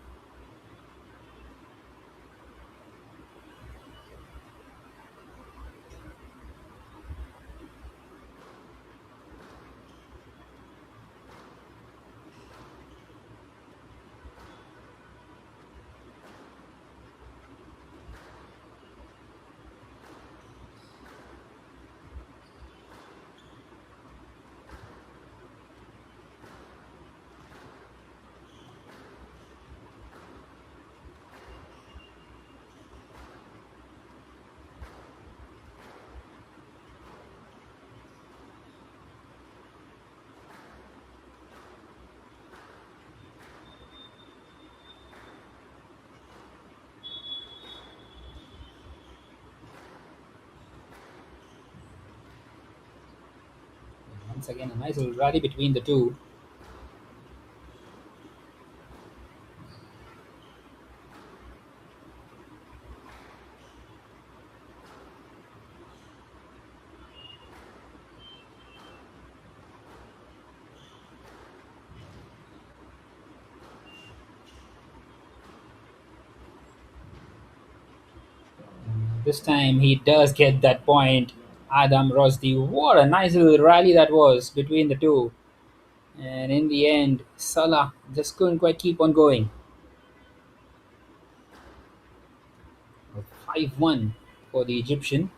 Once again, a nice little rally between the two. This time he does get that point. Adam Rosdi. What a nice little rally that was between the two. And in the end, Salah just couldn't quite keep on going. 5-1 for the Egyptian.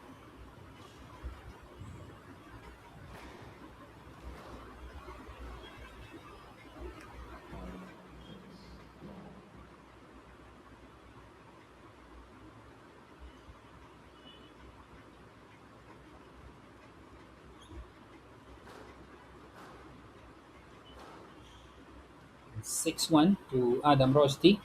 6-1 to Adam Rosti.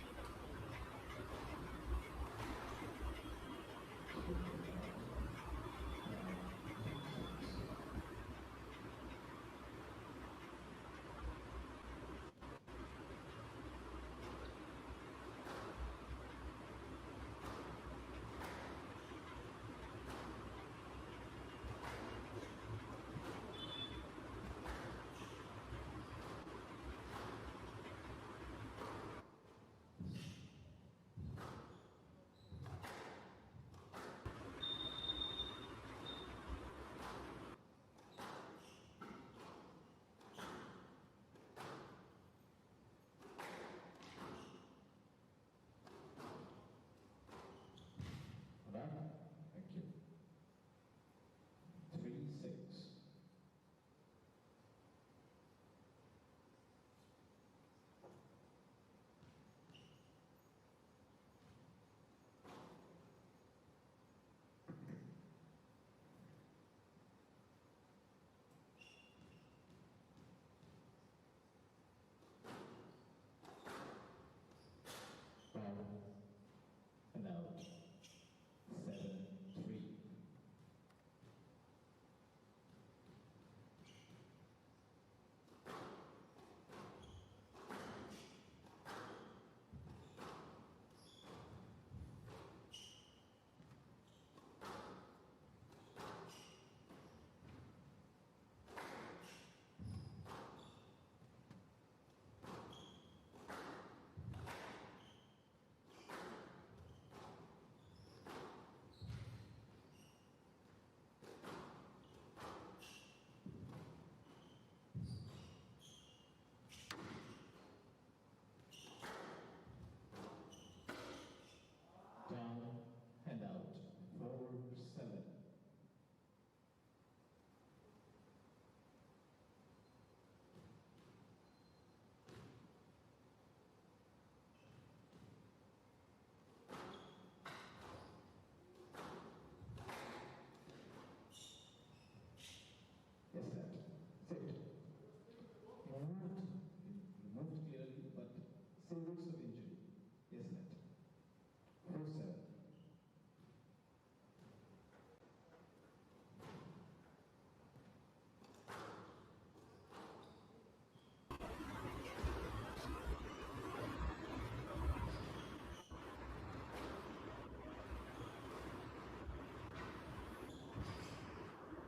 Right? Thank you. 3-6. Foul and out. 7-3. Down and out. 4-7. Yes, that. Saved. Moved clearly, but some risks of injury. Yes, net. 4-7.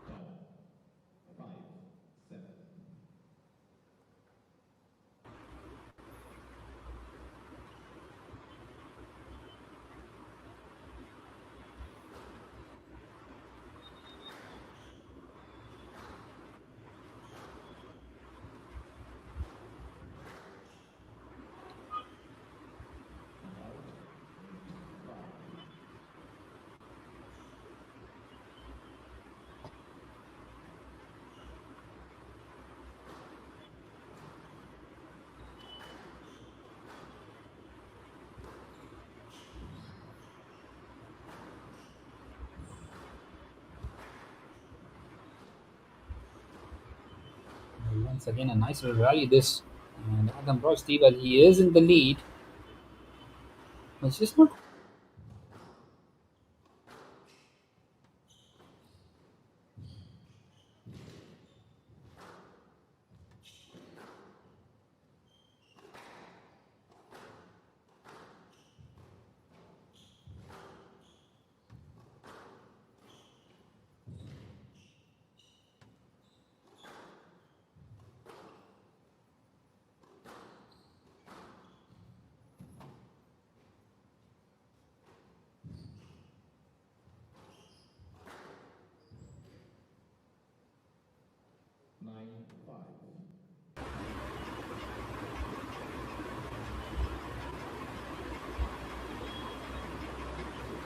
Down. 5-7. Out. 8-5. Once again, a nice little rally this. And Adam Rosti, well, he is in the lead. It's just not.9-5.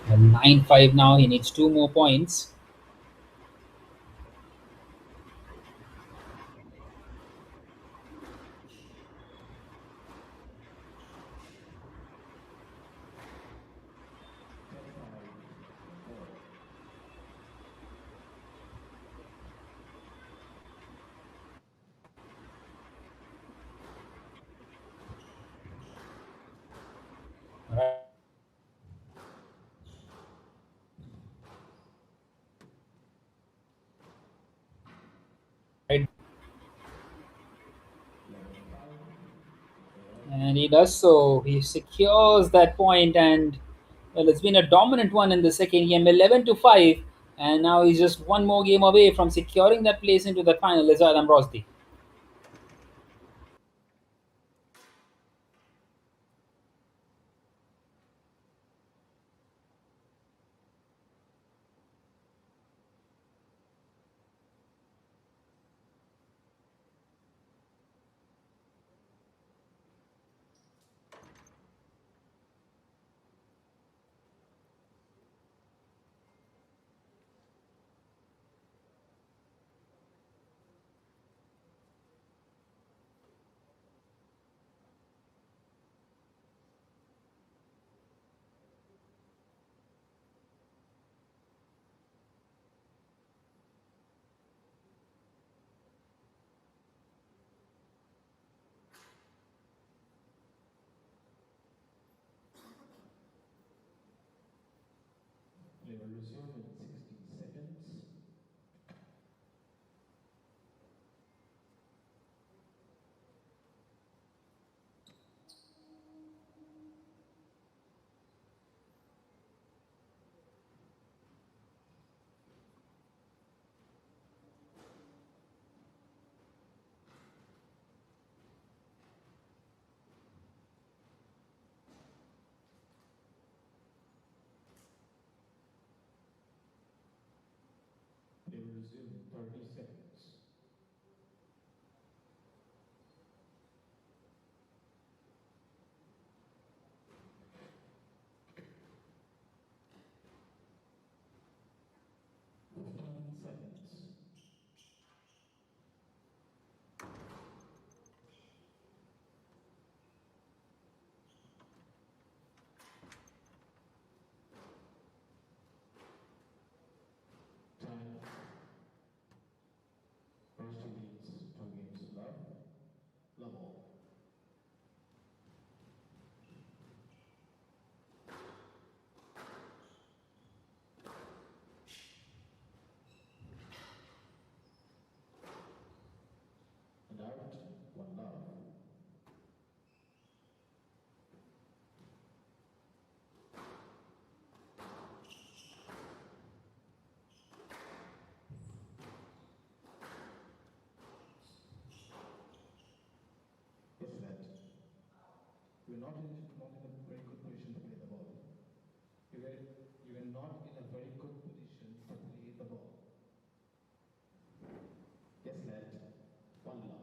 Well, 9-5 now. He needs 2 more points. Ten five. 4. And he does so. He secures that point, and well, it's been a dominant one in the second game, 11-5, and now he's just one more game away from securing that place into the final. Is Adam Rosdi. Play will resume in 60 seconds. Play will resume in 30 seconds. Seconds. Time. Rusty leads 2 games to love. Love all. And out. 1 love. Yes, that. You were not in a very good position to play the ball. You were not in a very good position to play the ball. Yes, lad. 1 love.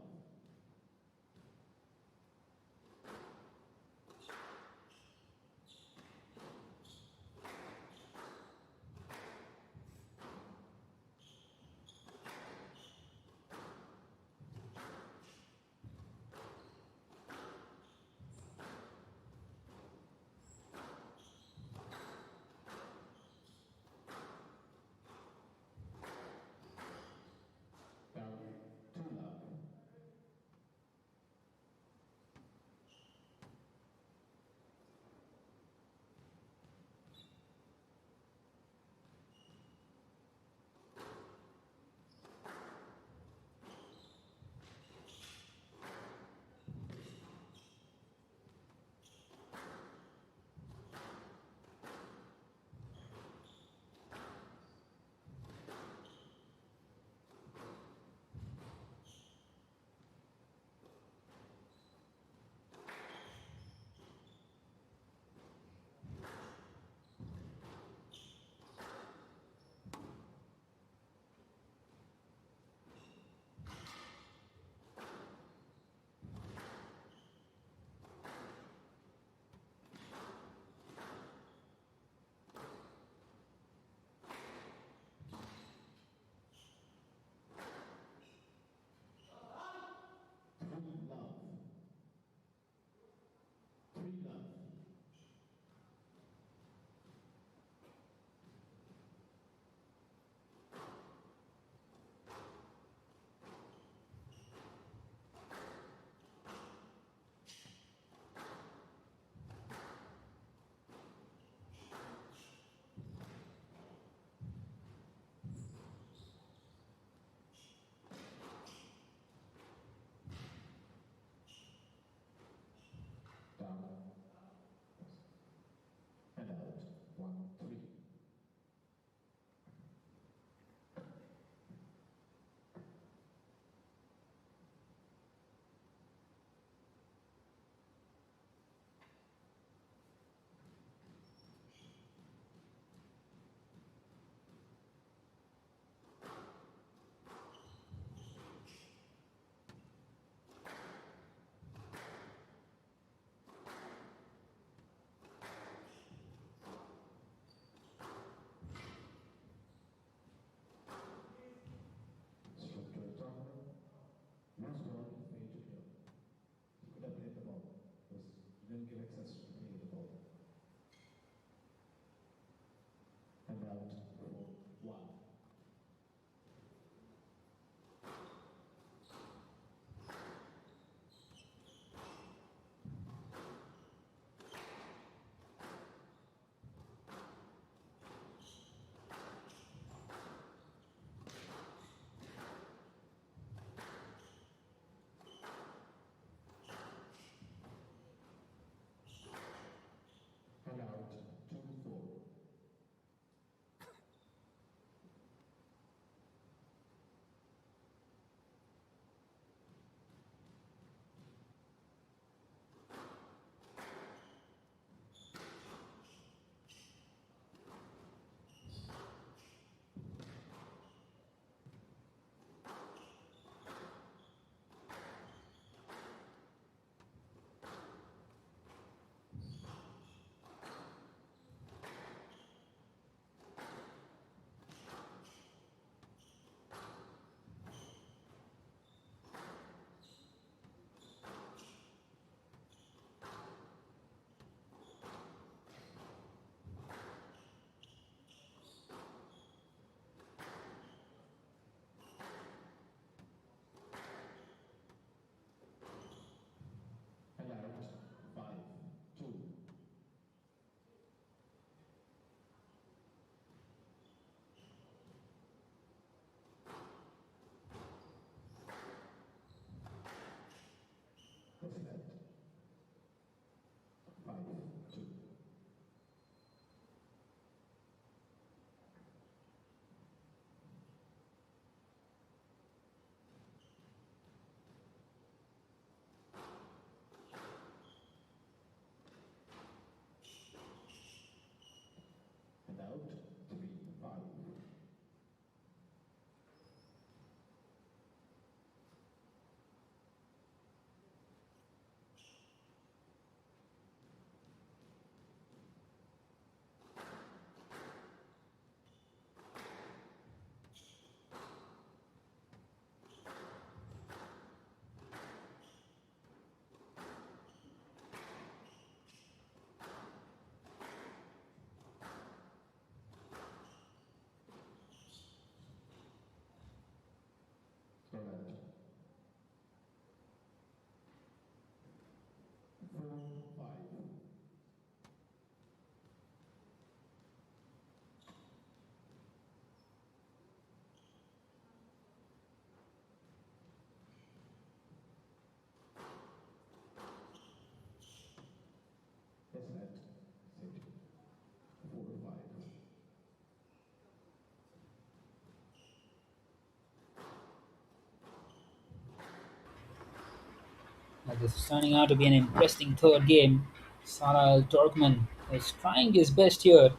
This is turning out to be an interesting third game. Salah Al Turkman is trying his best here.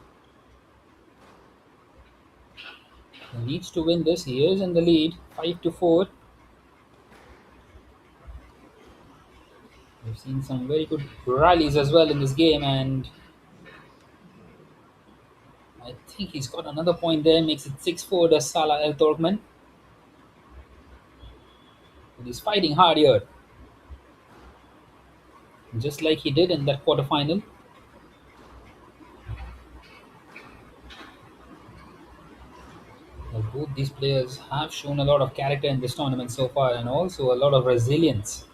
He needs to win this. He is in the lead, 5-4. We've seen some very good rallies as well in this game, and I think he's got another point there. Makes it 6-4 to Salah Al Turkman. But he's fighting hard here, just like he did in that quarterfinal. Both these players have shown a lot of character in this tournament so far, and also a lot of resilience.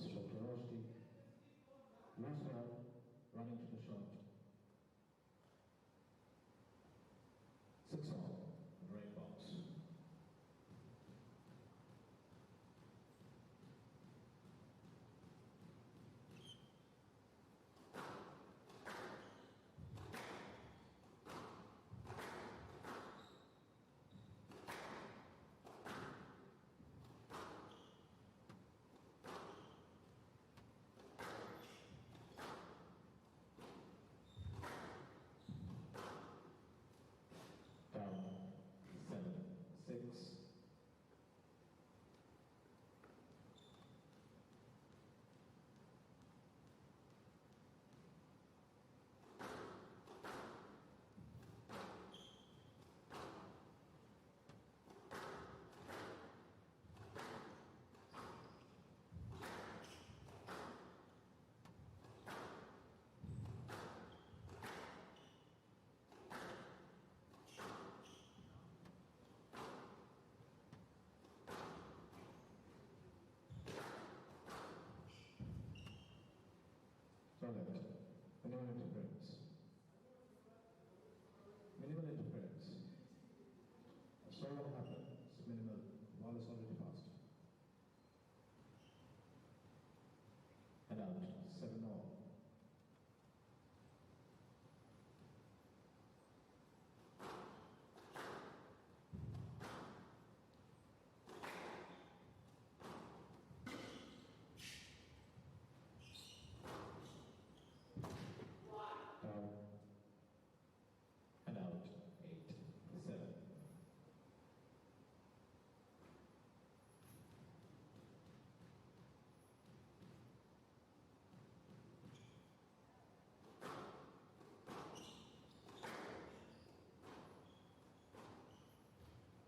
Stroke to Rushdie. Rushdie running to the shot. 6-all. Rainbows. Down 7-6. Solid. Minimal interference. Minimal interference. So what happened? It's minimal. Ball is already passed. And out. 7-all. Down and out. 8-7.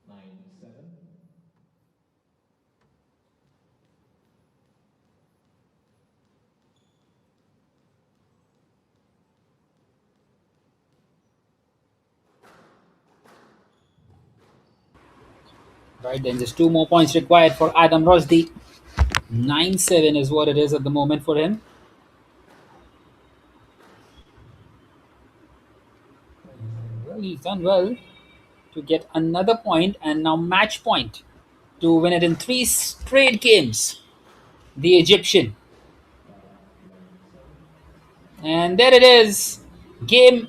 Nine, 7. Right then, just two more points required for Adam Rosdi. 9-7 is what it is at the moment for him. Well, he's done well to get another point and now match point to win it in 3 straight games. The Egyptian. And there it is. Game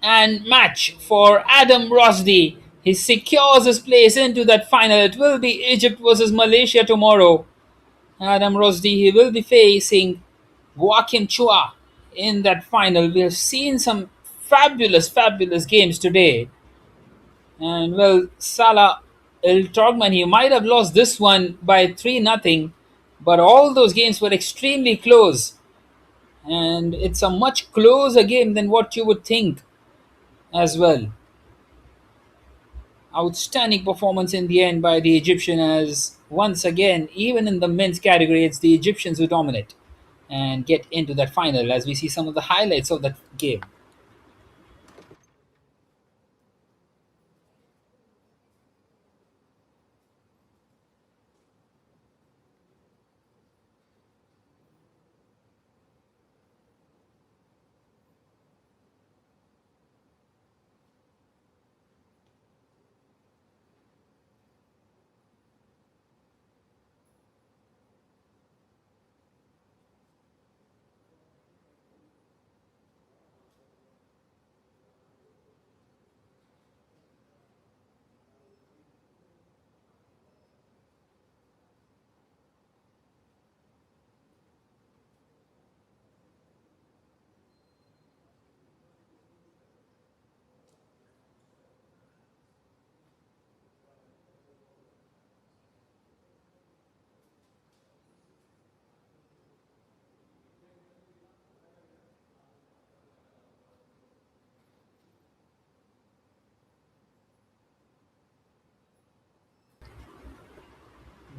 and match for Adam Rosdi. He secures his place into that final. It will be Egypt versus Malaysia tomorrow. Adam Rosdi, he will be facing Joachim Chua in that final. We have seen some fabulous games today. And well, Salah El Trogman, he might have lost this one by 3-0, but all those games were extremely close. And it's a much closer game than what you would think. as well. Outstanding performance in the end by the Egyptian, as once again, even in the men's category, it's the Egyptians who dominate and get into that final as we see some of the highlights of that game.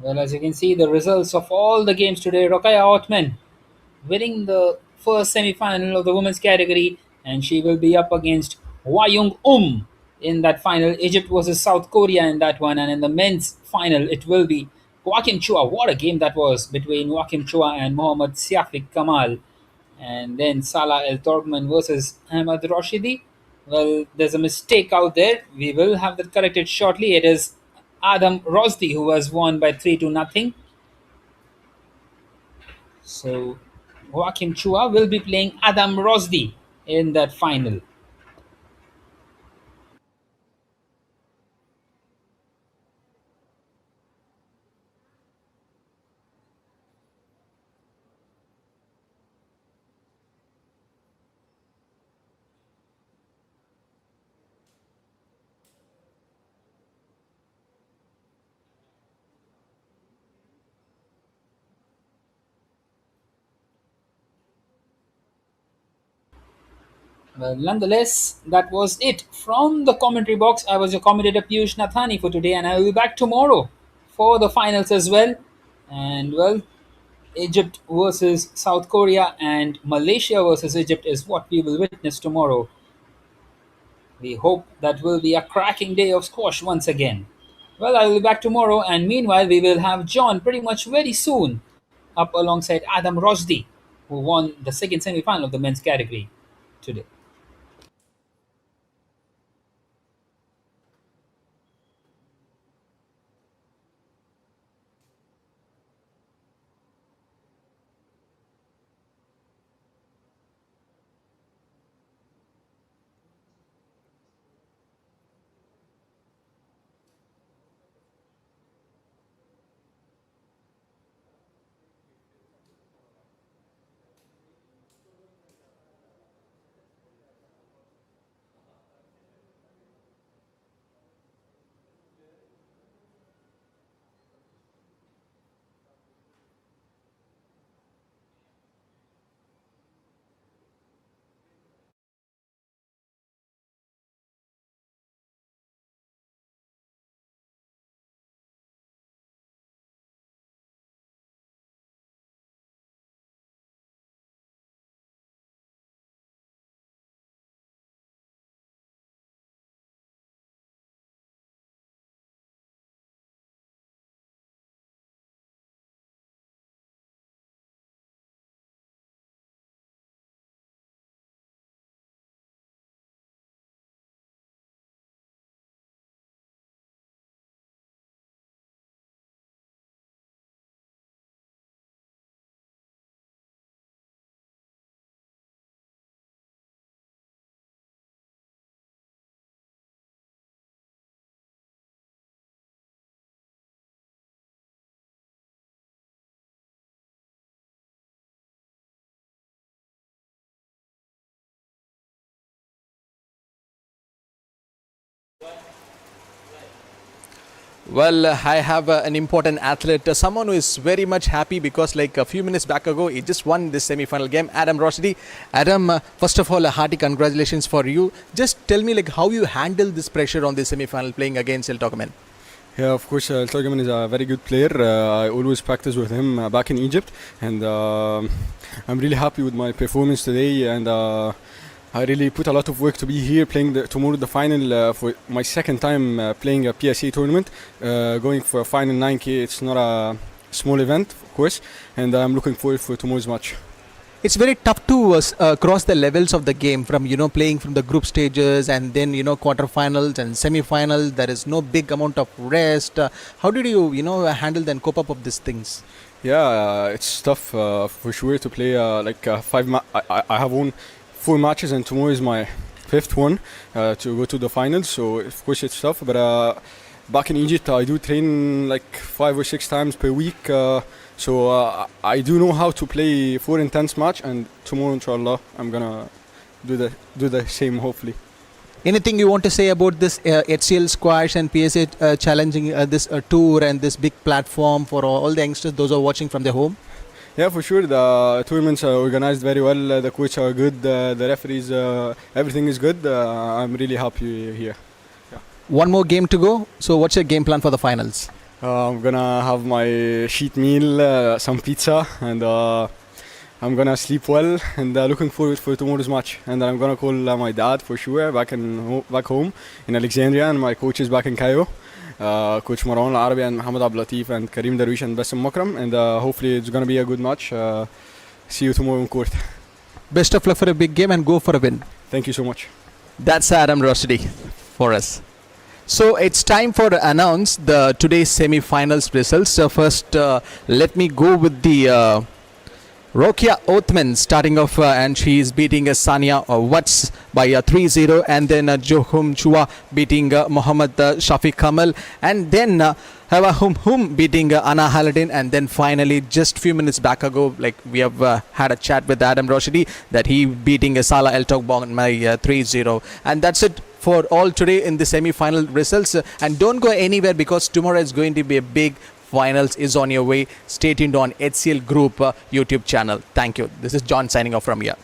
Well, as you can see, the results of all the games today: Rokaya Otman winning the first semi-final of the women's category, and she will be up against Wayung in that final. Egypt versus South Korea in that one, and in the men's final, it will be Joachim Chua. What a game that was between Joachim Chua and Mohammad Siafik Kamal, and then Salah El Torkman versus Ahmad Rashidi. Well, there's a mistake out there. We will have that corrected shortly. It is Adam Rosdi who was won by 3 to nothing. So Joachim Chua will be playing Adam Rosdi in that final. Well, nonetheless, that was it from the commentary box. I was your commentator Piyush Nathani for today, and I will be back tomorrow for the finals as well. And well, Egypt versus South Korea and Malaysia versus Egypt is what we will witness tomorrow. We hope that will be a cracking day of squash once again. Well, I will be back tomorrow, and meanwhile, we will have John pretty much very soon up alongside Adam Rosdi, who won the second semi final of the men's category today. Well, I have an important athlete, someone who is very much happy because like a few minutes back ago, he just won this semi-final game. Adam Roshdi. Adam, first of all, a hearty congratulations for you. Just tell me like how you handle this pressure on this semi-final playing against El Togaman. Yeah, of course, Turkmen is a very good player. I always practice with him back in Egypt, and I'm really happy with my performance today. And I really put a lot of work to be here playing tomorrow the final for my second time playing a PSA tournament, going for a final 9K. It's not a small event, of course, and I'm looking forward for tomorrow's match. It's very tough to cross the levels of the game from playing from the group stages and then quarterfinals and semi-finals. There is no big amount of rest. How did you handle and cope up of these things? Yeah, it's tough for sure to play I have won 4 matches and tomorrow is my 5th one to go to the finals. So of course it's tough, but back in Egypt I do train like 5 or 6 times per week. So I do know how to play 4 intense match, and tomorrow inshallah I'm gonna do the same hopefully. Anything you want to say about this HCL squash and PSA challenging this tour and this big platform for all the youngsters, those who are watching from their home? Yeah, for sure. The tournaments are organized very well. The coaches are good. The referees, everything is good. I'm really happy here. One more game to go. So what's your game plan for the finals? I'm gonna have my cheat meal, some pizza, and I'm gonna sleep well. And looking forward for tomorrow's match. And I'm gonna call my dad for sure back home in Alexandria, and my coaches back in Cairo. Coach Marwan Al-Arabi and Mohamed Abdul Latif and Karim Darwish and Bassem Makram, and hopefully it's going to be a good match. See you tomorrow in court. Best of luck for a big game and go for a win. Thank you so much. That's Adam Roshdi for us. So it's time for to announce the today's semi-finals results. So first, let me go with the Rokia Othman starting off, and she is beating Sania Watts by 3-0, and then Johum Chua beating Mohammad Shafiq Kamal, and then Hawa Hum beating Anna Haladin, and then finally just few minutes back ago, like we have had a chat with Adam Roshdi that he beating Salah El Togbon by 3-0, and that's it for all today in the semi-final results. And don't go anywhere because tomorrow is going to be a big finals is on your way. Stay tuned on HCL Group YouTube channel. Thank you. This is John signing off from here.